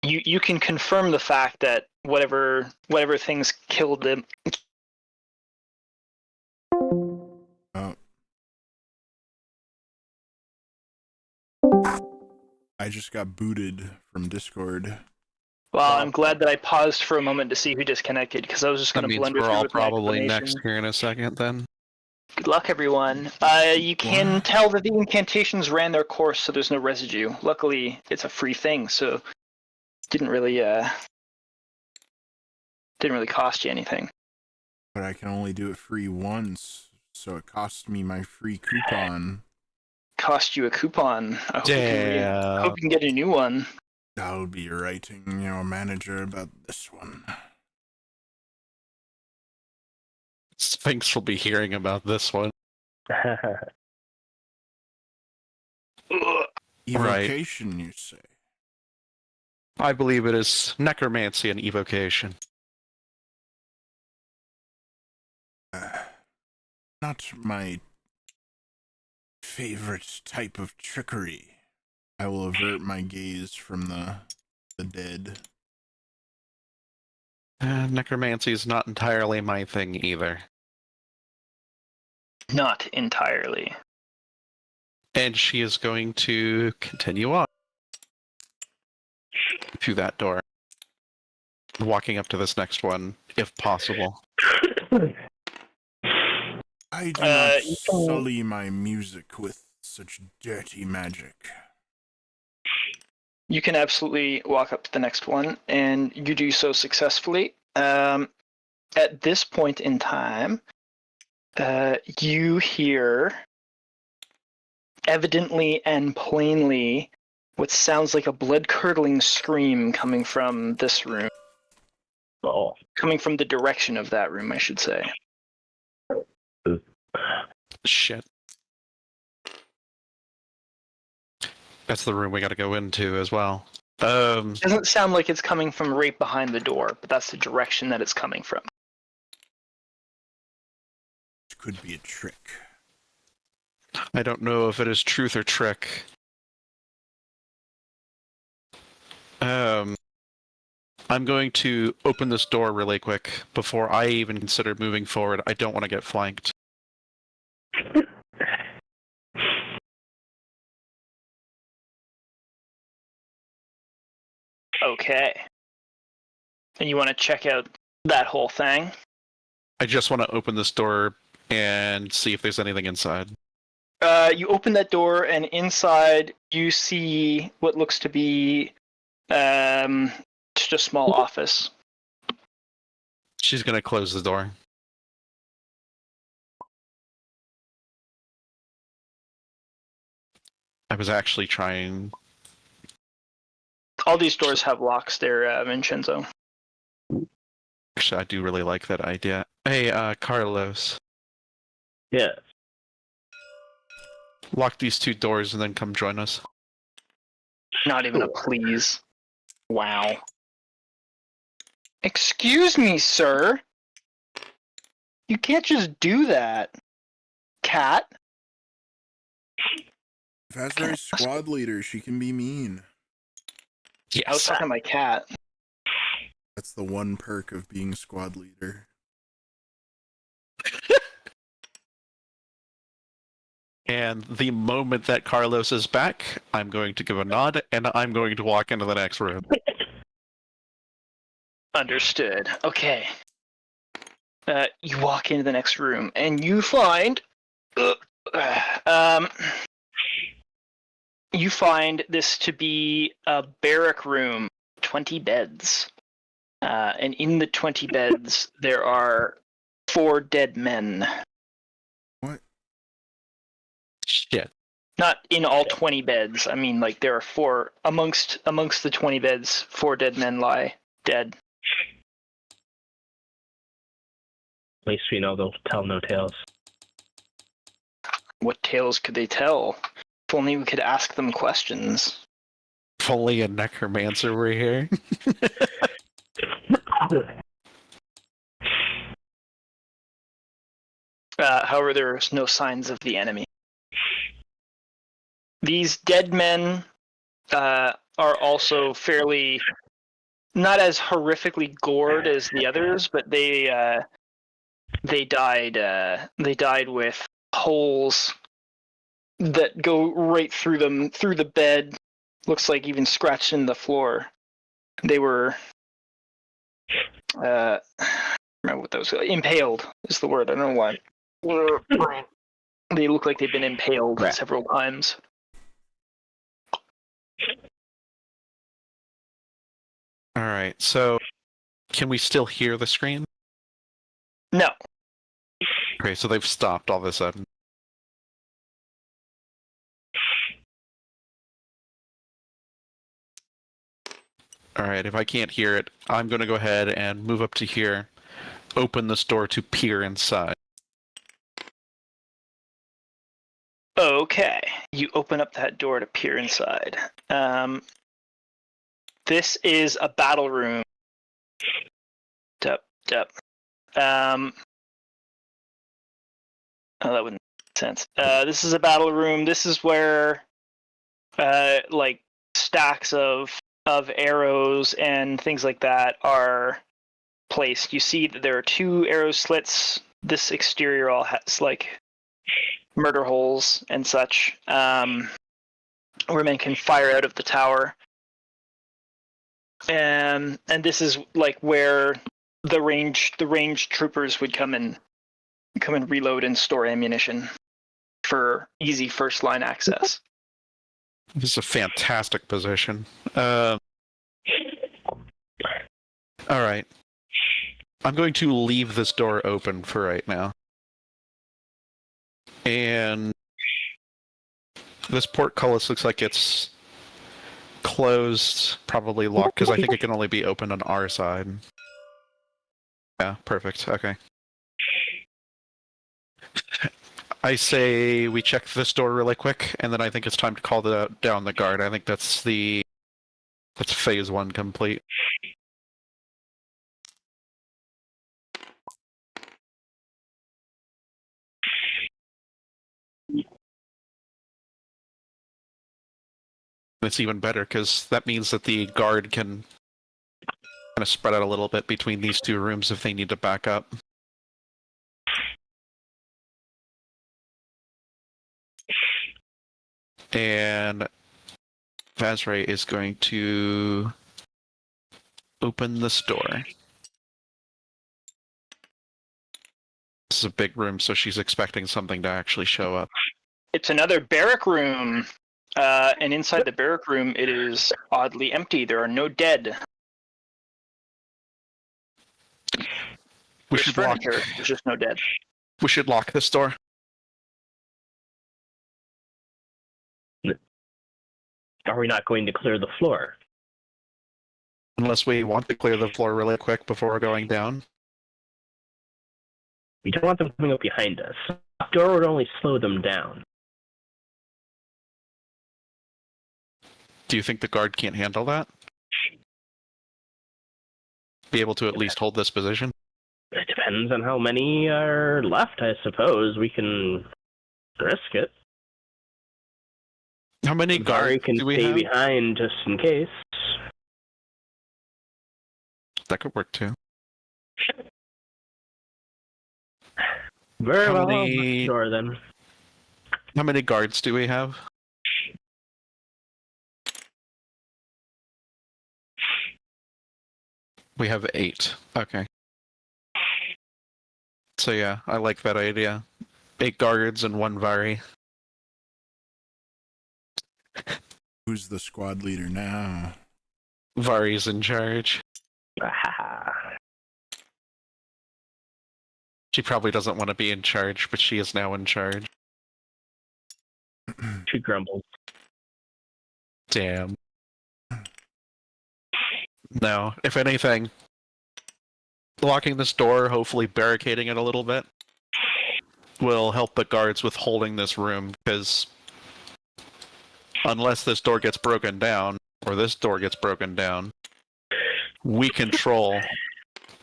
You can confirm the fact that whatever things killed them. Oh. I just got booted from Discord. Well, I'm glad that I paused for a moment to see who disconnected, because I was just going That to means blunder we're through all with my probably explanation. next here in a second, then. Good luck, everyone. You can tell that the incantations ran their course, so there's no residue. Luckily, it's a free thing, so didn't really cost you anything. But I can only do it free once, so it cost me my free coupon. Cost you a coupon. I hope you can get a new one. I'll be writing your manager about this one. Sphinx will be hearing about this one. Evocation, you say? I believe it is necromancy and evocation. Not my favorite type of trickery. I will avert my gaze from the dead. Necromancy is not entirely my thing either. Not entirely. And she is going to continue on through that door. Walking up to this next one, if possible. I do not sully my music with such dirty magic. You can absolutely walk up to the next one, and you do so successfully. At this point in time, you hear, evidently and plainly, what sounds like a blood-curdling scream coming from this room. Oh. Coming from the direction of that room, I should say. Shit. That's the room we gotta go into as well. Doesn't sound like it's coming from right behind the door, but that's the direction that it's coming from. It could be a trick. I don't know if it is truth or trick. I'm going to open this door really quick before I even consider moving forward. I don't want to get flanked. Okay. And you want to check out that whole thing? I just want to open this door and see if there's anything inside. You open that door, and inside you see what looks to be just a small office. She's going to close the door. I was actually trying... All these doors have locks there, Vinshenzo. Actually, I do really like that idea. Hey, Carlos. Yeah. Lock these two doors and then come join us. Not even a please. Wow. Excuse me, sir. You can't just do that. Cat? Vaszerei's squad leader, she can be mean. I was talking to my cat. That's the one perk of being squad leader. And the moment that Carlos is back, I'm going to give a nod, and I'm going to walk into the next room. Understood. Okay. You walk into the next room, and you find... you find this to be a barrack room, 20 beds. And in the 20 beds, there are 4 dead men. What? Shit. Not in all 20 beds. I mean, like, there are 4... Amongst the 20 beds, 4 dead men lie dead. At least we know they'll tell no tales. What tales could they tell? If only we could ask them questions. Fully a necromancer we're here. However, there are no signs of the enemy. These dead men are also fairly, not as horrifically gored as the others, but they died with holes that go right through them, through the bed. Looks like even scratched in the floor. They were remember what those impaled is the word. I don't know why. They look like they've been impaled several times. All right, so can we still hear the scream? No. Okay, so they've stopped all of a sudden. All right, if I can't hear it, I'm going to go ahead and move up to here, open this door to peer inside. Okay, you open up that door to peer inside. This is a battle room. Oh, that wouldn't make sense. This is a battle room. This is where, like, stacks of arrows and things like that are placed, you see that there are 2 arrow slits. This exterior all has like murder holes and such, where men can fire out of the tower. And this is like where the ranged troopers would come and reload and store ammunition for easy first line access. This is a fantastic position. All right. I'm going to leave this door open for right now. And this portcullis looks like it's closed, probably locked, because I think it can only be opened on our side. Yeah, perfect. Okay. I say we check this door really quick, and then I think it's time to call down the guard. I think that's phase 1 complete. It's even better because that means that the guard can kind of spread out a little bit between these 2 rooms if they need to back up. And Vaszerei is going to open this door. This is a big room, so she's expecting something to actually show up. It's another barrack room. And inside the barrack room, it is oddly empty. There are no dead. There's furniture. There's just no dead. We should lock this door. Are we not going to clear the floor? Unless we want to clear the floor really quick before going down. We don't want them coming up behind us. The door would only slow them down. Do you think the guard can't handle that? Be able to at least hold this position? It depends on how many are left, I suppose. We can risk it. How many Vari guards can do we stay have? behind just in case. That could work too. Very How well. many- Sure, then. How many guards do we have? We have 8. Okay. So yeah, I like that idea. 8 guards and 1 Vari. Who's the squad leader now? Vari's in charge. Ah, She probably doesn't want to be in charge, but she is now in charge. she grumbles. Damn. No, if anything, locking this door, hopefully barricading it a little bit, will help the guards with holding this room, because unless this door gets broken down, or this door gets broken down, we control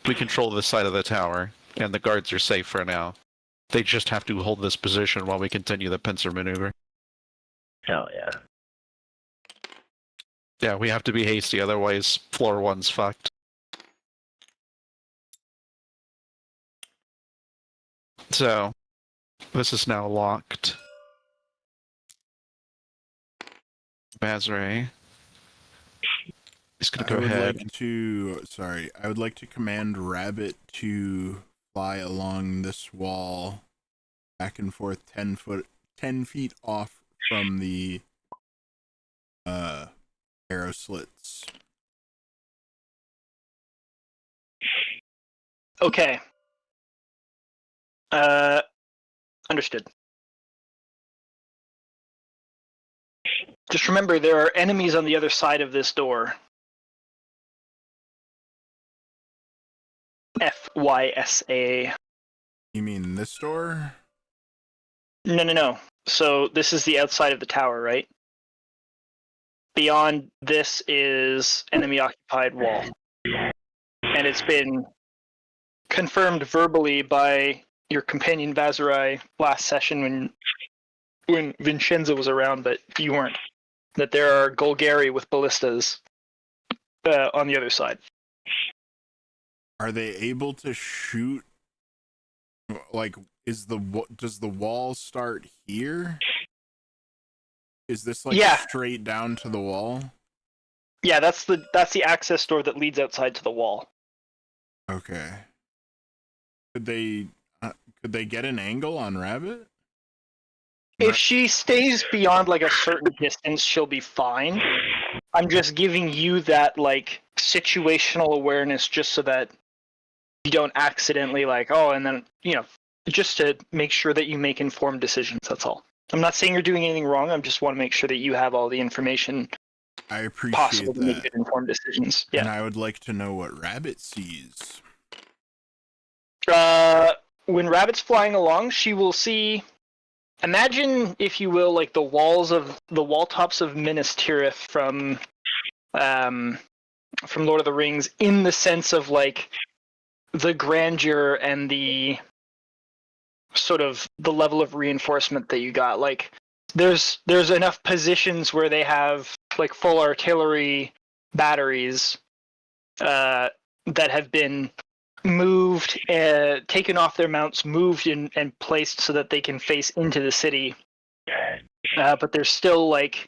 this side of the tower, and the guards are safe for now. They just have to hold this position while we continue the pincer maneuver. Hell yeah. Yeah, we have to be hasty, otherwise floor 1's fucked. So, this is now locked. Vaszerei is going to go ahead. I would like to command Rabbit to fly along this wall back and forth 10 feet off from the arrow slits. Okay. Understood. Just remember, there are enemies on the other side of this door. FYSA. You mean this door? No. So this is the outside of the tower, right? Beyond this is enemy-occupied wall. And it's been confirmed verbally by your companion Vaszerei last session when Vinshenzo was around, but you weren't. That there are Golgari with ballistas on the other side. Are they able to shoot? Like, does the wall start here? Is this like Yeah. straight down to the wall? Yeah, that's the access door that leads outside to the wall. Okay. Could they get an angle on Rabbit? If she stays beyond like a certain distance, she'll be fine. I'm just giving you that like situational awareness just so that you don't accidentally like, oh, and then, just to make sure that you make informed decisions, that's all. I'm not saying you're doing anything wrong, I just want to make sure that you have all the information I appreciate possible to make that. good informed decisions. Yeah. And I would like to know what Rabbit sees. When Rabbit's flying along, she will see, imagine, if you will, like the wall tops of Minas Tirith from Lord of the Rings, in the sense of like the grandeur and the sort of the level of reinforcement that you got. Like there's enough positions where they have like full artillery batteries that have been moved, taken off their mounts, moved and placed so that they can face into the city. But there's still like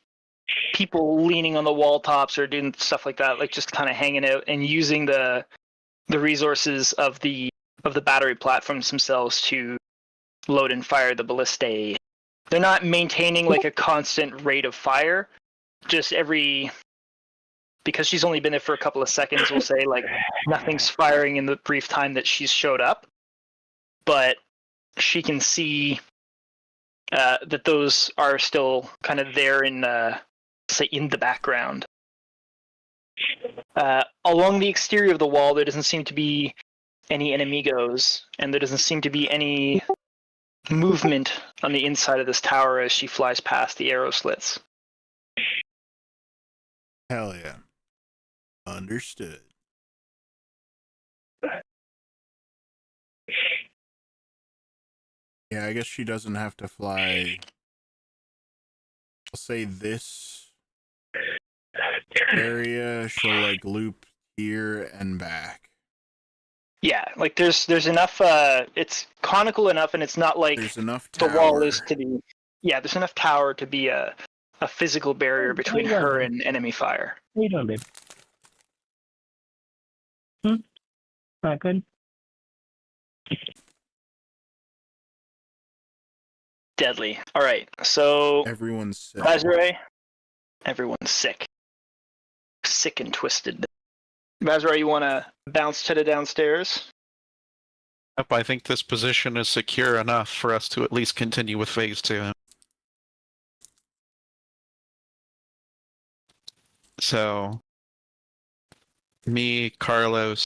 people leaning on the wall tops or doing stuff like that, like just kind of hanging out and using the resources of the battery platforms themselves to load and fire the ballistae. They're not maintaining like a constant rate of fire. Just because she's only been there for a couple of seconds, we'll say like nothing's firing in the brief time that she's showed up. But she can see that those are still kind of there in the background. Along the exterior of the wall, there doesn't seem to be any enemigos, and there doesn't seem to be any movement on the inside of this tower as she flies past the arrow slits. Hell yeah. Understood. Yeah, I guess she doesn't have to fly. I'll say this area, she'll like loop here and back. Yeah, like there's enough. It's conical enough, and it's not like There's enough the tower. wall is to be. Yeah, there's enough tower to be a physical barrier between her and enemy fire. How you doing, babe? Not good. Deadly. All right, so Everyone's sick. Vaszerei, everyone's sick and twisted. Vaszerei, you want to bounce to the downstairs? Yep, I think this position is secure enough for us to at least continue with phase 2. So, me, Carlos,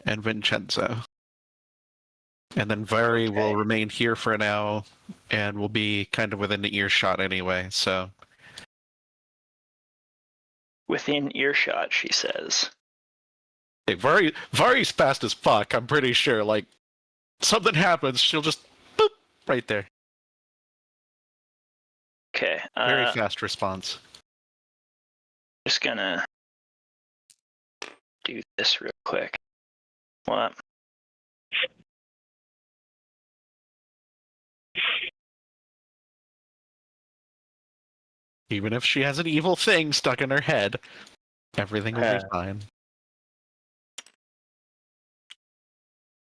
and Vinshenzo. And then Vari will remain here for now, and will be kind of within the earshot anyway, so... Within earshot, she says. Hey, Vari's fast as fuck, I'm pretty sure. Like, something happens, she'll just boop right there. Okay. Very fast response. Just gonna do this real quick. What? Even if she has an evil thing stuck in her head, everything will be fine.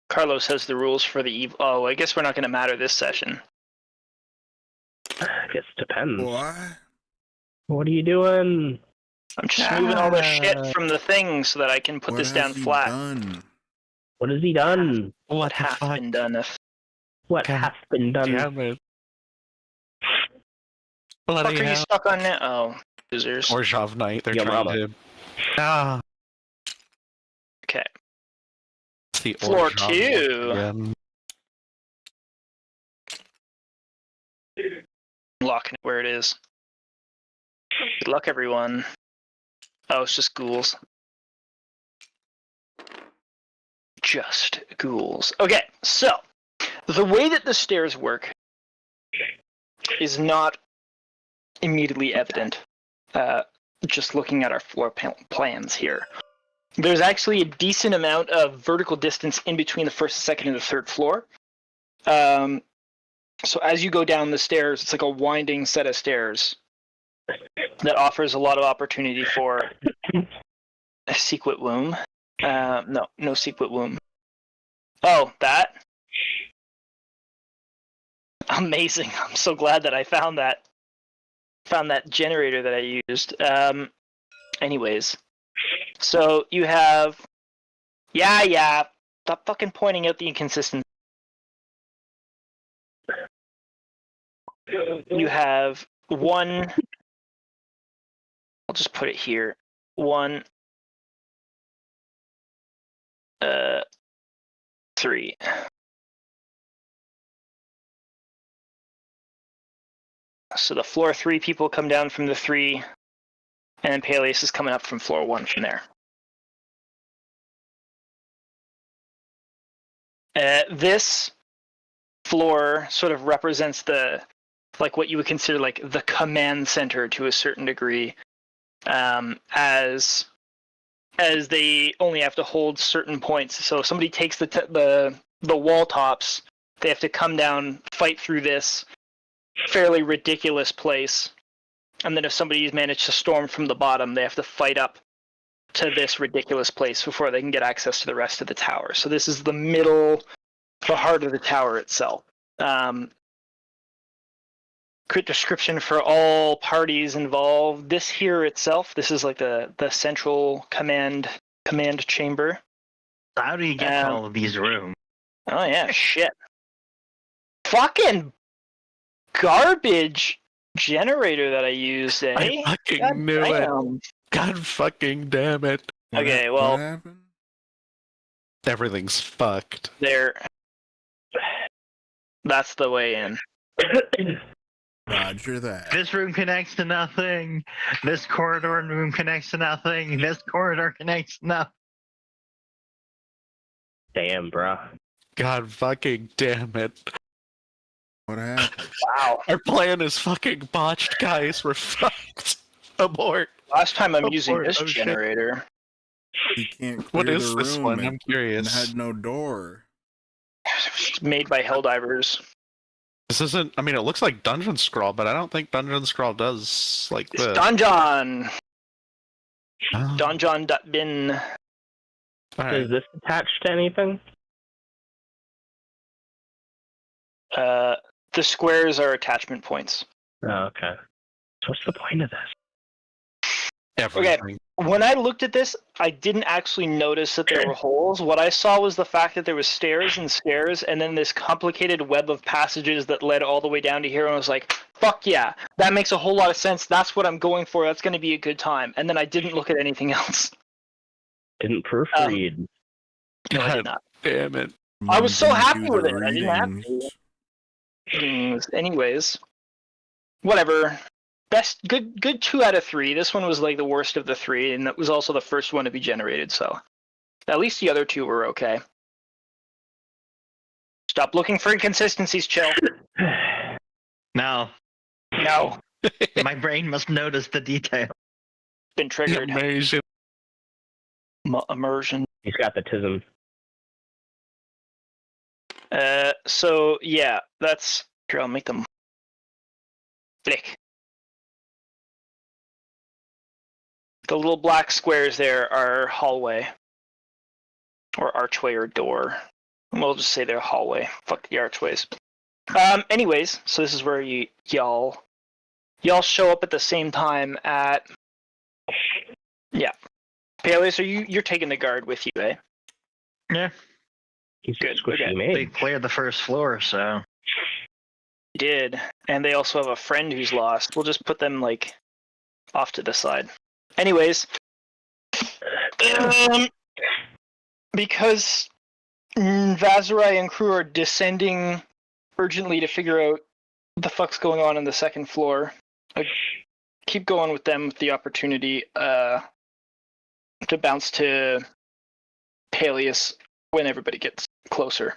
Carlos has the rules for the evil. Oh, I guess we're not going to matter this session. I guess it depends. What? What are you doing? I'm just moving all the shit from the thing so that I can put this down flat. Done? What has he done? What Half been done. What has been done? Damn it. What are you stuck on now? Oh, losers. Or Jav Knight, they're Yo, trying mama. to... Ah. Okay. It's the Floor Orjav 2. again. Locking it where it is. Good luck, everyone. Oh, it's just ghouls. Just ghouls. Okay, so the way that the stairs work is not immediately evident. Just looking at our floor plans here. there's actually a decent amount of vertical distance in between the first, second, and the third floor. So as you go down the stairs, it's like a winding set of stairs that offers a lot of opportunity for a secret womb. No secret womb. Oh, that? Amazing. I'm so glad that I found that generator that I used. Anyways. So you have... Yeah. Stop fucking pointing out the inconsistency. You have one... I'll just put it here. 1, 3. So the floor 3 people come down from the 3, and then Paelias is coming up from floor 1 from there. This floor sort of represents what you would consider like the command center to a certain degree, as they only have to hold certain points. So if somebody takes the wall tops, they have to come down, fight through this fairly ridiculous place, and then if somebody's managed to storm from the bottom, they have to fight up to this ridiculous place before they can get access to the rest of the tower. So this is the heart of the tower itself. Quick description for all parties involved. This here itself, this is like the central command chamber. How do you get to all of these rooms? Oh yeah, shit. Fucking garbage generator that I used, eh? I fucking knew it. God fucking damn it. Okay, What well, happened? Everything's fucked. That's the way in. Roger that. This room connects to nothing. This corridor room connects to nothing. This corridor connects to nothing. Damn, bro. God fucking damn it. What happened? Wow. Our plan is fucking botched, guys. We're fucked. Abort. Last time I'm Oh, using Lord, this oh, shit. generator. You can't clear What is the this room one? and- I'm curious. and had no door. It's made by Helldivers. This isn't. I mean, it looks like Dungeon Scroll, but I don't think Dungeon Scroll does like It's this. Donjon! Oh, Donjon.bin. alright. Is this attached to anything? The squares are attachment points. Oh, okay. So what's the point of this? Everything. When I looked at this, I didn't actually notice that there were holes. What I saw was the fact that there was stairs and stairs, and then this complicated web of passages that led all the way down to here, and I was like, fuck yeah, that makes a whole lot of sense. That's what I'm going for. That's going to be a good time. And then I didn't look at anything else. Didn't proofread. No, I God did not. damn it. I was so Didn't happy do with the it. I didn't have to. readings. Anyways, whatever. Good 2 out of 3. This one was like the worst of the 3, and that was also the first one to be generated, so at least the other 2 were okay. Stop looking for inconsistencies, chill. No, No, my brain must notice the detail. been triggered. Amazing. Immersion. He's got the tism. So yeah, that's here. I'll make them flick. The little black squares there are hallway, or archway, or door. We'll just say they're hallway. Fuck the archways. Anyways, so this is where y'all show up at the same time at. Yeah, Paelias, you're taking the guard with you, eh? Yeah, He's Good, squishy okay. they made. cleared the first floor, so Did, and they also have a friend who's lost. We'll just put them like off to the side. Anyways, because Vaszerei and crew are descending urgently to figure out what the fuck's going on the second floor, I keep going with them with the opportunity to bounce to Paelias when everybody gets closer.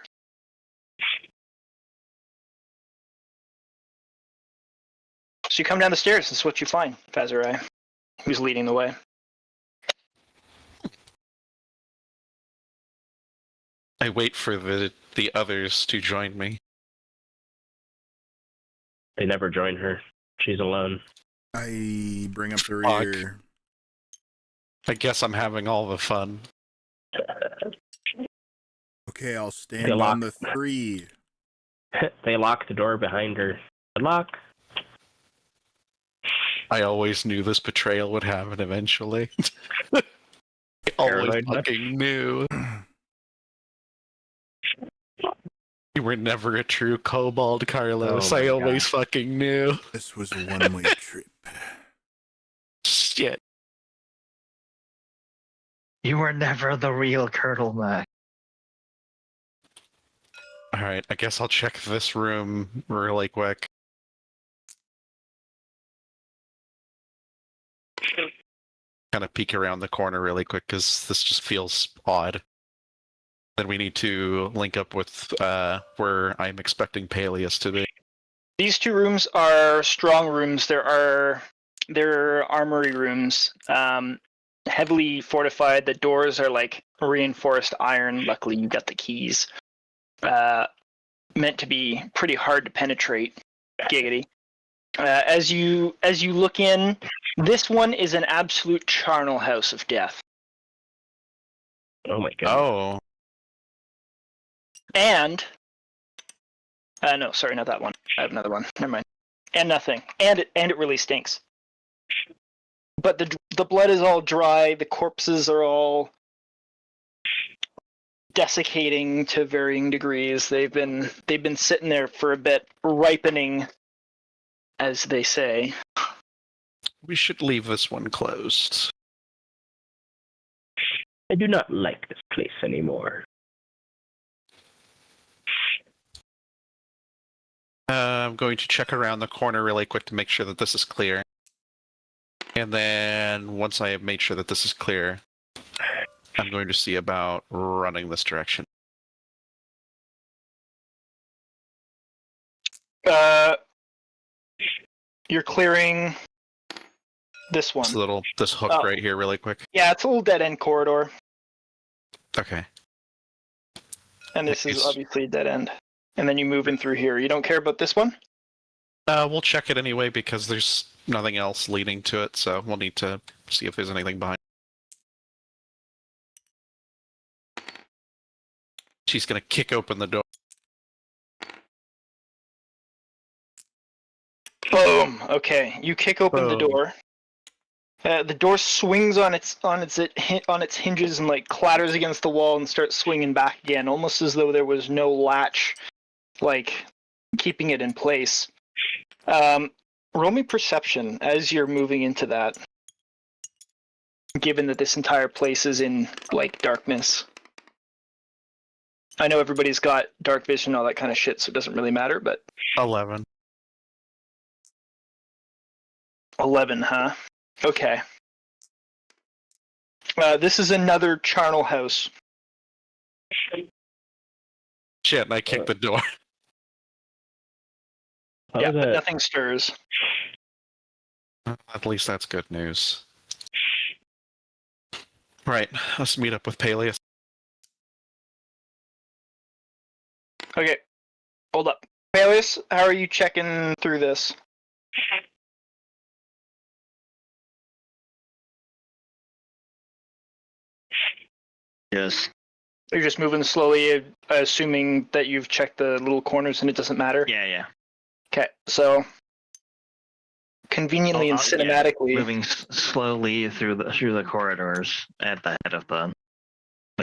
So you come down the stairs, this is what you find, Vaszerei, who's leading the way. I wait for the others to join me. They never join her. She's alone. I bring up the Fuck. rear. I guess I'm having all the fun. Okay, I'll stand They lock. on the 3. They lock the door behind her. Good luck. I always knew this betrayal would happen eventually. I always Paranoid much? fucking knew. You were never a true kobold, Carlos. Oh my I always fucking knew. This was a one-way trip. Shit. You were never the real turtleneck. Alright, I guess I'll check this room really quick. Kind of peek around the corner really quick because this just feels odd. Then we need to link up with where I'm expecting Paelias to be. These 2 rooms are strong rooms. They're armory rooms, heavily fortified. The doors are like reinforced iron. Luckily, you got the keys. Meant to be pretty hard to penetrate. Giggity. As you look in, this one is an absolute charnel house of death. Oh my god. Oh. And no, sorry, not that one. I have another one. Never mind. And nothing. And it really stinks. But the blood is all dry. The corpses are all desiccating to varying degrees. They've been sitting there for a bit, ripening, as they say. We should leave this one closed. I do not like this place anymore. I'm going to check around the corner really quick to make sure that this is clear. And then once I have made sure that this is clear, I'm going to see about running this direction. You're clearing this one. This hook Oh. right here really quick. Yeah, it's a little dead-end corridor, Okay. and this is Nice. obviously a dead end. And then you move in through here. You don't care about this one? We'll check it anyway because there's nothing else leading to it, so we'll need to see if there's anything behind. She's gonna kick open the door. Boom. Okay, you kick open the Boom. door. The door swings on its hinges and like clatters against the wall and starts swinging back again, almost as though there was no latch, like keeping it in place. Roll me perception as you're moving into that. Given that this entire place is in like darkness. I know everybody's got dark vision and all that kind of shit, so it doesn't really matter. But 11. 11, huh? Okay. This is another charnel house. Shit, and I kicked the door. How Yeah, is but it? nothing stirs. At least that's good news. Right, let's meet up with Paelias. Okay, hold up. Paelias, how are you checking through this? Yes. You're just moving slowly, assuming that you've checked the little corners and it doesn't matter? Yeah. Okay, so conveniently and Yeah, cinematically, moving slowly through the corridors at the head of the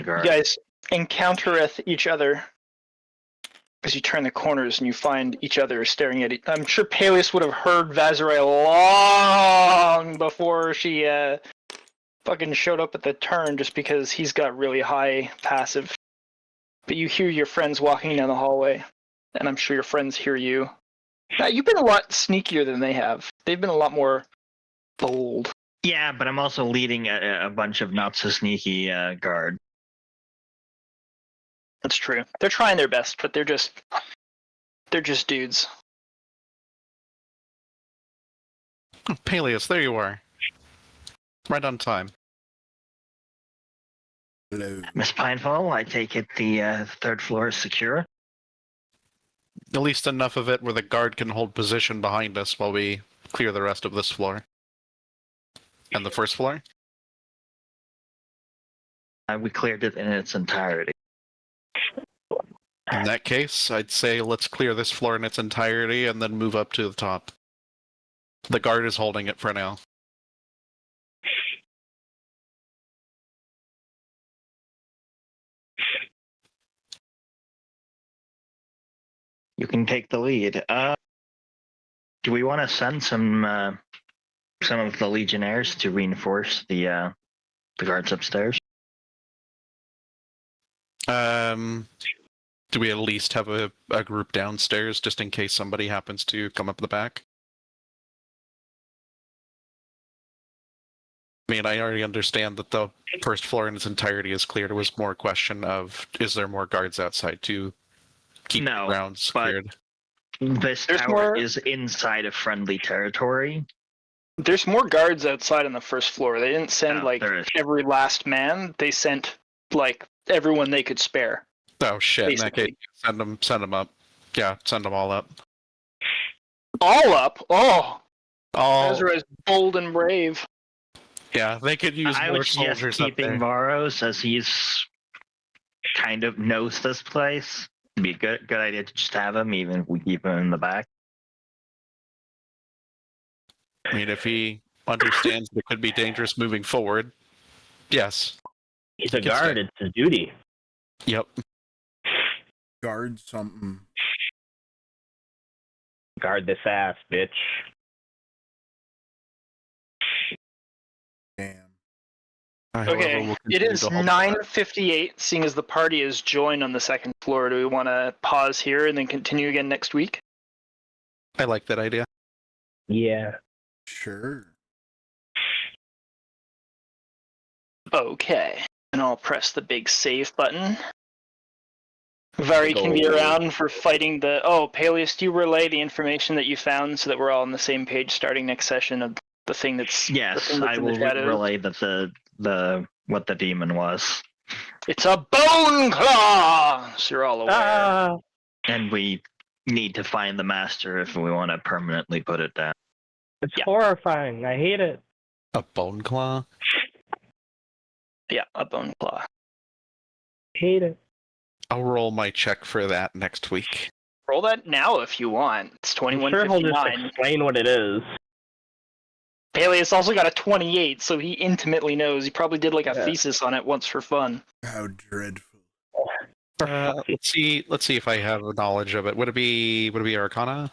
guard. you guys encountereth each other as you turn the corners and you find each other staring at I'm sure Paelias would have heard Vaszerei long before she fucking showed up at the turn, just because he's got really high passive. But you hear your friends walking down the hallway, and I'm sure your friends hear you. Now, you've been a lot sneakier than they have. They've been a lot more bold. Yeah, but I'm also leading a bunch of not so sneaky guard. That's true. They're trying their best, but they're just dudes. Paelias, there you are. Right on time. Hello. Miss Pinefall, I take it the third floor is secure? At least enough of it where the guard can hold position behind us while we clear the rest of this floor. And the first floor? We cleared it in its entirety. In that case, I'd say let's clear this floor in its entirety and then move up to the top. The guard is holding it for now. You can take the lead. Do we want to send some of the legionnaires to reinforce the guards upstairs? Do we at least have a group downstairs just in case somebody happens to come up the back? I mean, I already understand that the first floor in its entirety is cleared. It was more a question of, is there more guards outside to keep the grounds cleared? This tower is inside of friendly territory. There's more guards outside on the first floor. They didn't send every last man. They sent everyone they could spare. Oh shit! Basically. In that case, send them up. Yeah, send them all up. All up? Oh, all. Ezra is bold and brave. Yeah, they could use I more would suggest soldiers up keeping there. Varos as he's kind of knows this place. It'd be a good idea to just have him, even if we keep him in the back. I mean, if he understands that it could be dangerous moving forward, yes. He's a guard. It's his duty. Yep. Guard something. Guard this ass, bitch. Damn. Okay, it is 9:58. Seeing as the party is joined on the second floor, do we want to pause here and then continue again next week? I like that idea. Yeah. Sure. Okay, and I'll press the big save button. Vari can be around for fighting the... Oh, Paelias, do you relay the information that you found so that we're all on the same page starting next session of the thing that's... Yes, I will relay that what the demon was. It's a bone claw! So you're all aware. And we need to find the master if we want to permanently put it down. It's horrifying. I hate it. A bone claw? Yeah, a bone claw. Hate it. I'll roll my check for that next week. Roll that now if you want. It's 21.59. Sure, he'll just explain what it is. Paelias also got a 28, so he intimately knows. He probably did a thesis on it once for fun. How dreadful. Let's see if I have knowledge of it. Would it be Arcana?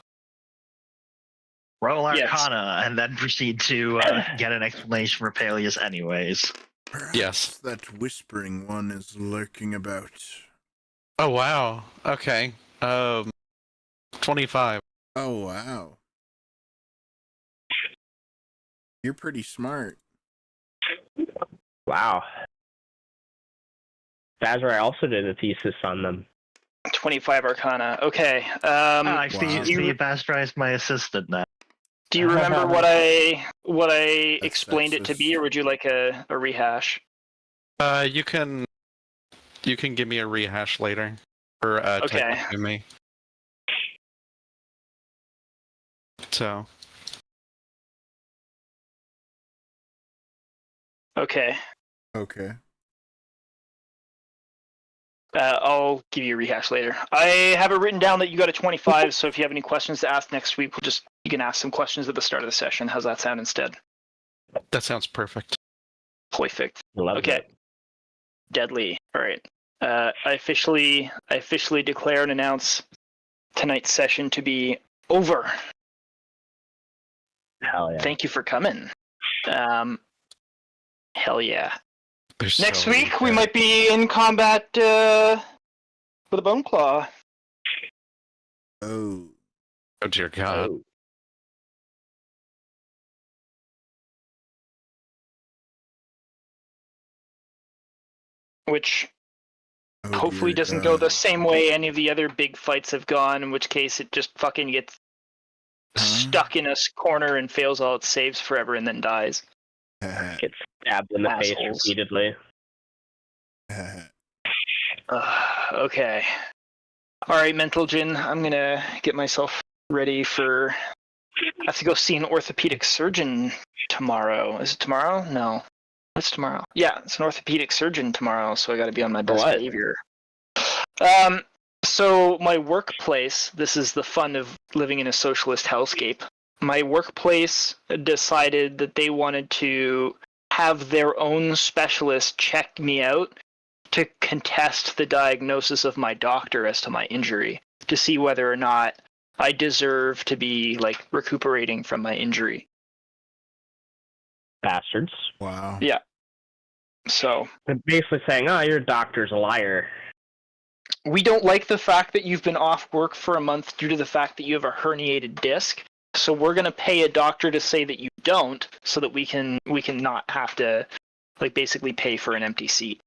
Roll Arcana and then proceed to get an explanation for Paelias anyways. Perhaps yes. That whispering one is lurking about. Oh wow. Okay. 25. Oh wow. You're pretty smart. Wow. Vaszerei also did a thesis on them. 25 Arcana. Okay. I see Vaszerei is my assistant now. Do you remember what I explained it to be, or would you like a rehash? You can give me a rehash later, or okay. Type me. So. Okay. Okay. I'll give you a rehash later. I have it written down that you got a 25, so if you have any questions to ask next week, you can ask some questions at the start of the session. How's that sound instead? That sounds perfect. Perfect. Love okay. It. Deadly. All right. I officially declare and announce tonight's session to be over. Hell yeah. Thank you for coming. Hell yeah. Next So week we might be in combat with a bone claw. Oh. Oh dear God. Oh. Which hopefully doesn't go the same way any of the other big fights have gone, in which case it just fucking gets stuck in a corner and fails all its saves forever and then dies. Gets stabbed in the face repeatedly. Okay. All right, Mental Gin. I'm gonna get myself ready for. I have to go see an orthopedic surgeon tomorrow. Is it tomorrow? No. What's tomorrow? Yeah, it's an orthopedic surgeon tomorrow, so I got to be on my best behavior. So my workplace. This is the fun of living in a socialist hellscape. My workplace decided that they wanted to have their own specialist check me out to contest the diagnosis of my doctor as to my injury, to see whether or not I deserve to be like recuperating from my injury. Bastards. Wow. Yeah. So They're basically saying, "Oh, your doctor's a liar." we don't like the fact that you've been off work for a month due to the fact that you have a herniated disc. So we're gonna pay a doctor to say that you don't, so that we can not have to like basically pay for an empty seat.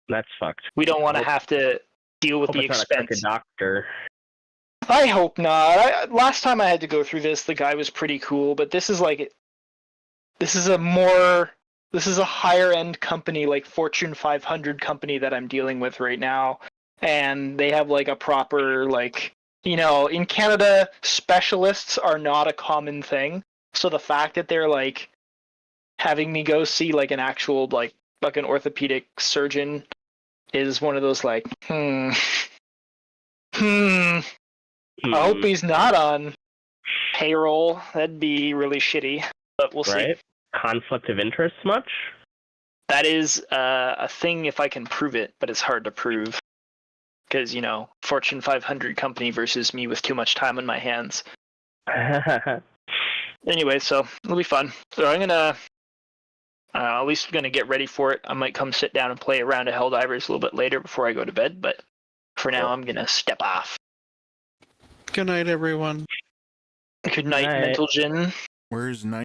That's fucked. We don't want to have to deal with Hope the it's not a expense. crooked doctor. I hope not. Last time I had to go through this, the guy was pretty cool, but this is a higher end company, like Fortune 500 company that I'm dealing with right now, and they have like a proper in Canada, specialists are not a common thing. So the fact that they're like having me go see like an actual like an orthopedic surgeon is one of those like I hope he's not on payroll. That'd be really shitty, but we'll see. Right? Conflict of interest much? That is a thing if I can prove it, but it's hard to prove. Because, Fortune 500 company versus me with too much time on my hands. Anyway, so it'll be fun. So I'm gonna, at least gonna get ready for it. I might come sit down and play a round of Helldivers a little bit later before I go to bed, but for now I'm gonna step off. Good night, everyone. Good night, Night. Mental Gin. Where's